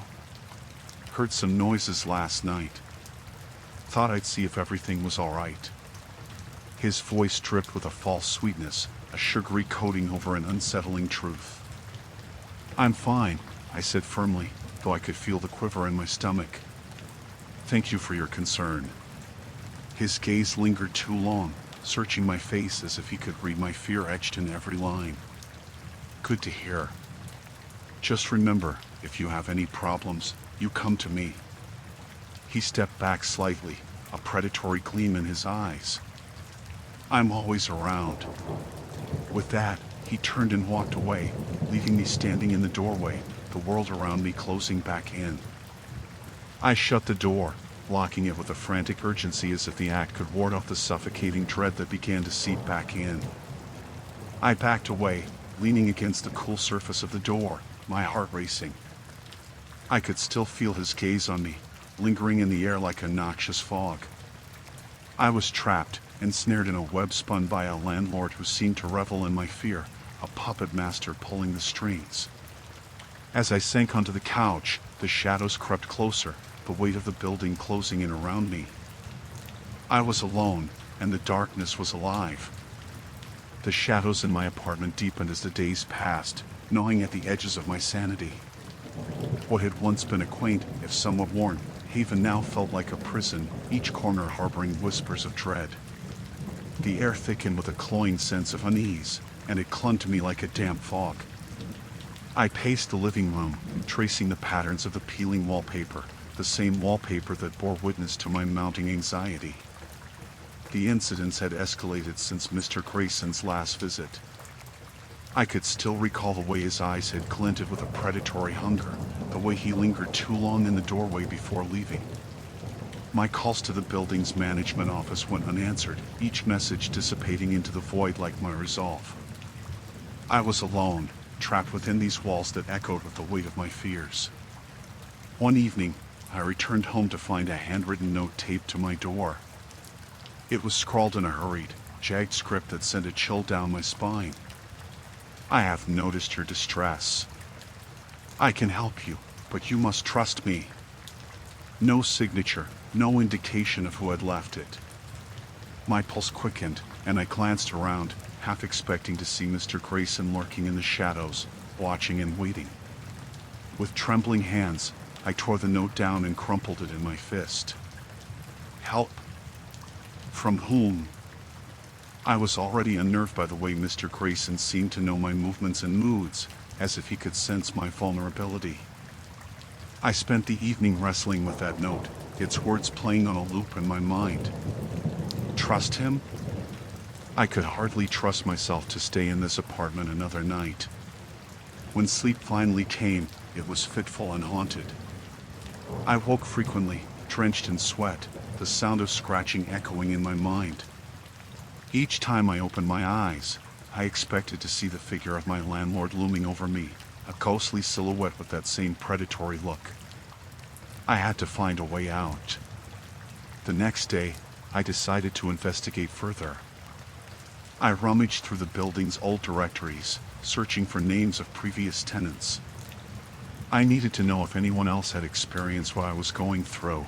Heard some noises last night. Thought I'd see if everything was all right." His voice dripped with a false sweetness, a sugary coating over an unsettling truth. "I'm fine," I said firmly, though I could feel the quiver in my stomach. "Thank you for your concern." His gaze lingered too long, searching my face as if he could read my fear etched in every line. "Good to hear. Just remember, if you have any problems, you come to me." He stepped back slightly, a predatory gleam in his eyes. "I'm always around." With that, he turned and walked away, leaving me standing in the doorway, the world around me closing back in. I shut the door, locking it with a frantic urgency as if the act could ward off the suffocating dread that began to seep back in. I backed away, leaning against the cool surface of the door, my heart racing. I could still feel his gaze on me, lingering in the air like a noxious fog. I was trapped, ensnared in a web spun by a landlord who seemed to revel in my fear, a puppet master pulling the strings. As I sank onto the couch, the shadows crept closer, the weight of the building closing in around me. I was alone, and the darkness was alive. The shadows in my apartment deepened as the days passed, gnawing at the edges of my sanity. What had once been a quaint, if somewhat worn, haven now felt like a prison, each corner harboring whispers of dread. The air thickened with a cloying sense of unease, and it clung to me like a damp fog. I paced the living room, tracing the patterns of the peeling wallpaper, the same wallpaper that bore witness to my mounting anxiety. The incidents had escalated since Mr. Grayson's last visit. I could still recall the way his eyes had glinted with a predatory hunger, the way he lingered too long in the doorway before leaving. My calls to the building's management office went unanswered, each message dissipating into the void like my resolve. I was alone, trapped within these walls that echoed with the weight of my fears. One evening, I returned home to find a handwritten note taped to my door. It was scrawled in a hurried, jagged script that sent a chill down my spine. I have noticed your distress. I can help you, but you must trust me. No signature, no indication of who had left it. My pulse quickened, and I glanced around, half expecting to see Mr. Grayson lurking in the shadows, watching and waiting. With trembling hands, I tore the note down and crumpled it in my fist. Help? From whom? I was already unnerved by the way Mr. Grayson seemed to know my movements and moods, as if he could sense my vulnerability. I spent the evening wrestling with that note, its words playing on a loop in my mind. Trust him? I could hardly trust myself to stay in this apartment another night. When sleep finally came, it was fitful and haunted. I woke frequently, drenched in sweat, the sound of scratching echoing in my mind. Each time I opened my eyes, I expected to see the figure of my landlord looming over me, a ghostly silhouette with that same predatory look. I had to find a way out. The next day, I decided to investigate further. I rummaged through the building's old directories, searching for names of previous tenants. I needed to know if anyone else had experienced what I was going through.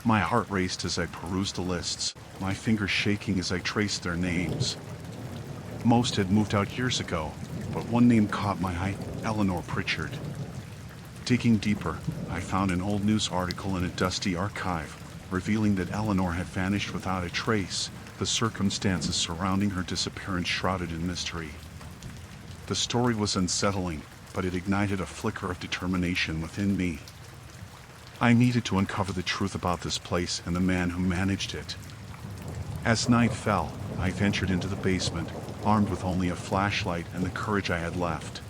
My heart raced as I perused the lists, my fingers shaking as I traced their names. Most had moved out years ago, but one name caught my eye, Eleanor Pritchard. Digging deeper, I found an old news article in a dusty archive, revealing that Eleanor had vanished without a trace, the circumstances surrounding her disappearance shrouded in mystery. The story was unsettling, but it ignited a flicker of determination within me. I needed to uncover the truth about this place and the man who managed it. As night fell, I ventured into the basement, armed with only a flashlight and the courage I had left.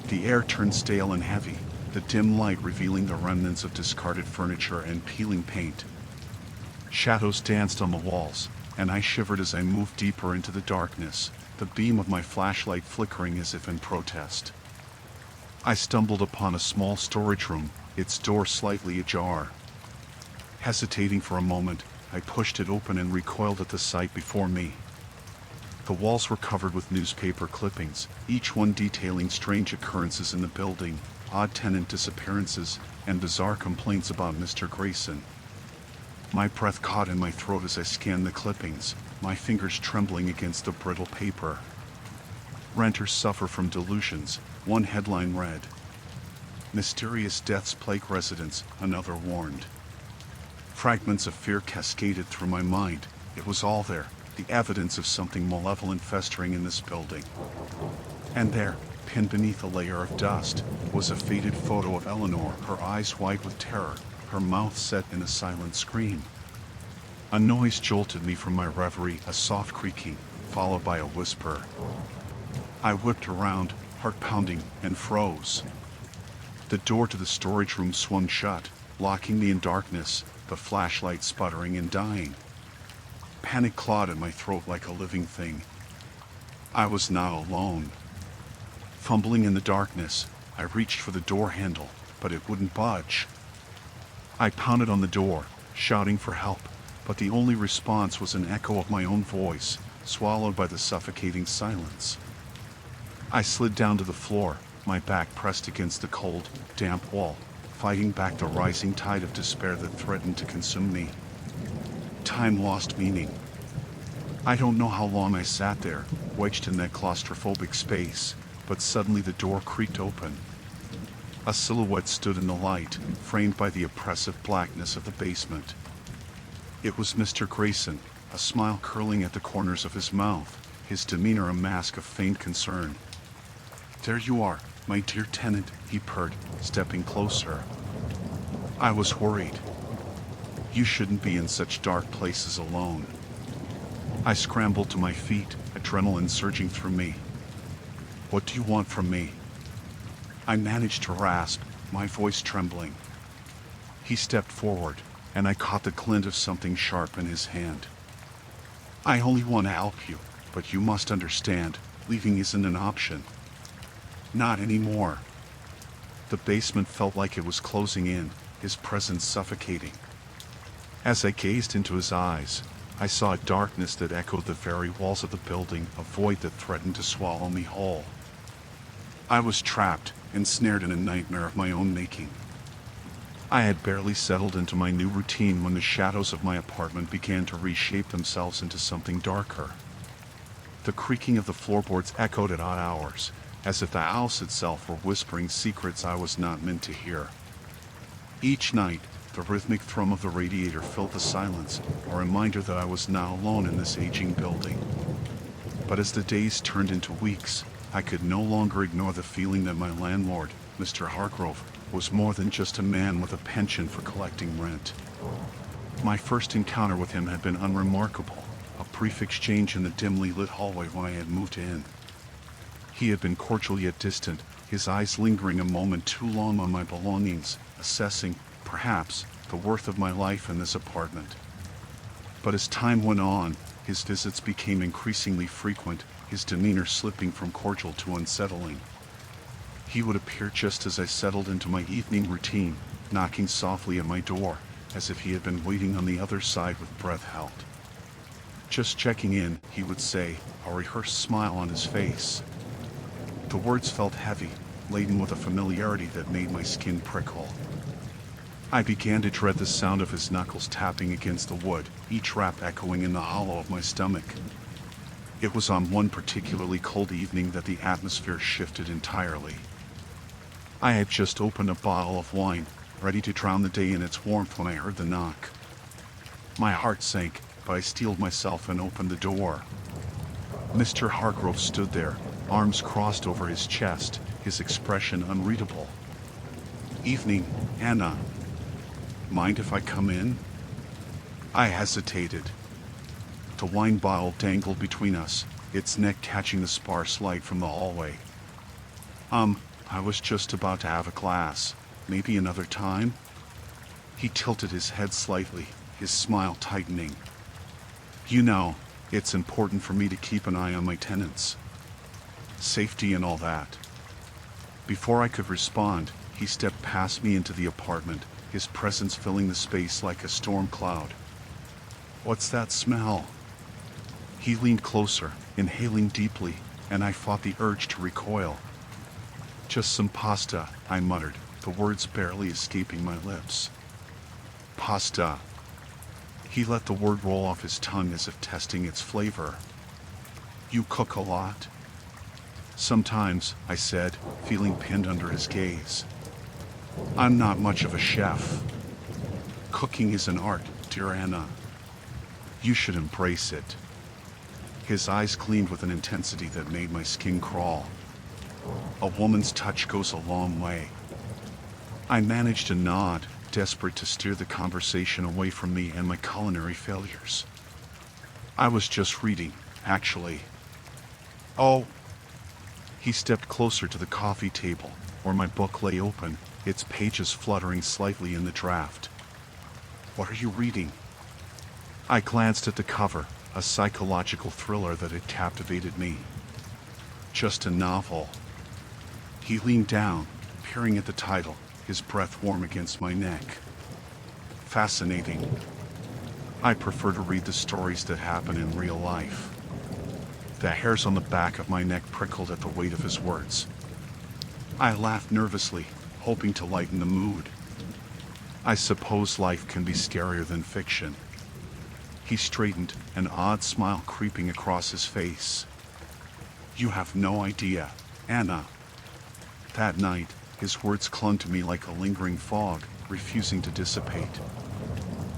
The air turned stale and heavy, the dim light revealing the remnants of discarded furniture and peeling paint. Shadows danced on the walls, and I shivered as I moved deeper into the darkness, the beam of my flashlight flickering as if in protest. I stumbled upon a small storage room, its door slightly ajar. Hesitating for a moment, I pushed it open and recoiled at the sight before me. The walls were covered with newspaper clippings, each one detailing strange occurrences in the building, odd tenant disappearances, and bizarre complaints about Mr. Grayson. My breath caught in my throat as I scanned the clippings, my fingers trembling against the brittle paper. Renters suffer from delusions, one headline read. Mysterious deaths plague residents, another warned. Fragments of fear cascaded through my mind. It was all there, the evidence of something malevolent festering in this building. And there, pinned beneath a layer of dust, was a faded photo of Eleanor, her eyes wide with terror, her mouth set in a silent scream. A noise jolted me from my reverie, a soft creaking, followed by a whisper. I whipped around, heart pounding, and froze. The door to the storage room swung shut, locking me in darkness, the flashlight sputtering and dying. Panic clawed at my throat like a living thing. I was not alone. Fumbling in the darkness, I reached for the door handle, but it wouldn't budge. I pounded on the door, shouting for help, but the only response was an echo of my own voice, swallowed by the suffocating silence. I slid down to the floor, my back pressed against the cold, damp wall, fighting back the rising tide of despair that threatened to consume me. Time lost meaning. I don't know how long I sat there, wedged in that claustrophobic space, but suddenly the door creaked open. A silhouette stood in the light, framed by the oppressive blackness of the basement. It was Mr. Grayson, a smile curling at the corners of his mouth, his demeanor a mask of feigned concern. There you are, my dear tenant, he purred, stepping closer. I was worried. You shouldn't be in such dark places alone. I scrambled to my feet, adrenaline surging through me. What do you want from me? I managed to rasp, my voice trembling. He stepped forward, and I caught the glint of something sharp in his hand. I only want to help you, but you must understand, leaving isn't an option. Not anymore. The basement felt like it was closing in, his presence suffocating. As I gazed into his eyes, I saw a darkness that echoed the very walls of the building, a void that threatened to swallow me whole. I was trapped, ensnared in a nightmare of my own making. I had barely settled into my new routine when the shadows of my apartment began to reshape themselves into something darker. The creaking of the floorboards echoed at odd hours, as if the house itself were whispering secrets I was not meant to hear. Each night, the rhythmic thrum of the radiator filled the silence, a reminder that I was not alone in this aging building. But as the days turned into weeks, I could no longer ignore the feeling that my landlord, Mr. Hargrove, was more than just a man with a penchant for collecting rent. My first encounter with him had been unremarkable, a brief exchange in the dimly lit hallway when I had moved in. He had been cordial yet distant, his eyes lingering a moment too long on my belongings, assessing, perhaps, the worth of my life in this apartment. But as time went on, his visits became increasingly frequent, his demeanor slipping from cordial to unsettling. He would appear just as I settled into my evening routine, knocking softly at my door, as if he had been waiting on the other side with breath held. "Just checking in," he would say, a rehearsed smile on his face. The words felt heavy, laden with a familiarity that made my skin prickle. I began to dread the sound of his knuckles tapping against the wood, each rap echoing in the hollow of my stomach. It was on one particularly cold evening that the atmosphere shifted entirely. I had just opened a bottle of wine, ready to drown the day in its warmth when I heard the knock. My heart sank, but I steeled myself and opened the door. Mr. Hargrove stood there, arms crossed over his chest, his expression unreadable. "Evening, Anna. Mind if I come in?" I hesitated. The wine bottle dangled between us, its neck catching the sparse light from the hallway. I was just about to have a glass. Maybe another time?" He tilted his head slightly, his smile tightening. "You know, it's important for me to keep an eye on my tenants. Safety and all that." Before I could respond, he stepped past me into the apartment, his presence filling the space like a storm cloud. "What's that smell?" He leaned closer, inhaling deeply, and I fought the urge to recoil. "Just some pasta," I muttered, the words barely escaping my lips. "Pasta." He let the word roll off his tongue as if testing its flavor. "You cook a lot?" "Sometimes," I said, feeling pinned under his gaze. "I'm not much of a chef. Cooking is an art, dear Anna. You should embrace it." His eyes gleamed with an intensity that made my skin crawl. A woman's touch goes a long way. I managed to nod, desperate to steer the conversation away from me and my culinary failures. "I was just reading, actually." "Oh." He stepped closer to the coffee table, where my book lay open, its pages fluttering slightly in the draft. "What are you reading?" I glanced at the cover, a psychological thriller that had captivated me. "Just a novel." He leaned down, peering at the title, his breath warm against my neck. "Fascinating. I prefer to read the stories that happen in real life." The hairs on the back of my neck prickled at the weight of his words. I laughed nervously, hoping to lighten the mood. "I suppose life can be scarier than fiction." He straightened, an odd smile creeping across his face. "You have no idea, Anna." That night, his words clung to me like a lingering fog, refusing to dissipate.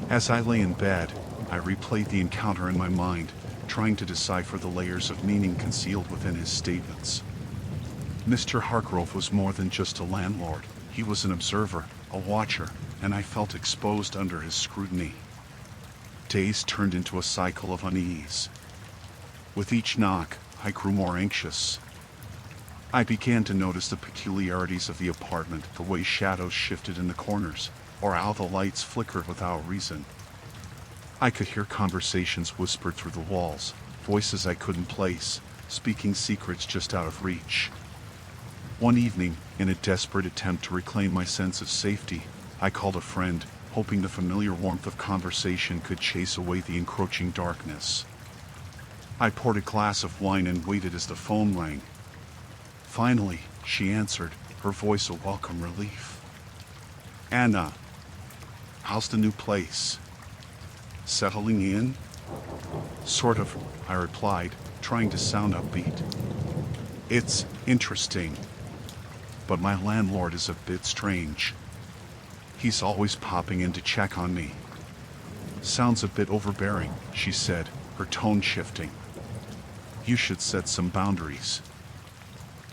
As I lay in bed, I replayed the encounter in my mind, trying to decipher the layers of meaning concealed within his statements. Mr. Hargrove was more than just a landlord. He was an observer, a watcher, and I felt exposed under his scrutiny. Days turned into a cycle of unease. With each knock, I grew more anxious. I began to notice the peculiarities of the apartment, the way shadows shifted in the corners, or how the lights flickered without reason. I could hear conversations whispered through the walls, voices I couldn't place, speaking secrets just out of reach. One evening, in a desperate attempt to reclaim my sense of safety, I called a friend, hoping the familiar warmth of conversation could chase away the encroaching darkness. I poured a glass of wine and waited as the phone rang. Finally, she answered, her voice a welcome relief. "Anna, how's the new place? Settling in?" "Sort of," I replied, trying to sound upbeat. "It's interesting, but my landlord is a bit strange. He's always popping in to check on me." "Sounds a bit overbearing," she said, her tone shifting. "You should set some boundaries."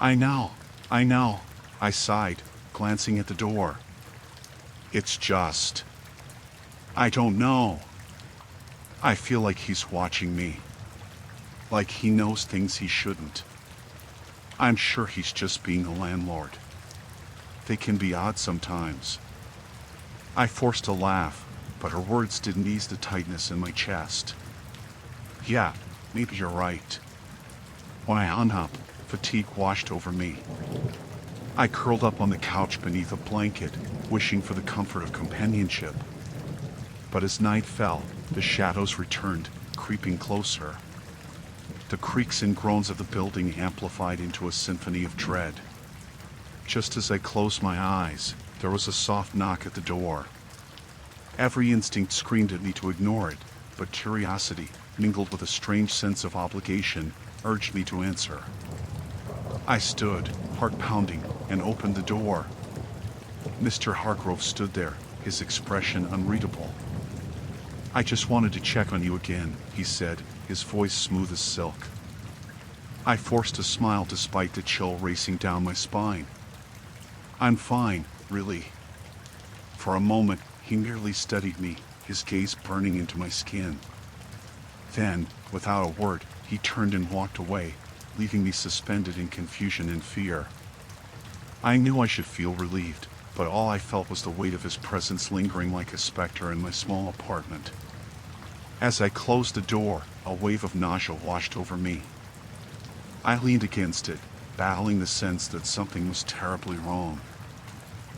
I know, I sighed, glancing at the door. "It's just, I don't know. I feel like he's watching me. Like he knows things he shouldn't. I'm sure he's just being a landlord. They can be odd sometimes." I forced a laugh, but her words didn't ease the tightness in my chest. "Yeah, maybe you're right." When I hung up, fatigue washed over me. I curled up on the couch beneath a blanket, wishing for the comfort of companionship. But as night fell, the shadows returned, creeping closer. The creaks and groans of the building amplified into a symphony of dread. Just as I closed my eyes, there was a soft knock at the door. Every instinct screamed at me to ignore it, but curiosity, mingled with a strange sense of obligation, urged me to answer. I stood, heart pounding, and opened the door. Mr. Hargrove stood there, his expression unreadable. "I just wanted to check on you again," he said, his voice smooth as silk. I forced a smile despite the chill racing down my spine. "I'm fine, really." For a moment, he merely studied me, his gaze burning into my skin. Then, without a word, he turned and walked away, leaving me suspended in confusion and fear. I knew I should feel relieved, but all I felt was the weight of his presence lingering like a specter in my small apartment. As I closed the door, a wave of nausea washed over me. I leaned against it, battling the sense that something was terribly wrong.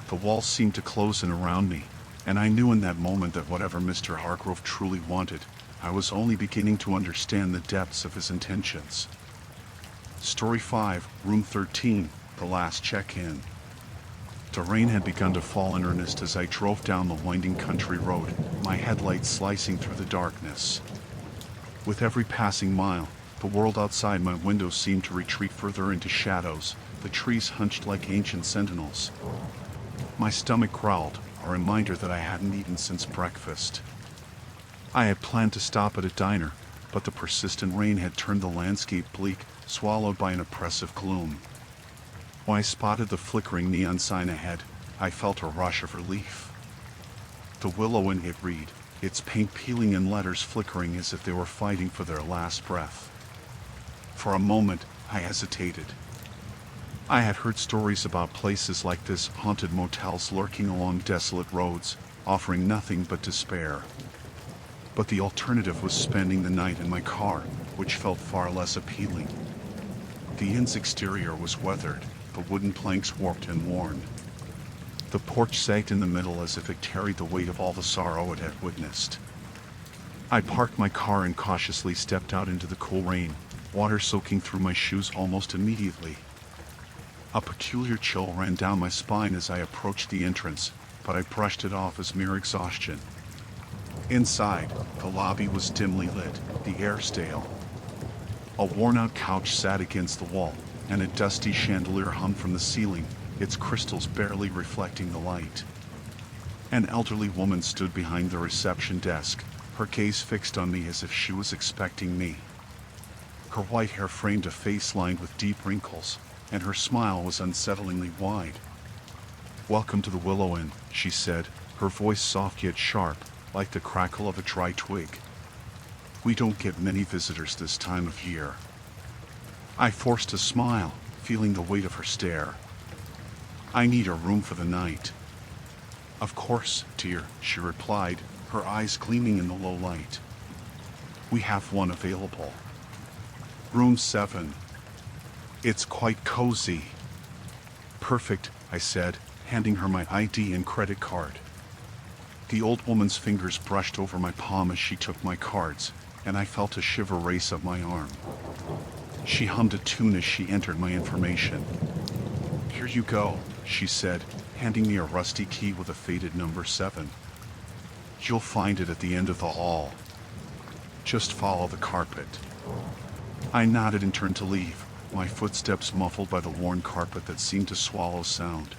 The walls seemed to close in around me, and I knew in that moment that whatever Mr. Hargrove truly wanted, I was only beginning to understand the depths of his intentions. Story 5, Room 13, The Last Check-In. The rain had begun to fall in earnest as I drove down the winding country road, my headlights slicing through the darkness. With every passing mile, the world outside my window seemed to retreat further into shadows, the trees hunched like ancient sentinels. My stomach growled, a reminder that I hadn't eaten since breakfast. I had planned to stop at a diner, but the persistent rain had turned the landscape bleak, swallowed by an oppressive gloom. When I spotted the flickering neon sign ahead, I felt a rush of relief. The willow in it read, its paint peeling and letters flickering as if they were fighting for their last breath. For a moment, I hesitated. I had heard stories about places like this, haunted motels lurking along desolate roads, offering nothing but despair. But the alternative was spending the night in my car, which felt far less appealing. The inn's exterior was weathered, the wooden planks warped and worn. The porch sagged in the middle as if it carried the weight of all the sorrow it had witnessed. I parked my car and cautiously stepped out into the cool rain, water soaking through my shoes almost immediately. A peculiar chill ran down my spine as I approached the entrance, but I brushed it off as mere exhaustion. Inside, the lobby was dimly lit, the air stale. A worn-out couch sat against the wall, and a dusty chandelier hung from the ceiling, its crystals barely reflecting the light. An elderly woman stood behind the reception desk, her gaze fixed on me as if she was expecting me. Her white hair framed a face lined with deep wrinkles, and her smile was unsettlingly wide. "Welcome to the Willow Inn," she said, her voice soft yet sharp, like the crackle of a dry twig. "We don't get many visitors this time of year." I forced a smile, feeling the weight of her stare. "I need a room for the night." "Of course, dear," she replied, her eyes gleaming in the low light. "We have one available. Room 7. It's quite cozy." "Perfect," I said, handing her my ID and credit card. The old woman's fingers brushed over my palm as she took my cards, and I felt a shiver race up my arm. She hummed a tune as she entered my information. "Here you go," she said, handing me a rusty key with a faded number 7. "You'll find it at the end of the hall. Just follow the carpet." I nodded and turned to leave, my footsteps muffled by the worn carpet that seemed to swallow sound.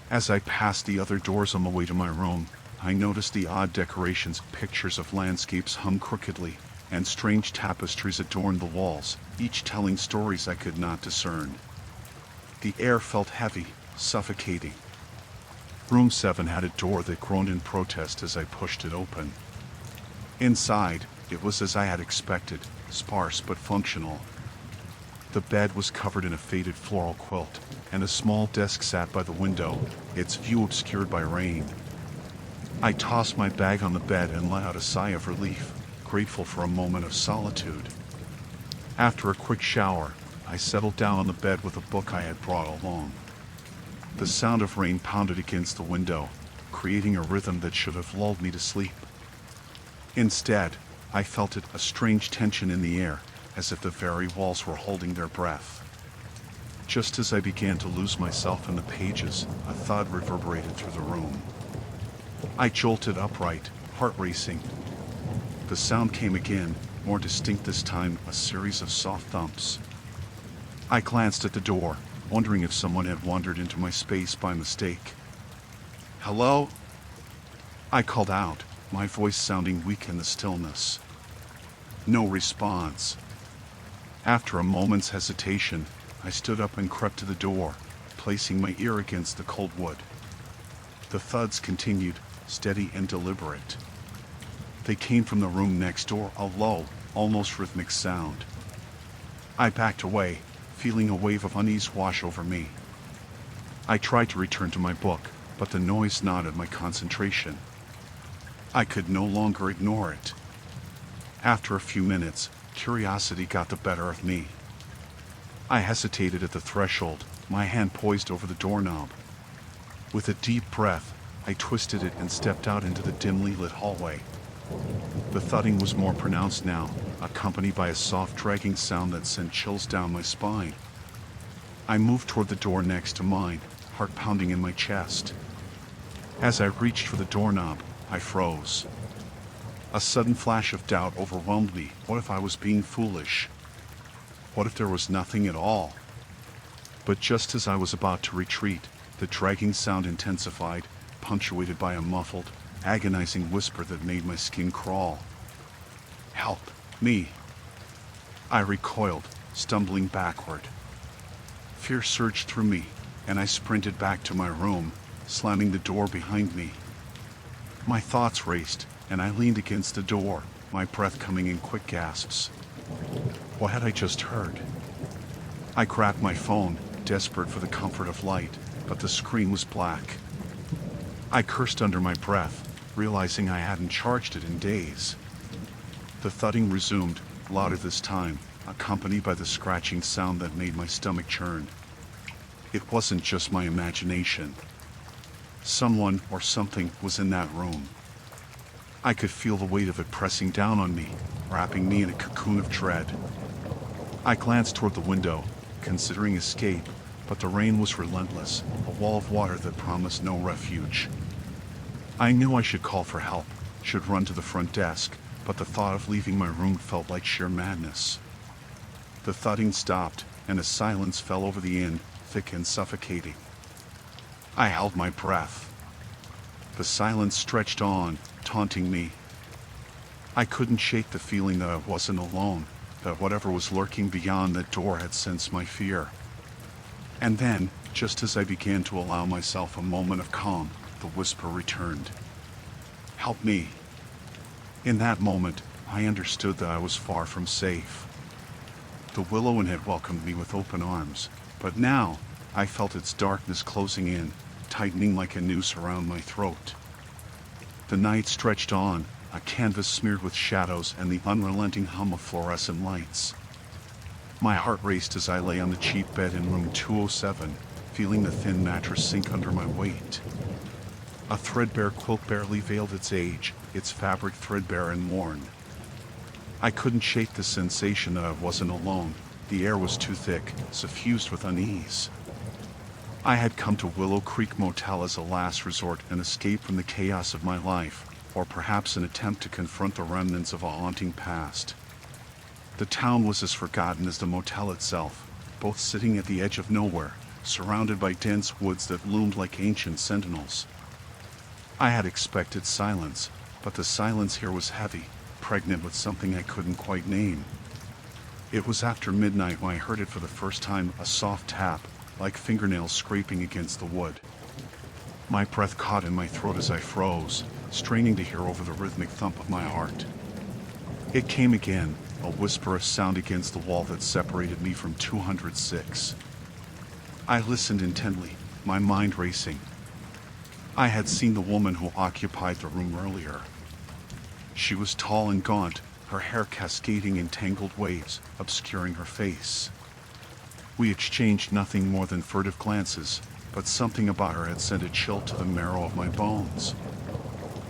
As I passed the other doors on the way to my room, I noticed the odd decorations, pictures of landscapes hung crookedly, and strange tapestries adorned the walls, each telling stories I could not discern. The air felt heavy, suffocating. Room 7 had a door that groaned in protest as I pushed it open. Inside, it was as I had expected, sparse but functional. The bed was covered in a faded floral quilt, and a small desk sat by the window, its view obscured by rain. I tossed my bag on the bed and let out a sigh of relief, grateful for a moment of solitude. After a quick shower, I settled down on the bed with a book I had brought along. The sound of rain pounded against the window, creating a rhythm that should have lulled me to sleep. Instead, I felt a strange tension in the air, as if the very walls were holding their breath. Just as I began to lose myself in the pages, a thud reverberated through the room. I jolted upright, heart racing. The sound came again, more distinct this time, a series of soft thumps. I glanced at the door, wondering if someone had wandered into my space by mistake. "Hello?" I called out, my voice sounding weak in the stillness. No response. After a moment's hesitation, I stood up and crept to the door, placing my ear against the cold wood. The thuds continued, steady and deliberate. They came from the room next door, a low, almost rhythmic sound. I backed away, feeling a wave of unease wash over me. I tried to return to my book, but the noise gnawed my concentration. I could no longer ignore it. After a few minutes, curiosity got the better of me. I hesitated at the threshold, my hand poised over the doorknob. With a deep breath, I twisted it and stepped out into the dimly lit hallway. The thudding was more pronounced now, accompanied by a soft dragging sound that sent chills down my spine. I moved toward the door next to mine, heart pounding in my chest. As I reached for the doorknob, I froze. A sudden flash of doubt overwhelmed me. What if I was being foolish? What if there was nothing at all? But just as I was about to retreat, the dragging sound intensified, punctuated by a muffled, agonizing whisper that made my skin crawl. "Help me!" I recoiled, stumbling backward. Fear surged through me, and I sprinted back to my room, slamming the door behind me. My thoughts raced, and I leaned against the door, my breath coming in quick gasps. What had I just heard? I grabbed my phone, desperate for the comfort of light, but the screen was black. I cursed under my breath, realizing I hadn't charged it in days. The thudding resumed, louder this time, accompanied by the scratching sound that made my stomach churn. It wasn't just my imagination. Someone or something was in that room. I could feel the weight of it pressing down on me, wrapping me in a cocoon of dread. I glanced toward the window, considering escape, but the rain was relentless, a wall of water that promised no refuge. I knew I should call for help, should run to the front desk, but the thought of leaving my room felt like sheer madness. The thudding stopped, and a silence fell over the inn, thick and suffocating. I held my breath. The silence stretched on, taunting me. I couldn't shake the feeling that I wasn't alone, that whatever was lurking beyond that door had sensed my fear. And then, Just as I began to allow myself a moment of calm, the whisper returned. "Help me." In that moment, I understood that I was far from safe. The willow had welcomed me with open arms, but now I felt its darkness closing in, tightening like a noose around my throat. The night stretched on, a canvas smeared with shadows and the unrelenting hum of fluorescent lights. My heart raced as I lay on the cheap bed in room 207, feeling the thin mattress sink under my weight. A threadbare quilt barely veiled its age, its fabric threadbare and worn. I couldn't shake the sensation that I wasn't alone. The air was too thick, suffused with unease. I had come to Willow Creek Motel as a last resort, an escape from the chaos of my life, or perhaps an attempt to confront the remnants of a haunting past. The town was as forgotten as the motel itself, both sitting at the edge of nowhere, surrounded by dense woods that loomed like ancient sentinels. I had expected silence, but the silence here was heavy, pregnant with something I couldn't quite name. It was after midnight when I heard it for the first time, a soft tap, like fingernails scraping against the wood. My breath caught in my throat as I froze, straining to hear over the rhythmic thump of my heart. It came again, a whisper of sound against the wall that separated me from 206. I listened intently, my mind racing. I had seen the woman who occupied the room earlier. She was tall and gaunt, her hair cascading in tangled waves, obscuring her face. We exchanged nothing more than furtive glances, but something about her had sent a chill to the marrow of my bones.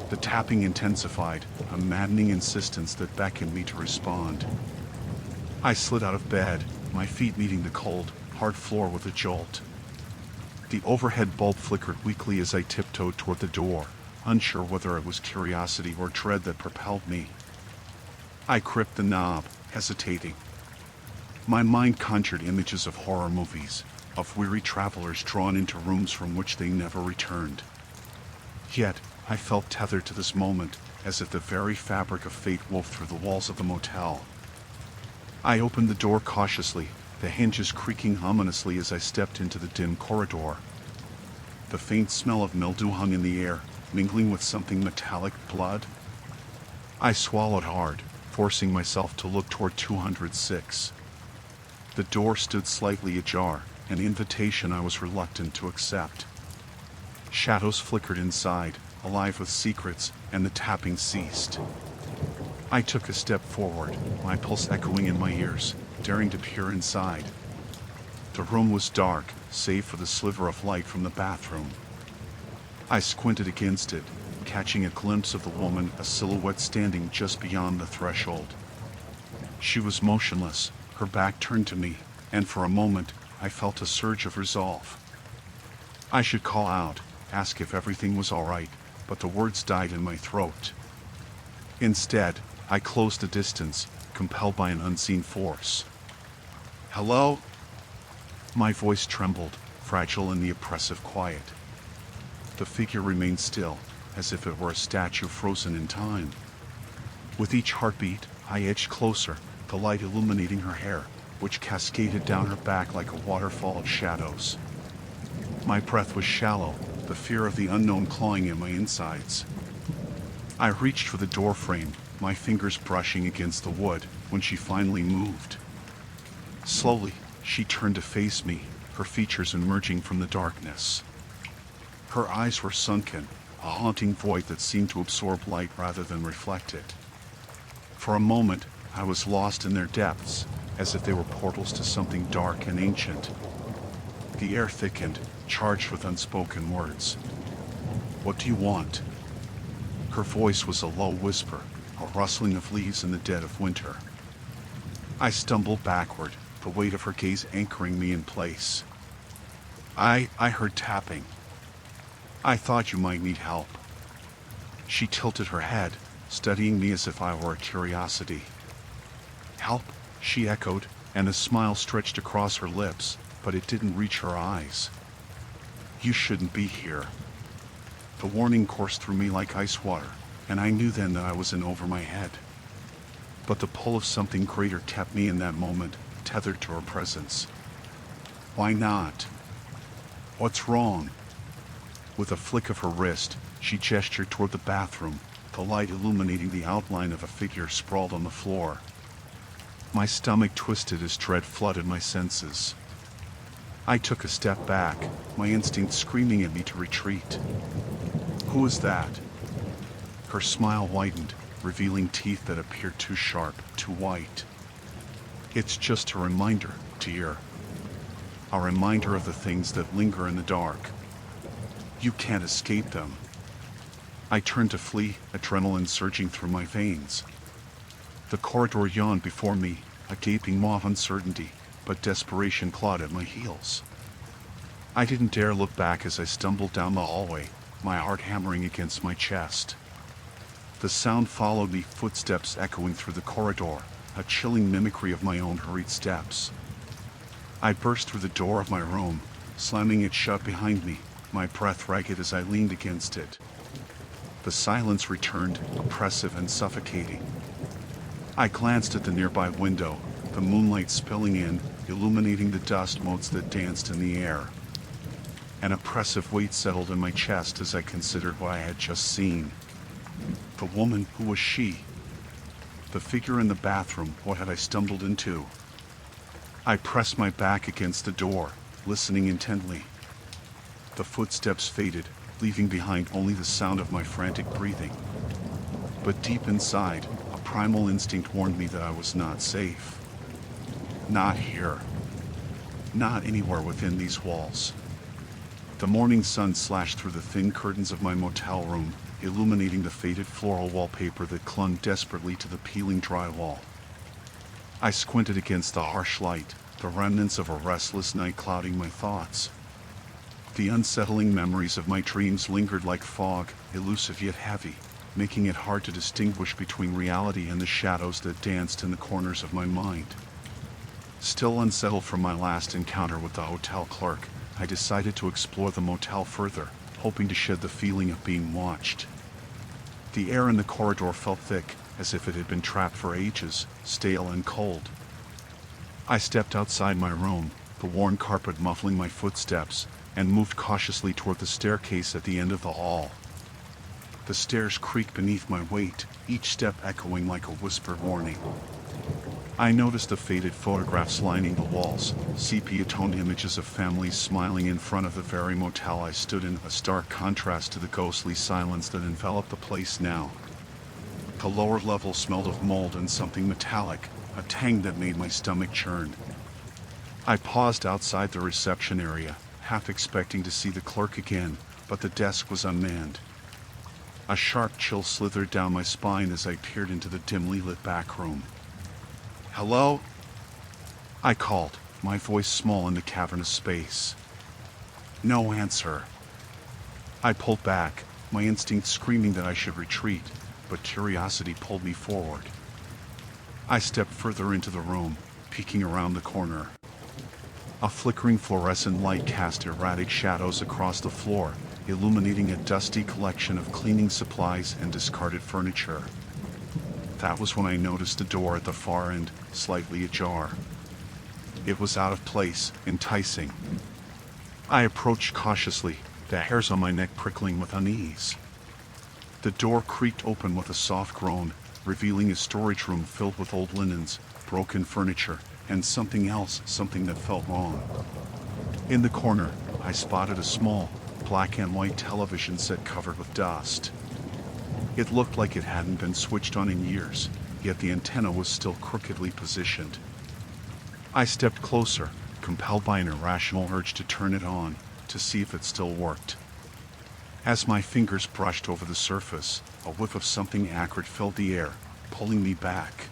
The tapping intensified, a maddening insistence that beckoned me to respond. I slid out of bed, my feet meeting the cold, hard floor with a jolt. The overhead bulb flickered weakly as I tiptoed toward the door, unsure whether it was curiosity or dread that propelled me. I gripped the knob, hesitating. My mind conjured images of horror movies, of weary travelers drawn into rooms from which they never returned. Yet, I felt tethered to this moment, as if the very fabric of fate wove through the walls of the motel. I opened the door cautiously, the hinges creaking ominously as I stepped into the dim corridor. The faint smell of mildew hung in the air, mingling with something metallic, blood. I swallowed hard, forcing myself to look toward 206. The door stood slightly ajar, an invitation I was reluctant to accept. Shadows flickered inside, alive with secrets, and the tapping ceased. I took a step forward, my pulse echoing in my ears, daring to peer inside. The room was dark, save for the sliver of light from the bathroom. I squinted against it, catching a glimpse of the woman, a silhouette standing just beyond the threshold. She was motionless, her back turned to me, and for a moment, I felt a surge of resolve. I should call out, ask if everything was all right, but the words died in my throat. Instead, I closed the distance, compelled by an unseen force. "Hello?" My voice trembled, fragile in the oppressive quiet. The figure remained still, as if it were a statue frozen in time. With each heartbeat, I edged closer, the light illuminating her hair, which cascaded down her back like a waterfall of shadows. My breath was shallow, the fear of the unknown clawing at my insides. I reached for the doorframe, my fingers brushing against the wood, when she finally moved. Slowly, she turned to face me, her features emerging from the darkness. Her eyes were sunken, a haunting void that seemed to absorb light rather than reflect it. For a moment, I was lost in their depths, as if they were portals to something dark and ancient. The air thickened, charged with unspoken words. "What do you want?" Her voice was a low whisper, a rustling of leaves in the dead of winter. I stumbled backward, the weight of her gaze anchoring me in place. I heard tapping. "I thought you might need help." She tilted her head, studying me as if I were a curiosity. "Help?" she echoed, and a smile stretched across her lips, but it didn't reach her eyes. "You shouldn't be here." The warning coursed through me like ice water, and I knew then that I was in over my head. But the pull of something greater kept me in that moment, tethered to her presence. "Why not?" What's wrong? With a flick of her wrist, she gestured toward the bathroom, the light illuminating the outline of a figure sprawled on the floor. My stomach twisted as dread flooded my senses. I took a step back, my instinct screaming at me to retreat. Who was that? Her smile widened, revealing teeth that appeared too sharp, too white. It's just a reminder, dear. A reminder of the things that linger in the dark. You can't escape them. I turned to flee, adrenaline surging through my veins. The corridor yawned before me, a gaping maw of uncertainty, but desperation clawed at my heels. I didn't dare look back as I stumbled down the hallway, my heart hammering against my chest. The sound followed me, footsteps echoing through the corridor, a chilling mimicry of my own hurried steps. I burst through the door of my room, slamming it shut behind me, my breath ragged as I leaned against it. The silence returned, oppressive and suffocating. I glanced at the nearby window, the moonlight spilling in, illuminating the dust motes that danced in the air. An oppressive weight settled in my chest as I considered what I had just seen. The woman, who was she? The figure in the bathroom, what had I stumbled into? I pressed my back against the door, listening intently. The footsteps faded, leaving behind only the sound of my frantic breathing. But deep inside, a primal instinct warned me that I was not safe. Not here. Not anywhere within these walls. The morning sun slashed through the thin curtains of my motel room, illuminating the faded floral wallpaper that clung desperately to the peeling drywall. I squinted against the harsh light, the remnants of a restless night clouding my thoughts. The unsettling memories of my dreams lingered like fog, elusive yet heavy, making it hard to distinguish between reality and the shadows that danced in the corners of my mind. Still unsettled from my last encounter with the hotel clerk, I decided to explore the motel further, hoping to shed the feeling of being watched. The air in the corridor felt thick, as if it had been trapped for ages, stale and cold. I stepped outside my room, the worn carpet muffling my footsteps, and moved cautiously toward the staircase at the end of the hall. The stairs creaked beneath my weight, each step echoing like a whispered warning. I noticed the faded photographs lining the walls, sepia-toned images of families smiling in front of the very motel I stood in, a stark contrast to the ghostly silence that enveloped the place now. The lower level smelled of mold and something metallic, a tang that made my stomach churn. I paused outside the reception area, half expecting to see the clerk again, but the desk was unmanned. A sharp chill slithered down my spine as I peered into the dimly lit back room. "Hello?" I called, my voice small in the cavernous space. No answer. I pulled back, my instinct screaming that I should retreat, but curiosity pulled me forward. I stepped further into the room, peeking around the corner. A flickering fluorescent light cast erratic shadows across the floor, illuminating a dusty collection of cleaning supplies and discarded furniture. That was when I noticed the door at the far end, slightly ajar. It was out of place, enticing. I approached cautiously, the hairs on my neck prickling with unease. The door creaked open with a soft groan, revealing a storage room filled with old linens, broken furniture, and something else, something that felt wrong. In the corner, I spotted a small, black and white television set covered with dust. It looked like it hadn't been switched on in years, yet the antenna was still crookedly positioned. I stepped closer, compelled by an irrational urge to turn it on, to see if it still worked. As my fingers brushed over the surface, a whiff of something acrid filled the air, pulling me back.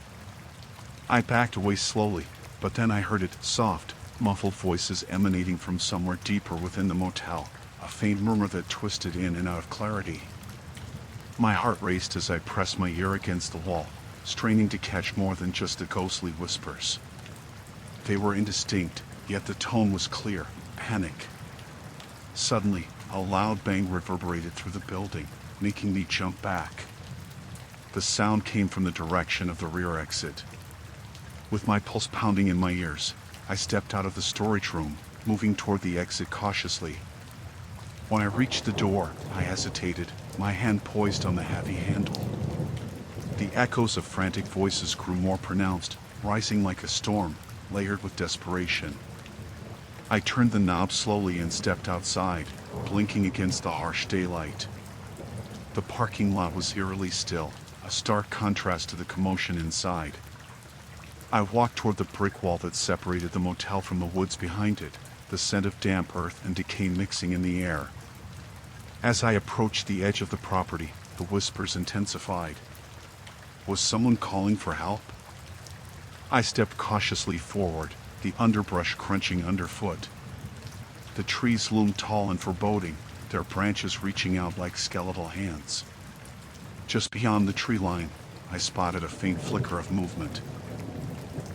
I backed away slowly, but then I heard it, soft, muffled voices emanating from somewhere deeper within the motel, a faint murmur that twisted in and out of clarity. My heart raced as I pressed my ear against the wall, straining to catch more than just the ghostly whispers. They were indistinct, yet the tone was clear, panic. Suddenly, a loud bang reverberated through the building, making me jump back. The sound came from the direction of the rear exit. With my pulse pounding in my ears, I stepped out of the storage room, moving toward the exit cautiously, When I reached the door, I hesitated, my hand poised on the heavy handle. The echoes of frantic voices grew more pronounced, rising like a storm, layered with desperation. I turned the knob slowly and stepped outside, blinking against the harsh daylight. The parking lot was eerily still, a stark contrast to the commotion inside. I walked toward the brick wall that separated the motel from the woods behind it, the scent of damp earth and decay mixing in the air. As I approached the edge of the property, the whispers intensified. Was someone calling for help? I stepped cautiously forward, the underbrush crunching underfoot. The trees loomed tall and foreboding, their branches reaching out like skeletal hands. Just beyond the tree line, I spotted a faint flicker of movement.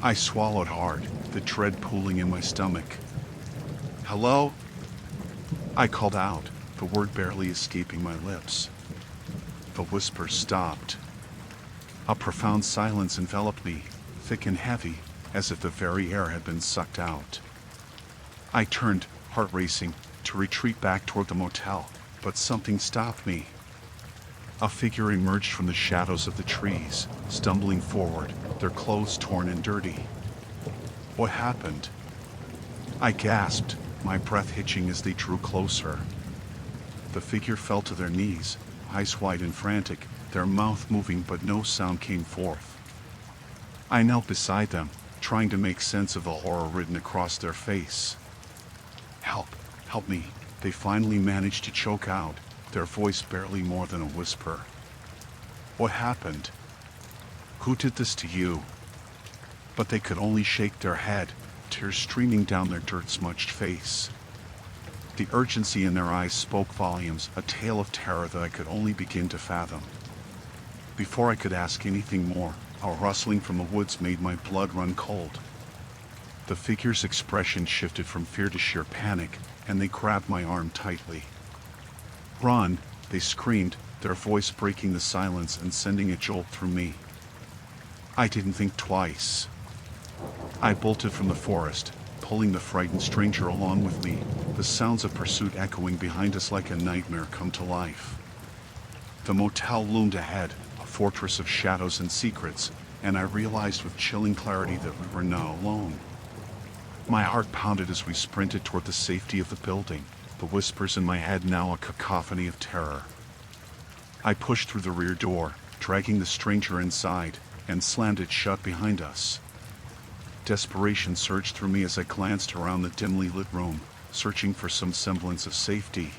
I swallowed hard, the dread pooling in my stomach. "Hello?" I called out, the word barely escaping my lips. The whispers stopped. A profound silence enveloped me, thick and heavy, as if the very air had been sucked out. I turned, heart racing, to retreat back toward the motel, but something stopped me. A figure emerged from the shadows of the trees, stumbling forward, their clothes torn and dirty. What happened? I gasped, my breath hitching as they drew closer. The figure fell to their knees, eyes wide and frantic, their mouth moving but no sound came forth. I knelt beside them, trying to make sense of the horror written across their face. "Help, help me," they finally managed to choke out, their voice barely more than a whisper. "What happened? Who did this to you?" But they could only shake their head, tears streaming down their dirt-smudged face. The urgency in their eyes spoke volumes, a tale of terror that I could only begin to fathom. Before I could ask anything more, a rustling from the woods made my blood run cold. The figure's expression shifted from fear to sheer panic, and they grabbed my arm tightly. "Run!" they screamed, their voice breaking the silence and sending a jolt through me. I didn't think twice. I bolted from the forest, pulling the frightened stranger along with me, the sounds of pursuit echoing behind us like a nightmare come to life. The motel loomed ahead, a fortress of shadows and secrets, and I realized with chilling clarity that we were not alone. My heart pounded as we sprinted toward the safety of the building, the whispers in my head now a cacophony of terror. I pushed through the rear door, dragging the stranger inside, and slammed it shut behind us. Desperation surged through me as I glanced around the dimly lit room, searching for some semblance of safety.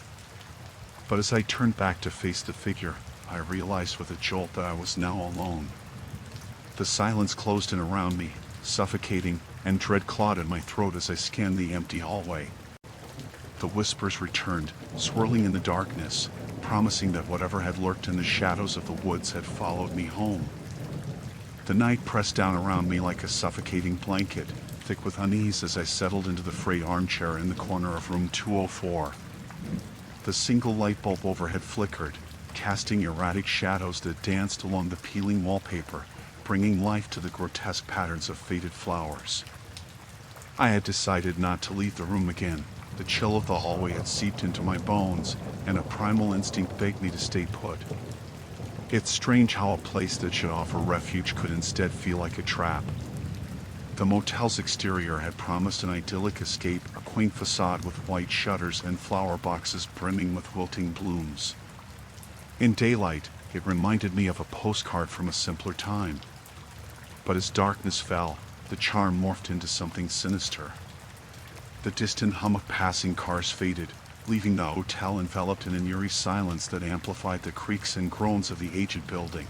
But as I turned back to face the figure, I realized with a jolt that I was now alone. The silence closed in around me, suffocating, and dread clawed at my throat as I scanned the empty hallway. The whispers returned, swirling in the darkness, promising that whatever had lurked in the shadows of the woods had followed me home. The night pressed down around me like a suffocating blanket, thick with unease as I settled into the frayed armchair in the corner of room 204. The single light bulb overhead flickered, casting erratic shadows that danced along the peeling wallpaper, bringing life to the grotesque patterns of faded flowers. I had decided not to leave the room again. The chill of the hallway had seeped into my bones, and a primal instinct begged me to stay put. It's strange how a place that should offer refuge could instead feel like a trap. The motel's exterior had promised an idyllic escape, a quaint facade with white shutters and flower boxes brimming with wilting blooms. In daylight, it reminded me of a postcard from a simpler time. But as darkness fell, the charm morphed into something sinister. The distant hum of passing cars faded, leaving the hotel enveloped in an eerie silence that amplified the creaks and groans of the aged building.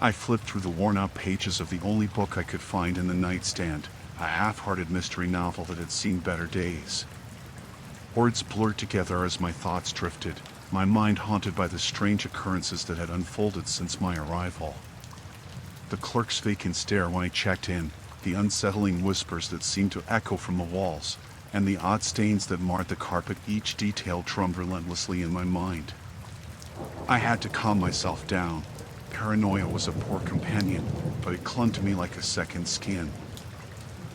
I flipped through the worn-out pages of the only book I could find in the nightstand, a half-hearted mystery novel that had seen better days. Words blurred together as my thoughts drifted, my mind haunted by the strange occurrences that had unfolded since my arrival. The clerk's vacant stare when I checked in, the unsettling whispers that seemed to echo from the walls, and the odd stains that marred the carpet, each detail drummed relentlessly in my mind. I had to calm myself down. Paranoia was a poor companion, but it clung to me like a second skin.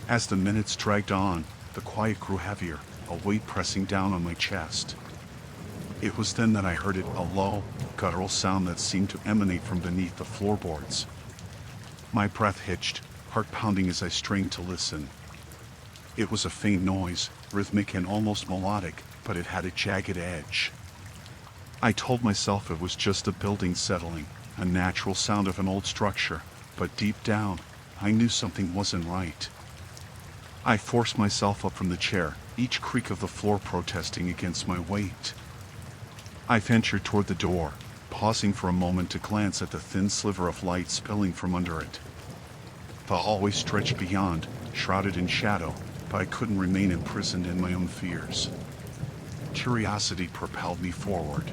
As the minutes dragged on, the quiet grew heavier, a weight pressing down on my chest. It was then that I heard it, a low, guttural sound that seemed to emanate from beneath the floorboards. My breath hitched, heart pounding as I strained to listen. It was a faint noise, rhythmic and almost melodic, but it had a jagged edge. I told myself it was just a building settling, a natural sound of an old structure, but deep down, I knew something wasn't right. I forced myself up from the chair, each creak of the floor protesting against my weight. I ventured toward the door, pausing for a moment to glance at the thin sliver of light spilling from under it. The hallway stretched beyond, shrouded in shadow, but I couldn't remain imprisoned in my own fears. Curiosity propelled me forward.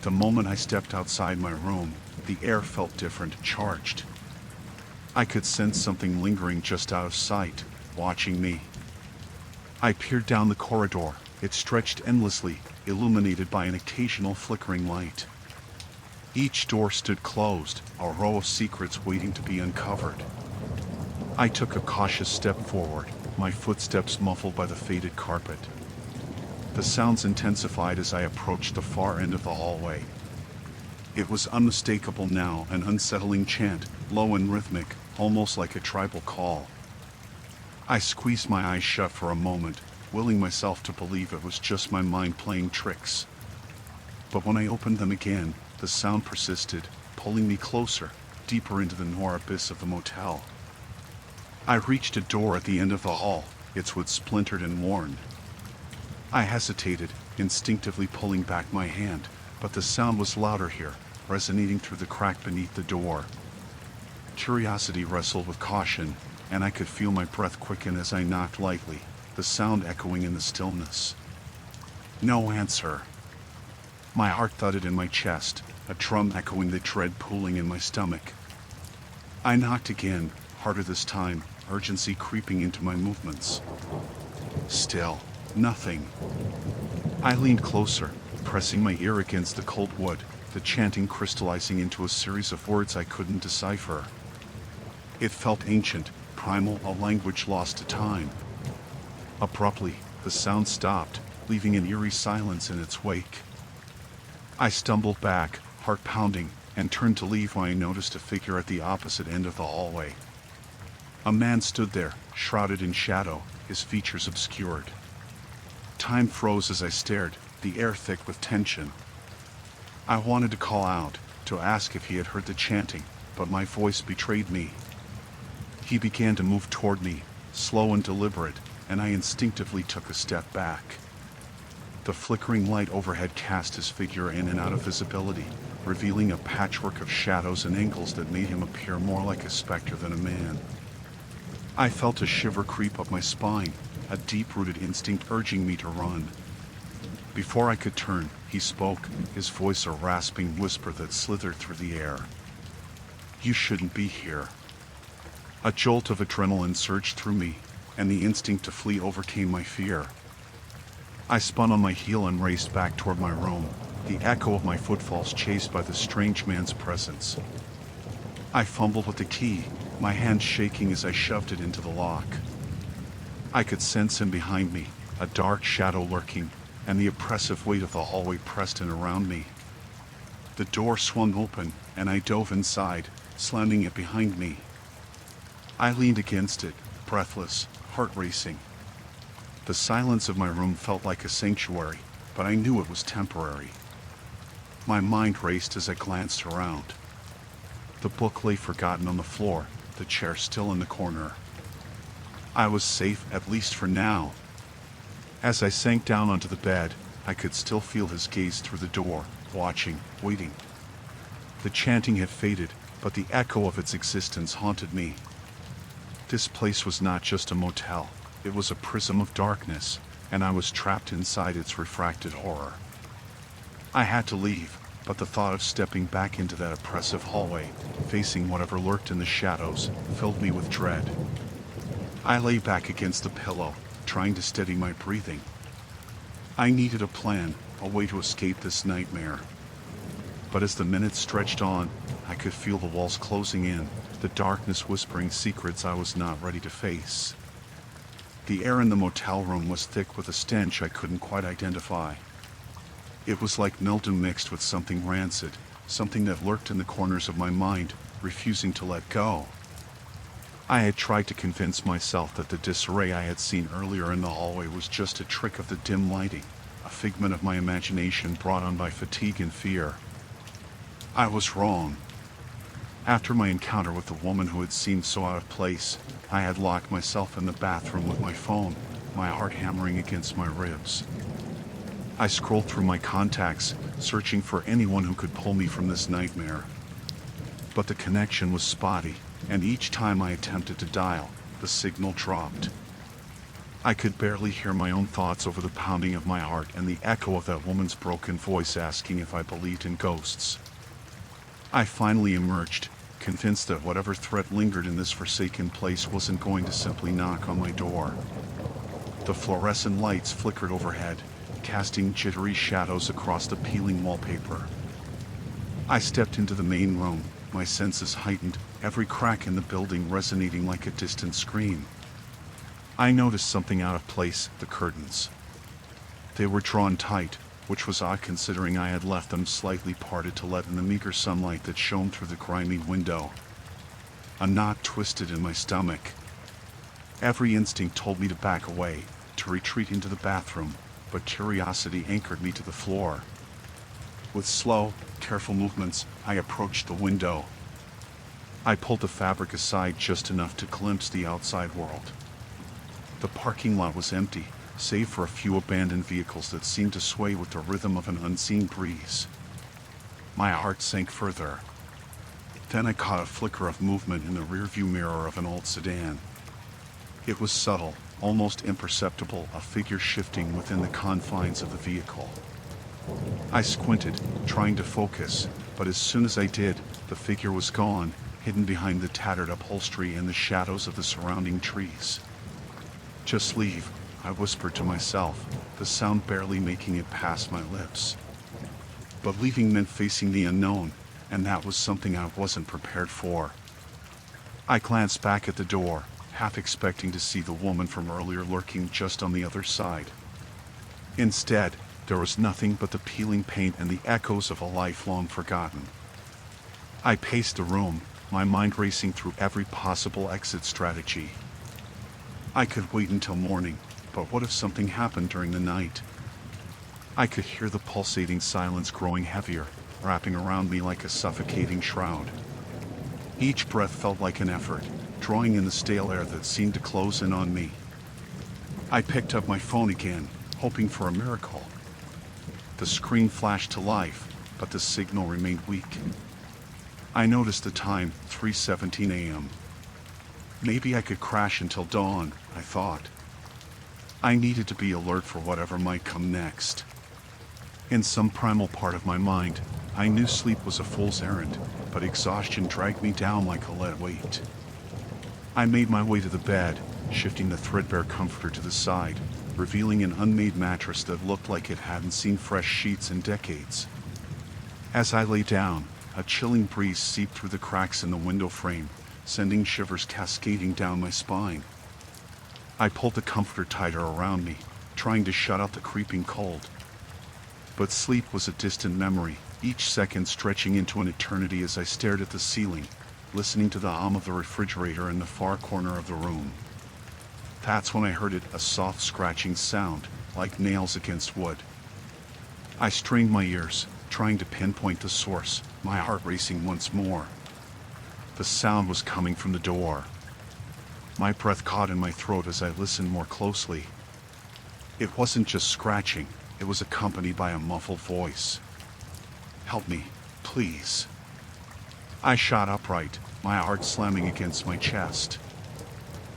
The moment I stepped outside my room, the air felt different, charged. I could sense something lingering just out of sight, watching me. I peered down the corridor. It stretched endlessly, illuminated by an occasional flickering light. Each door stood closed, a row of secrets waiting to be uncovered. I took a cautious step forward, my footsteps muffled by the faded carpet. The sounds intensified as I approached the far end of the hallway. It was unmistakable now, an unsettling chant, low and rhythmic, almost like a tribal call. I squeezed my eyes shut for a moment, willing myself to believe it was just my mind playing tricks. But when I opened them again, the sound persisted, pulling me closer, deeper into the noir abyss of the motel. I reached a door at the end of the hall, its wood splintered and worn. I hesitated, instinctively pulling back my hand, but the sound was louder here, resonating through the crack beneath the door. Curiosity wrestled with caution, and I could feel my breath quicken as I knocked lightly, the sound echoing in the stillness. No answer. My heart thudded in my chest, a drum echoing the dread pooling in my stomach. I knocked again, harder this time, urgency creeping into my movements. Still, nothing. I leaned closer, pressing my ear against the cold wood, the chanting crystallizing into a series of words I couldn't decipher. It felt ancient, primal, a language lost to time. Abruptly, the sound stopped, leaving an eerie silence in its wake. I stumbled back, heart pounding, and turned to leave when I noticed a figure at the opposite end of the hallway. A man stood there, shrouded in shadow, his features obscured. Time froze as I stared, the air thick with tension. I wanted to call out, to ask if he had heard the chanting, but my voice betrayed me. He began to move toward me, slow and deliberate, and I instinctively took a step back. The flickering light overhead cast his figure in and out of visibility, revealing a patchwork of shadows and angles that made him appear more like a specter than a man. I felt a shiver creep up my spine, a deep-rooted instinct urging me to run. Before I could turn, he spoke, his voice a rasping whisper that slithered through the air. "You shouldn't be here." A jolt of adrenaline surged through me, and the instinct to flee overcame my fear. I spun on my heel and raced back toward my room, the echo of my footfalls chased by the strange man's presence. I fumbled with the key, my hand shaking as I shoved it into the lock. I could sense him behind me, a dark shadow lurking, and the oppressive weight of the hallway pressed in around me. The door swung open, and I dove inside, slamming it behind me. I leaned against it, breathless, heart racing. The silence of my room felt like a sanctuary, but I knew it was temporary. My mind raced as I glanced around. The book lay forgotten on the floor, the chair still in the corner. I was safe, at least for now. As I sank down onto the bed, I could still feel his gaze through the door, watching, waiting. The chanting had faded, but the echo of its existence haunted me. This place was not just a motel, it was a prism of darkness, and I was trapped inside its refracted horror. I had to leave, but the thought of stepping back into that oppressive hallway, facing whatever lurked in the shadows, filled me with dread. I lay back against the pillow, trying to steady my breathing. I needed a plan, a way to escape this nightmare. But as the minutes stretched on, I could feel the walls closing in, the darkness whispering secrets I was not ready to face. The air in the motel room was thick with a stench I couldn't quite identify. It was like mildew mixed with something rancid, something that lurked in the corners of my mind, refusing to let go. I had tried to convince myself that the disarray I had seen earlier in the hallway was just a trick of the dim lighting, a figment of my imagination brought on by fatigue and fear. I was wrong. After my encounter with the woman who had seemed so out of place, I had locked myself in the bathroom with my phone, my heart hammering against my ribs. I scrolled through my contacts, searching for anyone who could pull me from this nightmare. But the connection was spotty, and each time I attempted to dial, the signal dropped. I could barely hear my own thoughts over the pounding of my heart and the echo of that woman's broken voice asking if I believed in ghosts. I finally emerged, convinced that whatever threat lingered in this forsaken place wasn't going to simply knock on my door. The fluorescent lights flickered overhead, casting jittery shadows across the peeling wallpaper. I stepped into the main room, my senses heightened, every crack in the building resonating like a distant scream. I noticed something out of place: the curtains. They were drawn tight, which was odd considering I had left them slightly parted to let in the meager sunlight that shone through the grimy window. A knot twisted in my stomach. Every instinct told me to back away, to retreat into the bathroom, but curiosity anchored me to the floor. With slow, careful movements, I approached the window. I pulled the fabric aside just enough to glimpse the outside world. The parking lot was empty, save for a few abandoned vehicles that seemed to sway with the rhythm of an unseen breeze. My heart sank further. Then I caught a flicker of movement in the rearview mirror of an old sedan. It was subtle, almost imperceptible, a figure shifting within the confines of the vehicle. I squinted, trying to focus, but as soon as I did, the figure was gone, hidden behind the tattered upholstery and the shadows of the surrounding trees. "Just leave," I whispered to myself, the sound barely making it past my lips. But leaving meant facing the unknown, and that was something I wasn't prepared for. I glanced back at the door, half expecting to see the woman from earlier lurking just on the other side. Instead, there was nothing but the peeling paint and the echoes of a life long forgotten. I paced the room, my mind racing through every possible exit strategy. I could wait until morning, but what if something happened during the night? I could hear the pulsating silence growing heavier, wrapping around me like a suffocating shroud. Each breath felt like an effort, drawing in the stale air that seemed to close in on me. I picked up my phone again, hoping for a miracle. The screen flashed to life, but the signal remained weak. I noticed the time, 3:17 a.m. Maybe I could crash until dawn, I thought. I needed to be alert for whatever might come next. In some primal part of my mind, I knew sleep was a fool's errand, but exhaustion dragged me down like a lead weight. I made my way to the bed, shifting the threadbare comforter to the side, revealing an unmade mattress that looked like it hadn't seen fresh sheets in decades. As I lay down, a chilling breeze seeped through the cracks in the window frame, sending shivers cascading down my spine. I pulled the comforter tighter around me, trying to shut out the creeping cold. But sleep was a distant memory, each second stretching into an eternity as I stared at the ceiling, listening to the hum of the refrigerator in the far corner of the room. That's when I heard it, a soft scratching sound, like nails against wood. I strained my ears, trying to pinpoint the source, my heart racing once more. The sound was coming from the door. My breath caught in my throat as I listened more closely. It wasn't just scratching, it was accompanied by a muffled voice. "Help me, please." I shot upright, my heart slamming against my chest.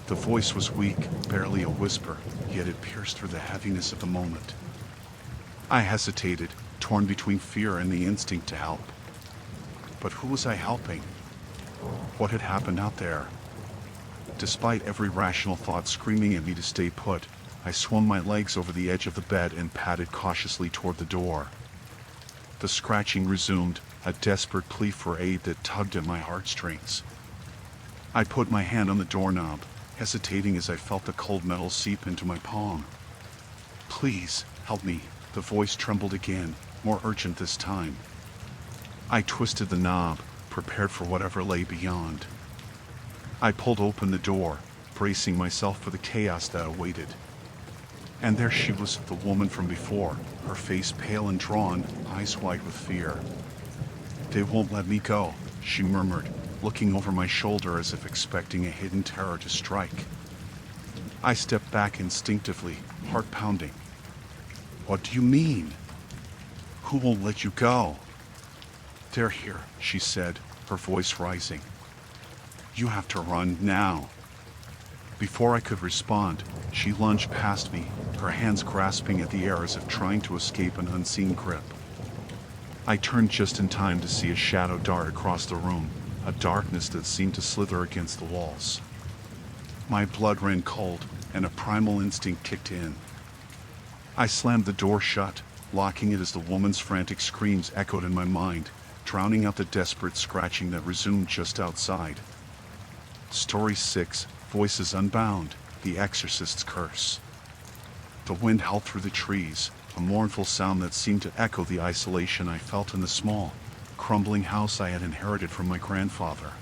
The voice was weak, barely a whisper, yet it pierced through the heaviness of the moment. I hesitated, torn between fear and the instinct to help. But who was I helping? What had happened out there? Despite every rational thought screaming at me to stay put, I swung my legs over the edge of the bed and padded cautiously toward the door. The scratching resumed, a desperate plea for aid that tugged at my heartstrings. I put my hand on the doorknob, hesitating as I felt the cold metal seep into my palm. "Please, help me," the voice trembled again, more urgent this time. I twisted the knob, prepared for whatever lay beyond. I pulled open the door, bracing myself for the chaos that awaited. And there she was, the woman from before, her face pale and drawn, eyes wide with fear. "They won't let me go," she murmured, looking over my shoulder as if expecting a hidden terror to strike. I stepped back instinctively, heart pounding. "What do you mean? Who won't let you go?" "They're here," she said, her voice rising. "You have to run now." Before I could respond, she lunged past me, her hands grasping at the air as if trying to escape an unseen grip. I turned just in time to see a shadow dart across the room, a darkness that seemed to slither against the walls. My blood ran cold, and a primal instinct kicked in. I slammed the door shut, locking it as the woman's frantic screams echoed in my mind, drowning out the desperate scratching that resumed just outside. Story 6, Voices Unbound, The Exorcist's Curse. The wind howled through the trees, a mournful sound that seemed to echo the isolation I felt in the small, crumbling house I had inherited from my grandfather.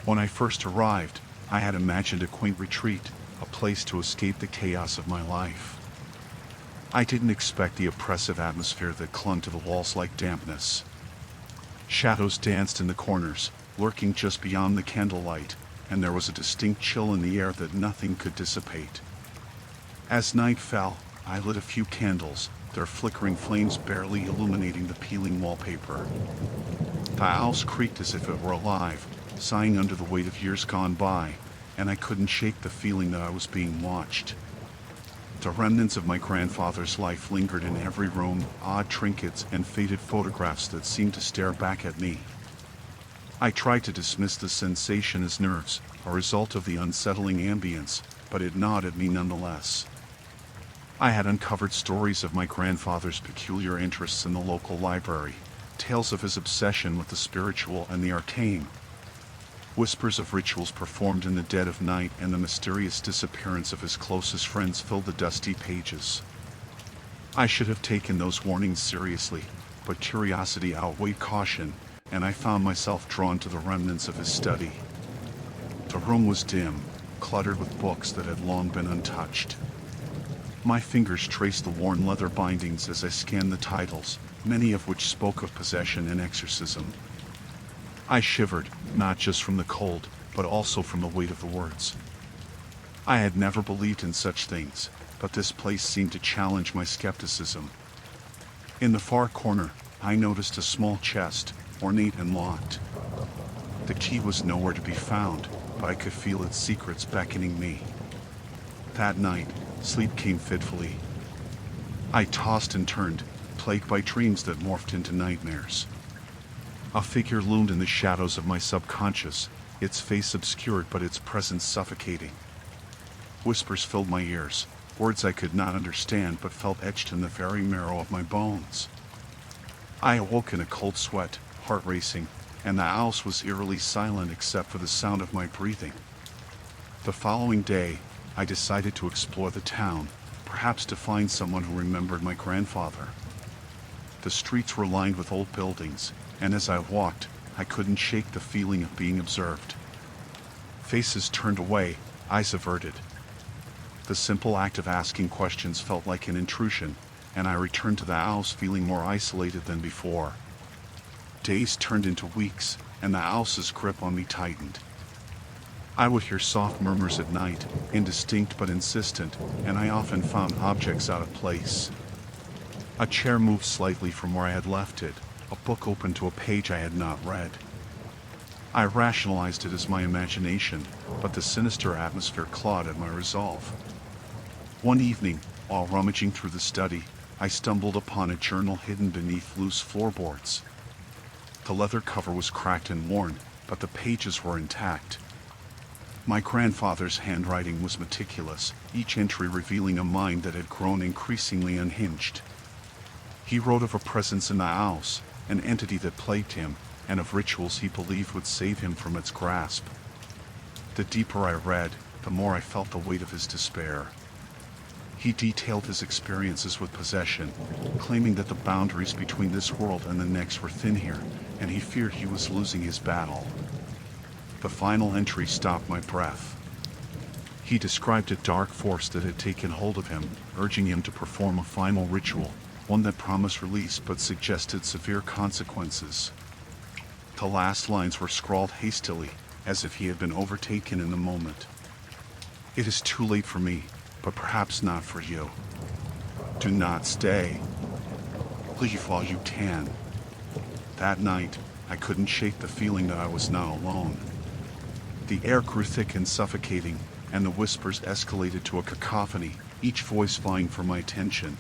When I first arrived, I had imagined a quaint retreat, a place to escape the chaos of my life. I didn't expect the oppressive atmosphere that clung to the walls like dampness. Shadows danced in the corners, lurking just beyond the candlelight, and there was a distinct chill in the air that nothing could dissipate. As night fell, I lit a few candles, their flickering flames barely illuminating the peeling wallpaper. The house creaked as if it were alive, sighing under the weight of years gone by, and I couldn't shake the feeling that I was being watched. The remnants of my grandfather's life lingered in every room, odd trinkets and faded photographs that seemed to stare back at me. I tried to dismiss the sensation as nerves, a result of the unsettling ambience, but it gnawed at me nonetheless. I had uncovered stories of my grandfather's peculiar interests in the local library, tales of his obsession with the spiritual and the arcane, whispers of rituals performed in the dead of night, and the mysterious disappearance of his closest friends filled the dusty pages. I should have taken those warnings seriously, but curiosity outweighed caution, and I found myself drawn to the remnants of his study. The room was dim, cluttered with books that had long been untouched. My fingers traced the worn leather bindings as I scanned the titles, many of which spoke of possession and exorcism. I shivered, not just from the cold, but also from the weight of the words. I had never believed in such things, but this place seemed to challenge my skepticism. In the far corner, I noticed a small chest, ornate and locked. The key was nowhere to be found, but I could feel its secrets beckoning me. That night, sleep came fitfully. I tossed and turned, plagued by dreams that morphed into nightmares. A figure loomed in the shadows of my subconscious, its face obscured but its presence suffocating. Whispers filled my ears, words I could not understand but felt etched in the very marrow of my bones. I awoke in a cold sweat, heart racing, and the house was eerily silent except for the sound of my breathing. The following day, I decided to explore the town, perhaps to find someone who remembered my grandfather. The streets were lined with old buildings, and as I walked, I couldn't shake the feeling of being observed. Faces turned away, eyes averted. The simple act of asking questions felt like an intrusion, and I returned to the house feeling more isolated than before. Days turned into weeks, and the house's grip on me tightened. I would hear soft murmurs at night, indistinct but insistent, and I often found objects out of place. A chair moved slightly from where I had left it, a book opened to a page I had not read. I rationalized it as my imagination, but the sinister atmosphere clawed at my resolve. One evening, while rummaging through the study, I stumbled upon a journal hidden beneath loose floorboards. The leather cover was cracked and worn, but the pages were intact. My grandfather's handwriting was meticulous, each entry revealing a mind that had grown increasingly unhinged. He wrote of a presence in the house, an entity that plagued him, and of rituals he believed would save him from its grasp. The deeper I read, the more I felt the weight of his despair. He detailed his experiences with possession, claiming that the boundaries between this world and the next were thin here, and he feared he was losing his battle. The final entry stopped my breath. He described a dark force that had taken hold of him, urging him to perform a final ritual, one that promised release but suggested severe consequences. The last lines were scrawled hastily, as if he had been overtaken in the moment. "It is too late for me, but perhaps not for you. Do not stay. Leave while you can." That night, I couldn't shake the feeling that I was not alone. The air grew thick and suffocating, and the whispers escalated to a cacophony, each voice vying for my attention.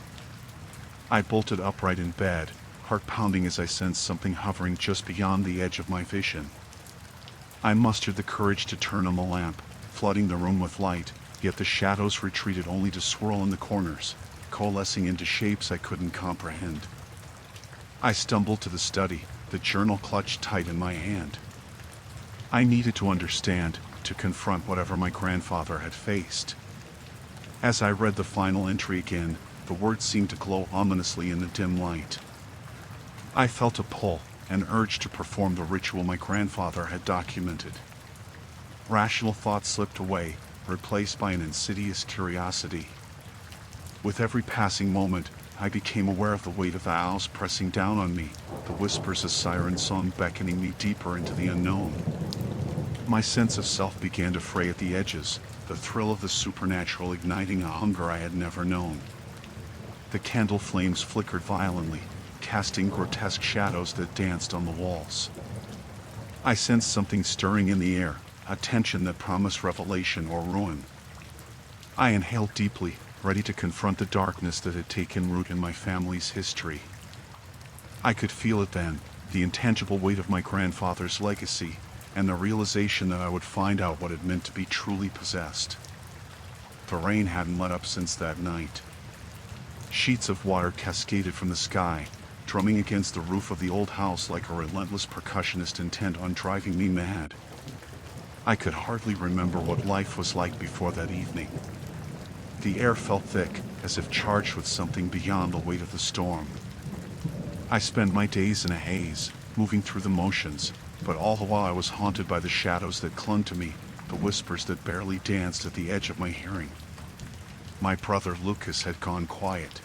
I bolted upright in bed, heart pounding as I sensed something hovering just beyond the edge of my vision. I mustered the courage to turn on the lamp, flooding the room with light, yet the shadows retreated only to swirl in the corners, coalescing into shapes I couldn't comprehend. I stumbled to the study, the journal clutched tight in my hand. I needed to understand, to confront whatever my grandfather had faced. As I read the final entry again, the words seemed to glow ominously in the dim light. I felt a pull, an urge to perform the ritual my grandfather had documented. Rational thought slipped away, replaced by an insidious curiosity. With every passing moment, I became aware of the weight of the owls pressing down on me, the whispers of siren song beckoning me deeper into the unknown. My sense of self began to fray at the edges, the thrill of the supernatural igniting a hunger I had never known. The candle flames flickered violently, casting grotesque shadows that danced on the walls. I sensed something stirring in the air, a tension that promised revelation or ruin. I inhaled deeply, ready to confront the darkness that had taken root in my family's history. I could feel it then, the intangible weight of my grandfather's legacy, and the realization that I would find out what it meant to be truly possessed. The rain hadn't let up since that night. Sheets of water cascaded from the sky, drumming against the roof of the old house like a relentless percussionist intent on driving me mad. I could hardly remember what life was like before that evening. The air felt thick, as if charged with something beyond the weight of the storm. I spent my days in a haze, moving through the motions, but all the while I was haunted by the shadows that clung to me, the whispers that barely danced at the edge of my hearing. My brother Lucas had gone quiet.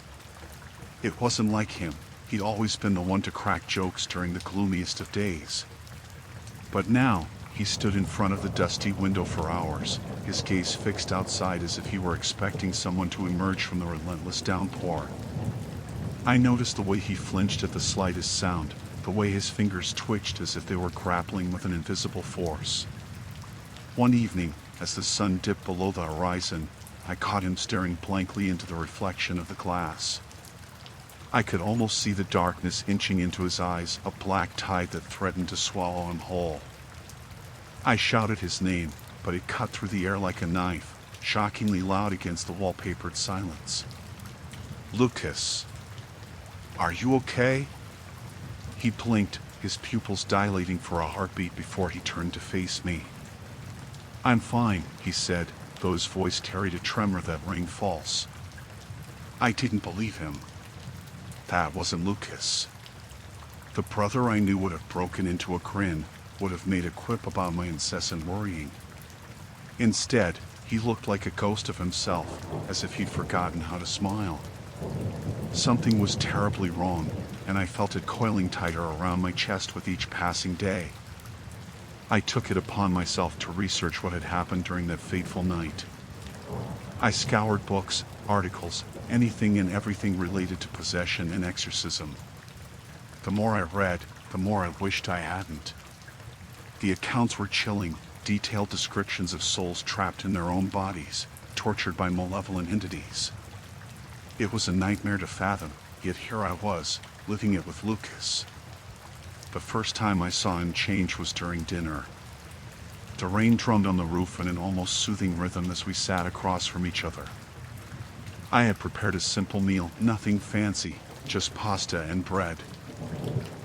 It wasn't like him. He'd always been the one to crack jokes during the gloomiest of days. But now, he stood in front of the dusty window for hours, his gaze fixed outside as if he were expecting someone to emerge from the relentless downpour. I noticed the way he flinched at the slightest sound, the way his fingers twitched as if they were grappling with an invisible force. One evening, as the sun dipped below the horizon, I caught him staring blankly into the reflection of the glass. I could almost see the darkness inching into his eyes, a black tide that threatened to swallow him whole. I shouted his name, but it cut through the air like a knife, shockingly loud against the wallpapered silence. "Lucas, are you okay?" He blinked, his pupils dilating for a heartbeat before he turned to face me. "I'm fine," he said, though his voice carried a tremor that rang false. I didn't believe him. That wasn't Lucas. The brother I knew would have broken into a grin, would have made a quip about my incessant worrying. Instead, he looked like a ghost of himself, as if he'd forgotten how to smile. Something was terribly wrong, and I felt it coiling tighter around my chest with each passing day. I took it upon myself to research what had happened during that fateful night. I scoured books, articles, anything and everything related to possession and exorcism. The more I read, the more I wished I hadn't. The accounts were chilling, detailed descriptions of souls trapped in their own bodies, tortured by malevolent entities. It was a nightmare to fathom, yet here I was, living it with Lucas. The first time I saw him change was during dinner. The rain drummed on the roof in an almost soothing rhythm as we sat across from each other. I had prepared a simple meal, nothing fancy, just pasta and bread.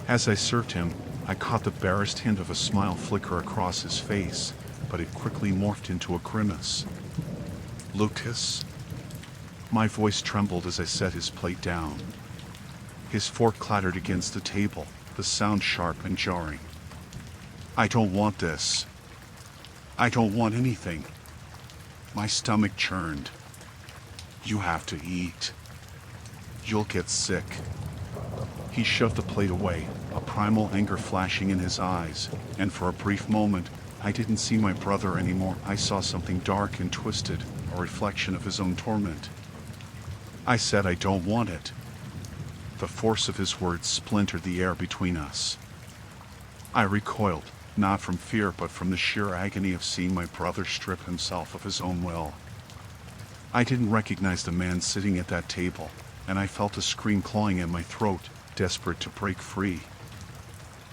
As I served him, I caught the barest hint of a smile flicker across his face, but it quickly morphed into a grimace. "Lucas, My voice trembled as I set his plate down. His fork clattered against the table, the sound sharp and jarring. I don't want this. I don't want anything. My stomach churned. You have to eat. You'll get sick. He shoved the plate away, a primal anger flashing in his eyes, and for a brief moment, I didn't see my brother anymore. I saw something dark and twisted, a reflection of his own torment. I said I don't want it. The force of his words splintered the air between us. I recoiled, not from fear but from the sheer agony of seeing my brother strip himself of his own will. I didn't recognize the man sitting at that table, and I felt a scream clawing at my throat, desperate to break free.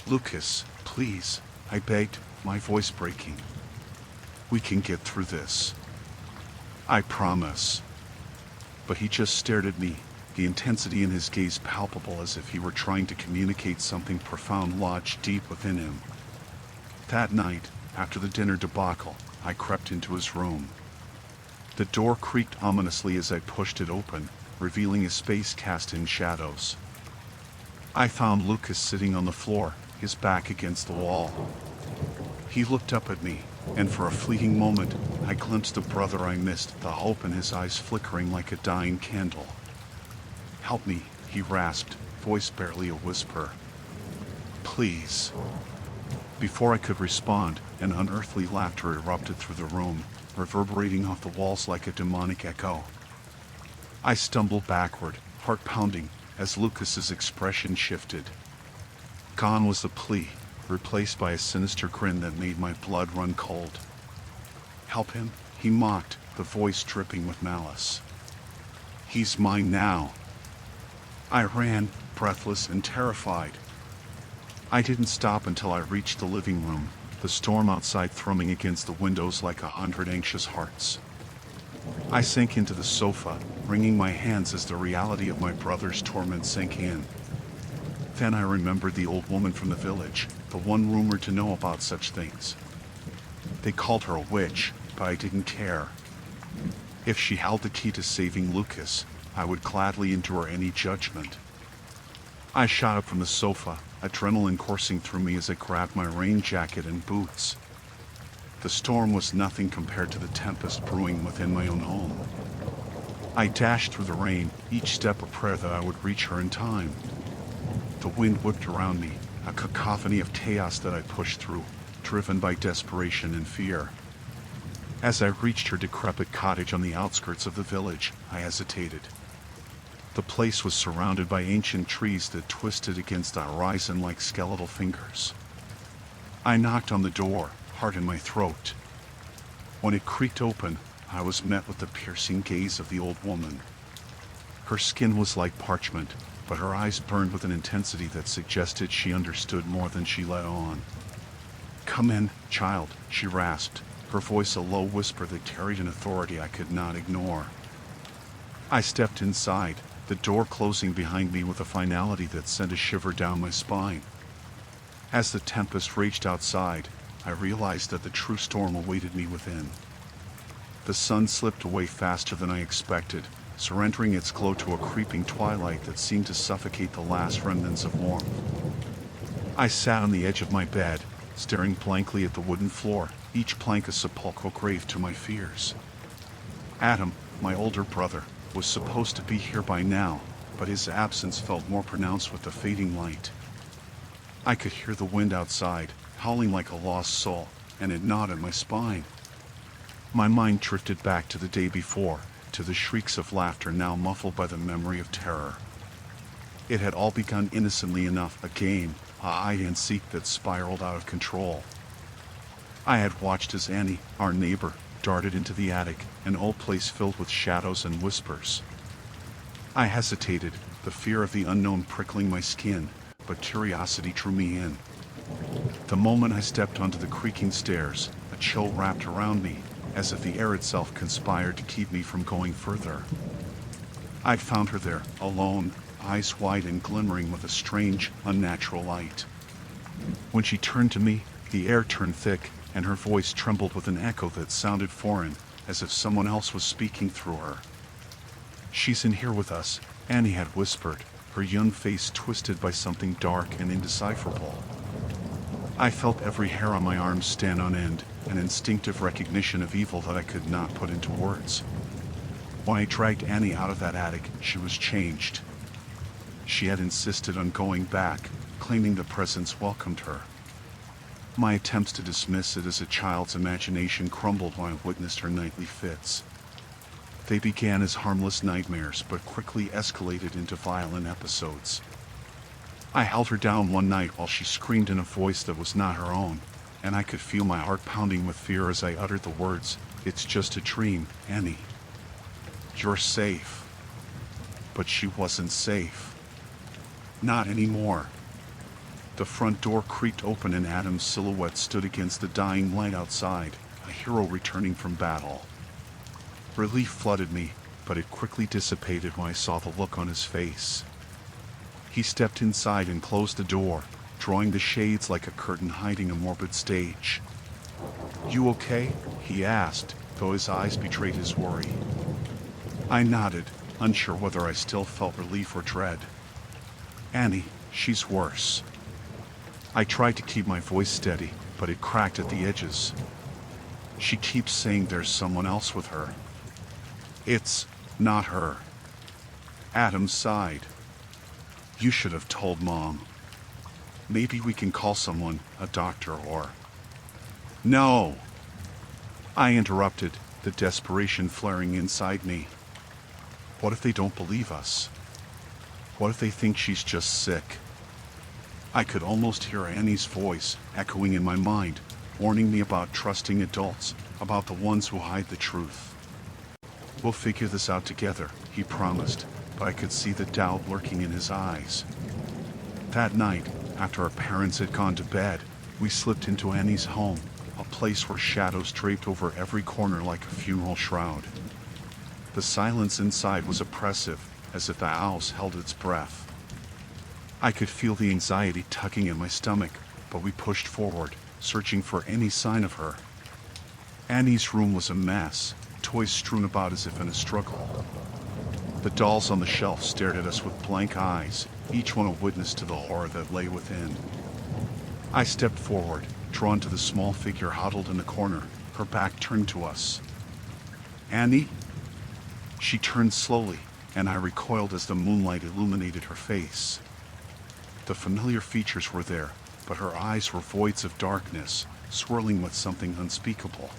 "Lucas, please," I begged, my voice breaking. "We can get through this. I promise." But he just stared at me, the intensity in his gaze palpable as if he were trying to communicate something profound lodged deep within him. That night, after the dinner debacle, I crept into his room. The door creaked ominously as I pushed it open, revealing a space cast in shadows. I found Lucas sitting on the floor, his back against the wall. He looked up at me, and for a fleeting moment, I glimpsed the brother I missed, the hope in his eyes flickering like a dying candle. "Help me," he rasped, voice barely a whisper. "Please." Before I could respond, an unearthly laughter erupted through the room, reverberating off the walls like a demonic echo. I stumbled backward, heart pounding, as Lucas's expression shifted. Gone was the plea, replaced by a sinister grin that made my blood run cold. "Help him?" he mocked, the voice dripping with malice. "He's mine now." I ran, breathless and terrified. I didn't stop until I reached the living room, the storm outside thrumming against the windows like 100 anxious hearts. I sank into the sofa, wringing my hands as the reality of my brother's torment sank in. Then I remembered the old woman from the village, the one rumored to know about such things. They called her a witch, but I didn't care. If she held the key to saving Lucas, I would gladly endure any judgment. I shot up from the sofa, adrenaline coursing through me as I grabbed my rain jacket and boots. The storm was nothing compared to the tempest brewing within my own home. I dashed through the rain, each step a prayer that I would reach her in time. The wind whipped around me, a cacophony of chaos that I pushed through, driven by desperation and fear. As I reached her decrepit cottage on the outskirts of the village, I hesitated. The place was surrounded by ancient trees that twisted against the horizon like skeletal fingers. I knocked on the door, heart in my throat. When it creaked open, I was met with the piercing gaze of the old woman. Her skin was like parchment, but her eyes burned with an intensity that suggested she understood more than she let on. "Come in, child," she rasped, her voice a low whisper that carried an authority I could not ignore. I stepped inside, the door closing behind me with a finality that sent a shiver down my spine. As the tempest raged outside, I realized that the true storm awaited me within. The sun slipped away faster than I expected, surrendering its glow to a creeping twilight that seemed to suffocate the last remnants of warmth. I sat on the edge of my bed, staring blankly at the wooden floor, each plank a sepulchral grave to my fears. Adam, my older brother, was supposed to be here by now, but his absence felt more pronounced with the fading light. I could hear the wind outside, howling like a lost soul, and it gnawed at my spine. My mind drifted back to the day before, to the shrieks of laughter now muffled by the memory of terror. It had all begun innocently enough, a game, a hide-and-seek that spiraled out of control. I had watched as Annie, our neighbor, darted into the attic, an old place filled with shadows and whispers. I hesitated, the fear of the unknown prickling my skin, but curiosity drew me in. The moment I stepped onto the creaking stairs, a chill wrapped around me, as if the air itself conspired to keep me from going further. I'd found her there, alone, eyes wide and glimmering with a strange, unnatural light. When she turned to me, the air turned thick, and her voice trembled with an echo that sounded foreign, as if someone else was speaking through her. "She's in here with us," Annie had whispered, her young face twisted by something dark and indecipherable. I felt every hair on my arms stand on end, an instinctive recognition of evil that I could not put into words. When I dragged Annie out of that attic, she was changed. She had insisted on going back, claiming the presence welcomed her. My attempts to dismiss it as a child's imagination crumbled when I witnessed her nightly fits. They began as harmless nightmares, but quickly escalated into violent episodes. I held her down one night while she screamed in a voice that was not her own, and I could feel my heart pounding with fear as I uttered the words, "It's just a dream, Annie. You're safe." But she wasn't safe. Not anymore. The front door creaked open and Adam's silhouette stood against the dying light outside, a hero returning from battle. Relief flooded me, but it quickly dissipated when I saw the look on his face. He stepped inside and closed the door, drawing the shades like a curtain hiding a morbid stage. "You okay?" he asked, though his eyes betrayed his worry. I nodded, unsure whether I still felt relief or dread. "Annie, she's worse." I tried to keep my voice steady, but it cracked at the edges. "She keeps saying there's someone else with her." "It's not her." Adam sighed. "You should have told Mom. Maybe we can call someone, a doctor or—" "No!" I interrupted, the desperation flaring inside me. What if they don't believe us? What if they think she's just sick? I could almost hear Annie's voice echoing in my mind, warning me about trusting adults, about the ones who hide the truth. "We'll figure this out together," he promised, but I could see the doubt lurking in his eyes. That night, after our parents had gone to bed, we slipped into Annie's home, a place where shadows draped over every corner like a funeral shroud. The silence inside was oppressive, as if the house held its breath. I could feel the anxiety tugging at my stomach, but we pushed forward, searching for any sign of her. Annie's room was a mess, toys strewn about as if in a struggle. The dolls on the shelf stared at us with blank eyes, each one a witness to the horror that lay within. I stepped forward, drawn to the small figure huddled in the corner, her back turned to us. "Annie?" She turned slowly, and I recoiled as the moonlight illuminated her face. The familiar features were there, but her eyes were voids of darkness, swirling with something unspeakable.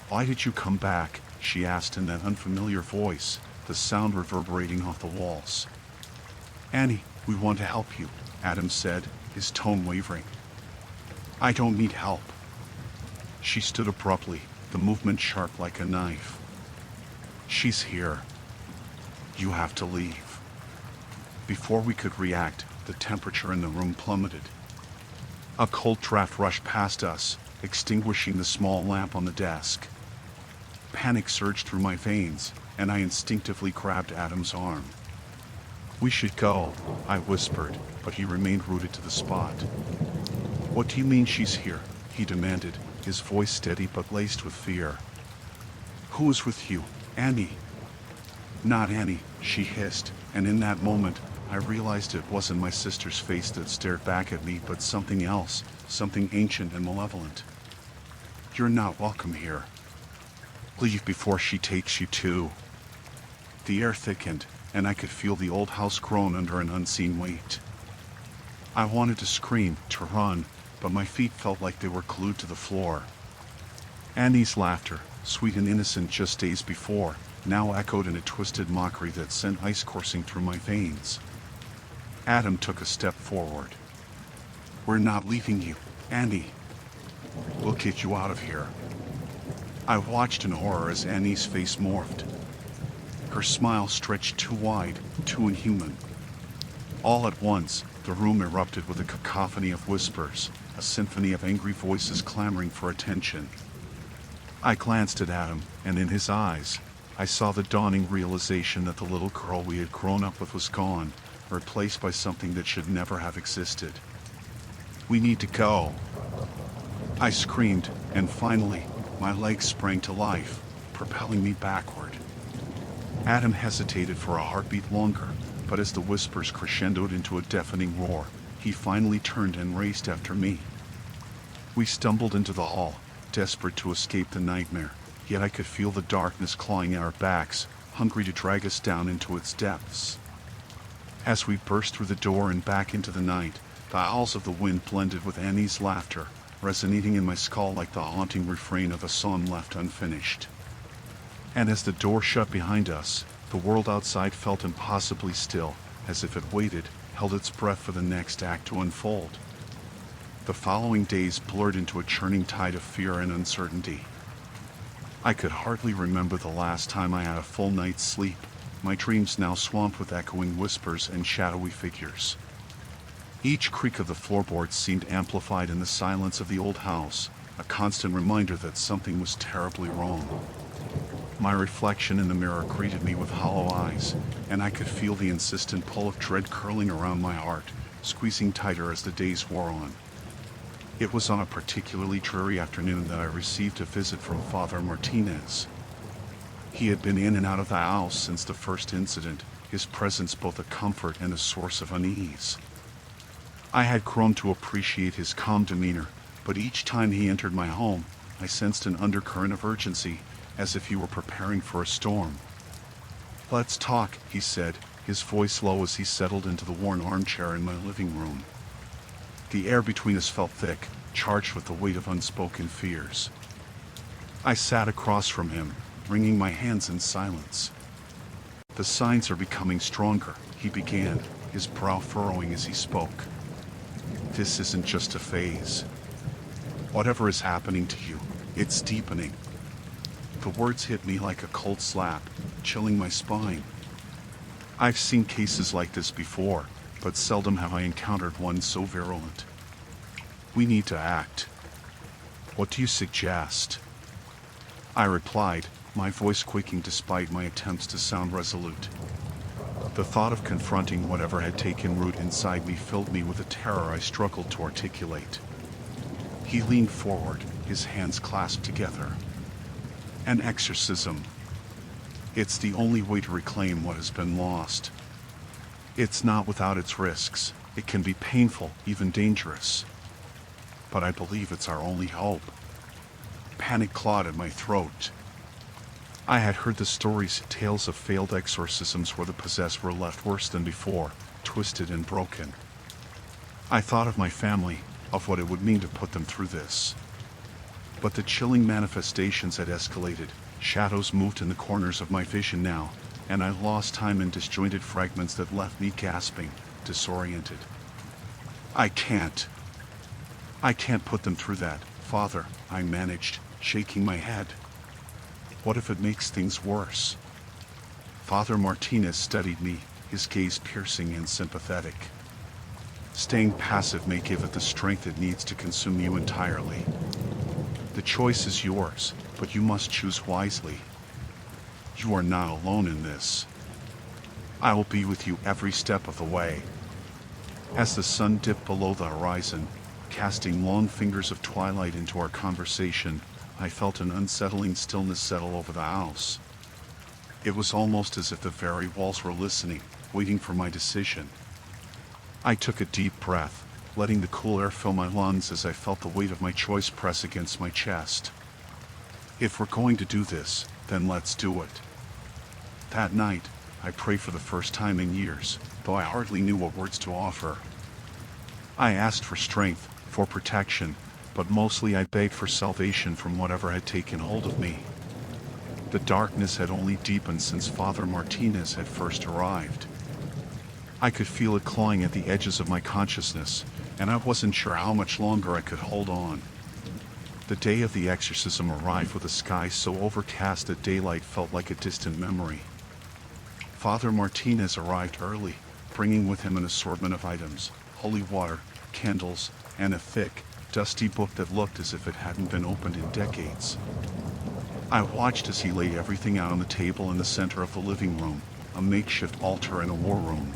"Why did you come back?" she asked in that unfamiliar voice, the sound reverberating off the walls. "Annie, we want to help you," Adam said, his tone wavering. "I don't need help." She stood abruptly, the movement sharp like a knife. "She's here. You have to leave." Before we could react, the temperature in the room plummeted. A cold draft rushed past us, extinguishing the small lamp on the desk. Panic surged through my veins, and I instinctively grabbed Adam's arm. "We should go," I whispered, but he remained rooted to the spot. "What do you mean she's here?" he demanded, his voice steady but laced with fear. "Who is with you, Annie?" "Not Annie," she hissed, and in that moment, I realized it wasn't my sister's face that stared back at me, but something else, something ancient and malevolent. "You're not welcome here. Leave before she takes you too." The air thickened, and I could feel the old house groan under an unseen weight. I wanted to scream, to run, but my feet felt like they were glued to the floor. Annie's laughter, sweet and innocent just days before, now echoed in a twisted mockery that sent ice coursing through my veins. Adam took a step forward. "We're not leaving you, Annie. We'll get you out of here." I watched in horror as Annie's face morphed. Her smile stretched too wide, too inhuman. All at once, the room erupted with a cacophony of whispers, a symphony of angry voices clamoring for attention. I glanced at Adam, and in his eyes, I saw the dawning realization that the little girl we had grown up with was gone, replaced by something that should never have existed. "We need to go!" I screamed, and finally, my legs sprang to life, propelling me backward. Adam hesitated for a heartbeat longer, but as the whispers crescendoed into a deafening roar, he finally turned and raced after me. We stumbled into the hall, desperate to escape the nightmare, yet I could feel the darkness clawing at our backs, hungry to drag us down into its depths. As we burst through the door and back into the night, the howls of the wind blended with Annie's laughter, resonating in my skull like the haunting refrain of a song left unfinished. And as the door shut behind us, the world outside felt impossibly still, as if it waited, held its breath for the next act to unfold. The following days blurred into a churning tide of fear and uncertainty. I could hardly remember the last time I had a full night's sleep, my dreams now swamped with echoing whispers and shadowy figures. Each creak of the floorboards seemed amplified in the silence of the old house, a constant reminder that something was terribly wrong. My reflection in the mirror greeted me with hollow eyes, and I could feel the insistent pull of dread curling around my heart, squeezing tighter as the days wore on. It was on a particularly dreary afternoon that I received a visit from Father Martinez. He had been in and out of the house since the first incident, his presence both a comfort and a source of unease. I had grown to appreciate his calm demeanor, but each time he entered my home, I sensed an undercurrent of urgency, as if he were preparing for a storm. "Let's talk," he said, his voice low as he settled into the worn armchair in my living room. The air between us felt thick, charged with the weight of unspoken fears. I sat across from him, wringing my hands in silence. "The signs are becoming stronger," he began, his brow furrowing as he spoke. "This isn't just a phase. Whatever is happening to you, it's deepening." The words hit me like a cold slap, chilling my spine. I've seen cases like this before, but seldom have I encountered one so virulent. "We need to act. What do you suggest?" I replied, my voice quaking despite my attempts to sound resolute. The thought of confronting whatever had taken root inside me filled me with a terror I struggled to articulate. He leaned forward, his hands clasped together. "An exorcism. It's the only way to reclaim what has been lost. It's not without its risks. It can be painful, even dangerous. But I believe it's our only hope." Panic clawed at my throat. I had heard the stories, tales of failed exorcisms where the possessed were left worse than before, twisted and broken. I thought of my family, of what it would mean to put them through this. But the chilling manifestations had escalated, shadows moved in the corners of my vision now, and I lost time in disjointed fragments that left me gasping, disoriented. I can't put them through that, Father," I managed, shaking my head. "What if it makes things worse?" Father Martinez studied me, his gaze piercing and sympathetic. "Staying passive may give it the strength it needs to consume you entirely. The choice is yours, but you must choose wisely. You are not alone in this. I will be with you every step of the way." As the sun dipped below the horizon, casting long fingers of twilight into our conversation, I felt an unsettling stillness settle over the house. It was almost as if the very walls were listening, waiting for my decision. I took a deep breath, letting the cool air fill my lungs as I felt the weight of my choice press against my chest. "If we're going to do this, then let's do it." That night, I prayed for the first time in years, though I hardly knew what words to offer. I asked for strength, for protection, but mostly I begged for salvation from whatever had taken hold of me. The darkness had only deepened since Father Martinez had first arrived. I could feel it clawing at the edges of my consciousness, and I wasn't sure how much longer I could hold on. The day of the exorcism arrived with a sky so overcast that daylight felt like a distant memory. Father Martinez arrived early, bringing with him an assortment of items, holy water, candles, and a thick, dusty book that looked as if it hadn't been opened in decades. I watched as he laid everything out on the table in the center of the living room, a makeshift altar and a war room.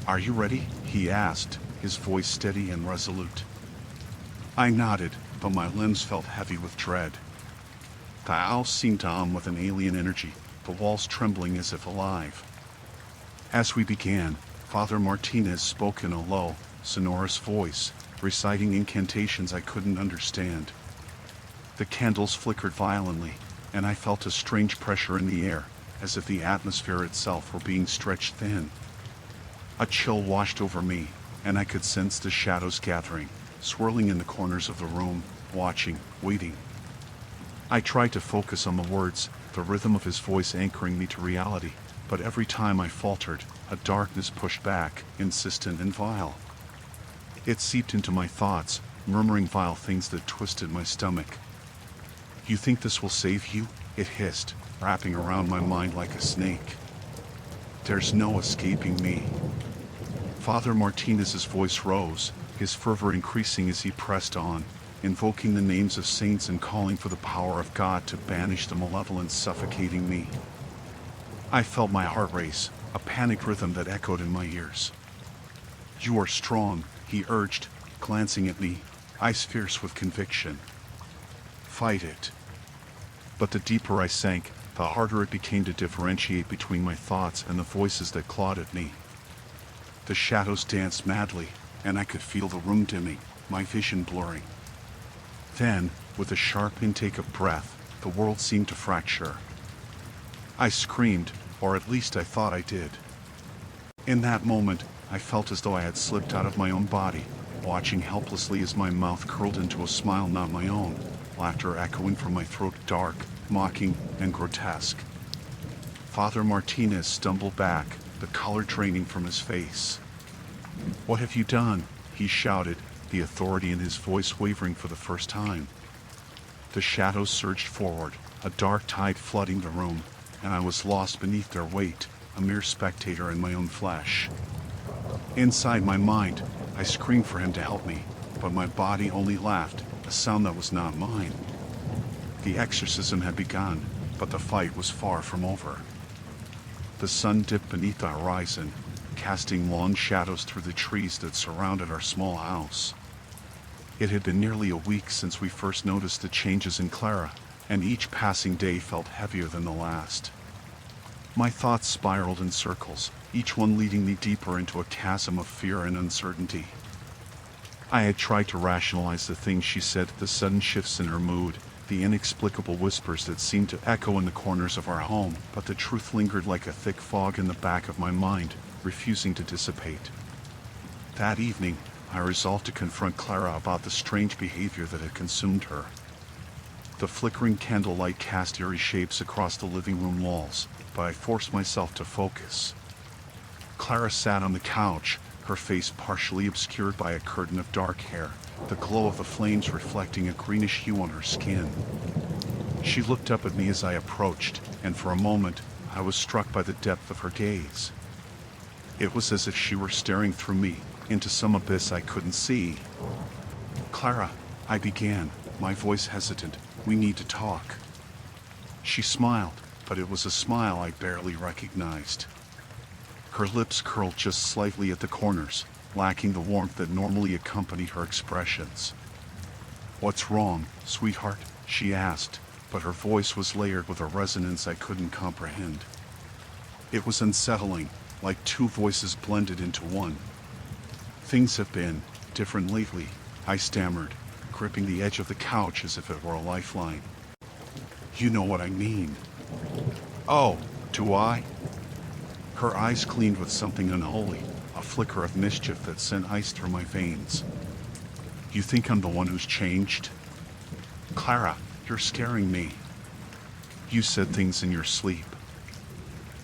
"Are you ready?" he asked, his voice steady and resolute. I nodded, but my limbs felt heavy with dread. The house seemed to hum with an alien energy, the walls trembling as if alive. As we began, Father Martinez spoke in a low, sonorous voice, reciting incantations I couldn't understand. The candles flickered violently, and I felt a strange pressure in the air, as if the atmosphere itself were being stretched thin. A chill washed over me, and I could sense the shadows gathering, swirling in the corners of the room, watching, waiting. I tried to focus on the words, the rhythm of his voice anchoring me to reality, but every time I faltered, a darkness pushed back, insistent and vile. It seeped into my thoughts, murmuring vile things that twisted my stomach. "You think this will save you?" it hissed, wrapping around my mind like a snake. "There's no escaping me." Father Martinez's voice rose, his fervor increasing as he pressed on, invoking the names of saints and calling for the power of God to banish the malevolence suffocating me. I felt my heart race, a panicked rhythm that echoed in my ears. "You are strong," he urged, glancing at me, eyes fierce with conviction. "Fight it." But the deeper I sank, the harder it became to differentiate between my thoughts and the voices that clawed at me. The shadows danced madly, and I could feel the room dimming, my vision blurring. Then, with a sharp intake of breath, the world seemed to fracture. I screamed, or at least I thought I did. In that moment, I felt as though I had slipped out of my own body, watching helplessly as my mouth curled into a smile not my own, laughter echoing from my throat, dark, mocking, and grotesque. Father Martinez stumbled back, the color draining from his face. "What have you done?" he shouted, the authority in his voice wavering for the first time. The shadows surged forward, a dark tide flooding the room, and I was lost beneath their weight, a mere spectator in my own flesh. Inside my mind, I screamed for him to help me, but my body only laughed, a sound that was not mine. The exorcism had begun, but the fight was far from over. The sun dipped beneath the horizon, casting long shadows through the trees that surrounded our small house. It had been nearly a week since we first noticed the changes in Clara, and each passing day felt heavier than the last. My thoughts spiraled in circles, each one leading me deeper into a chasm of fear and uncertainty. I had tried to rationalize the things she said, the sudden shifts in her mood, the inexplicable whispers that seemed to echo in the corners of our home, but the truth lingered like a thick fog in the back of my mind, refusing to dissipate. That evening, I resolved to confront Clara about the strange behavior that had consumed her. The flickering candlelight cast eerie shapes across the living room walls, but I forced myself to focus. Clara sat on the couch, her face partially obscured by a curtain of dark hair, the glow of the flames reflecting a greenish hue on her skin. She looked up at me as I approached, and for a moment, I was struck by the depth of her gaze. It was as if she were staring through me, into some abyss I couldn't see. "Clara," I began, my voice hesitant, "we need to talk." She smiled, but it was a smile I barely recognized. Her lips curled just slightly at the corners, lacking the warmth that normally accompanied her expressions. "What's wrong, sweetheart?" she asked, but her voice was layered with a resonance I couldn't comprehend. It was unsettling, like two voices blended into one. "Things have been different lately," I stammered, gripping the edge of the couch as if it were a lifeline. "You know what I mean." "Oh, do I?" Her eyes gleamed with something unholy, a flicker of mischief that sent ice through my veins. "You think I'm the one who's changed?" "Clara, you're scaring me. You said things in your sleep.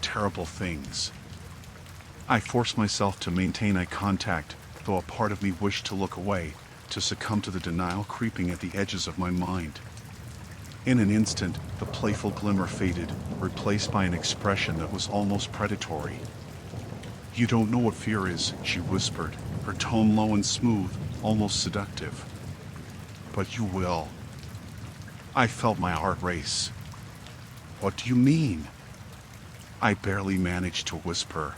Terrible things." I forced myself to maintain eye contact, though a part of me wished to look away, to succumb to the denial creeping at the edges of my mind. In an instant, the playful glimmer faded, replaced by an expression that was almost predatory. "You don't know what fear is," she whispered, her tone low and smooth, almost seductive. "But you will." I felt my heart race. "What do you mean?" I barely managed to whisper.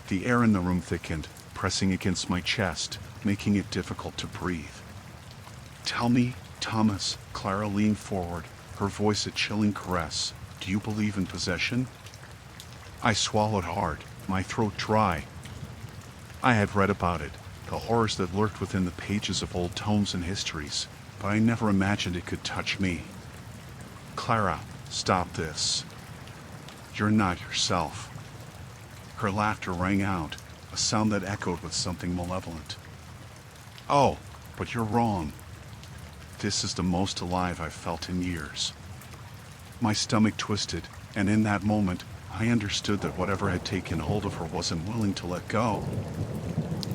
The air in the room thickened, pressing against my chest, making it difficult to breathe. "Tell me, Thomas," Clara leaned forward, her voice a chilling caress. Do you believe in possession? I swallowed hard, my throat dry. I had read about it, the horrors that lurked within the pages of old tomes and histories, but I never imagined it could touch me. Clara, stop this. You're not yourself. Her laughter rang out, a sound that echoed with something malevolent. Oh, but you're wrong. This is the most alive I've felt in years. My stomach twisted, and in that moment, I understood that whatever had taken hold of her wasn't willing to let go.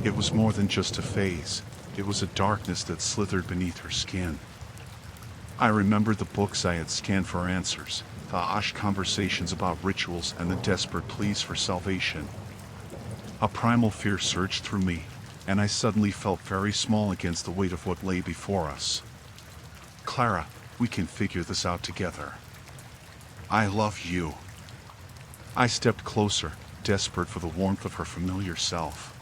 It was more than just a phase. It was a darkness that slithered beneath her skin. I remembered the books I had scanned for answers, the hushed conversations about rituals and the desperate pleas for salvation. A primal fear surged through me, and I suddenly felt very small against the weight of what lay before us. Clara, we can figure this out together. I love you. I stepped closer, desperate for the warmth of her familiar self.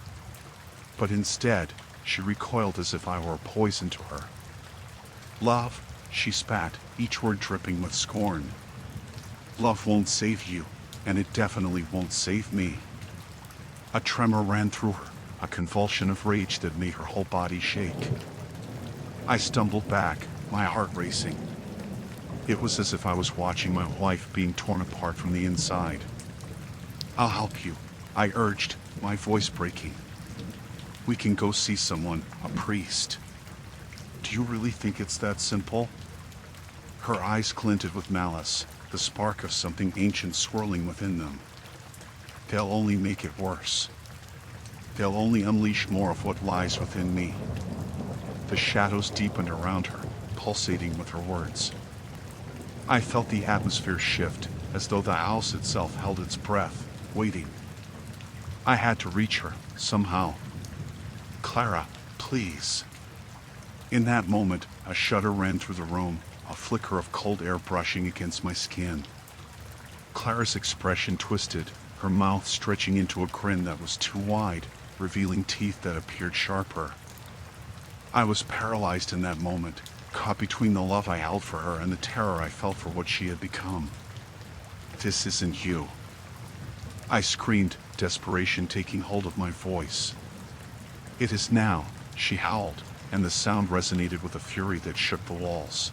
But instead, she recoiled as if I were poison to her. Love, she spat, each word dripping with scorn. Love won't save you, and it definitely won't save me. A tremor ran through her, a convulsion of rage that made her whole body shake. I stumbled back, my heart racing. It was as if I was watching my wife being torn apart from the inside. I'll help you, I urged, my voice breaking. We can go see someone, a priest. Do you really think it's that simple? Her eyes glinted with malice, the spark of something ancient swirling within them. They'll only make it worse. They'll only unleash more of what lies within me. The shadows deepened around her, pulsating with her words. I felt the atmosphere shift, as though the house itself held its breath, waiting. I had to reach her, somehow. Clara, please. In that moment, a shudder ran through the room, a flicker of cold air brushing against my skin. Clara's expression twisted, her mouth stretching into a grin that was too wide, revealing teeth that appeared sharper. I was paralyzed in that moment, caught between the love I held for her and the terror I felt for what she had become. This isn't you. I screamed, desperation taking hold of my voice. It is now, she howled, and the sound resonated with a fury that shook the walls.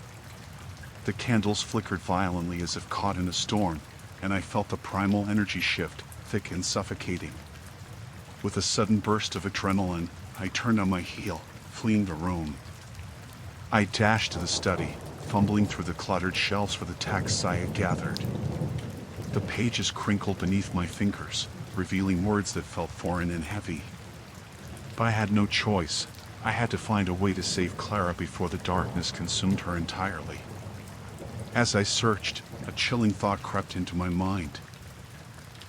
The candles flickered violently as if caught in a storm, and I felt the primal energy shift, thick and suffocating. With a sudden burst of adrenaline, I turned on my heel, fleeing the room. I dashed to the study, fumbling through the cluttered shelves where the texts I had gathered. The pages crinkled beneath my fingers, revealing words that felt foreign and heavy. But I had no choice. I had to find a way to save Clara before the darkness consumed her entirely. As I searched, a chilling thought crept into my mind.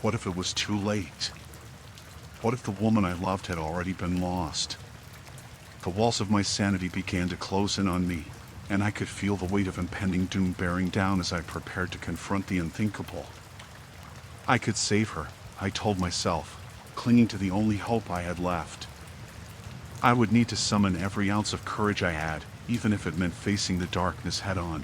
What if it was too late? What if the woman I loved had already been lost? The walls of my sanity began to close in on me, and I could feel the weight of impending doom bearing down as I prepared to confront the unthinkable. I could save her, I told myself, clinging to the only hope I had left. I would need to summon every ounce of courage I had, even if it meant facing the darkness head-on.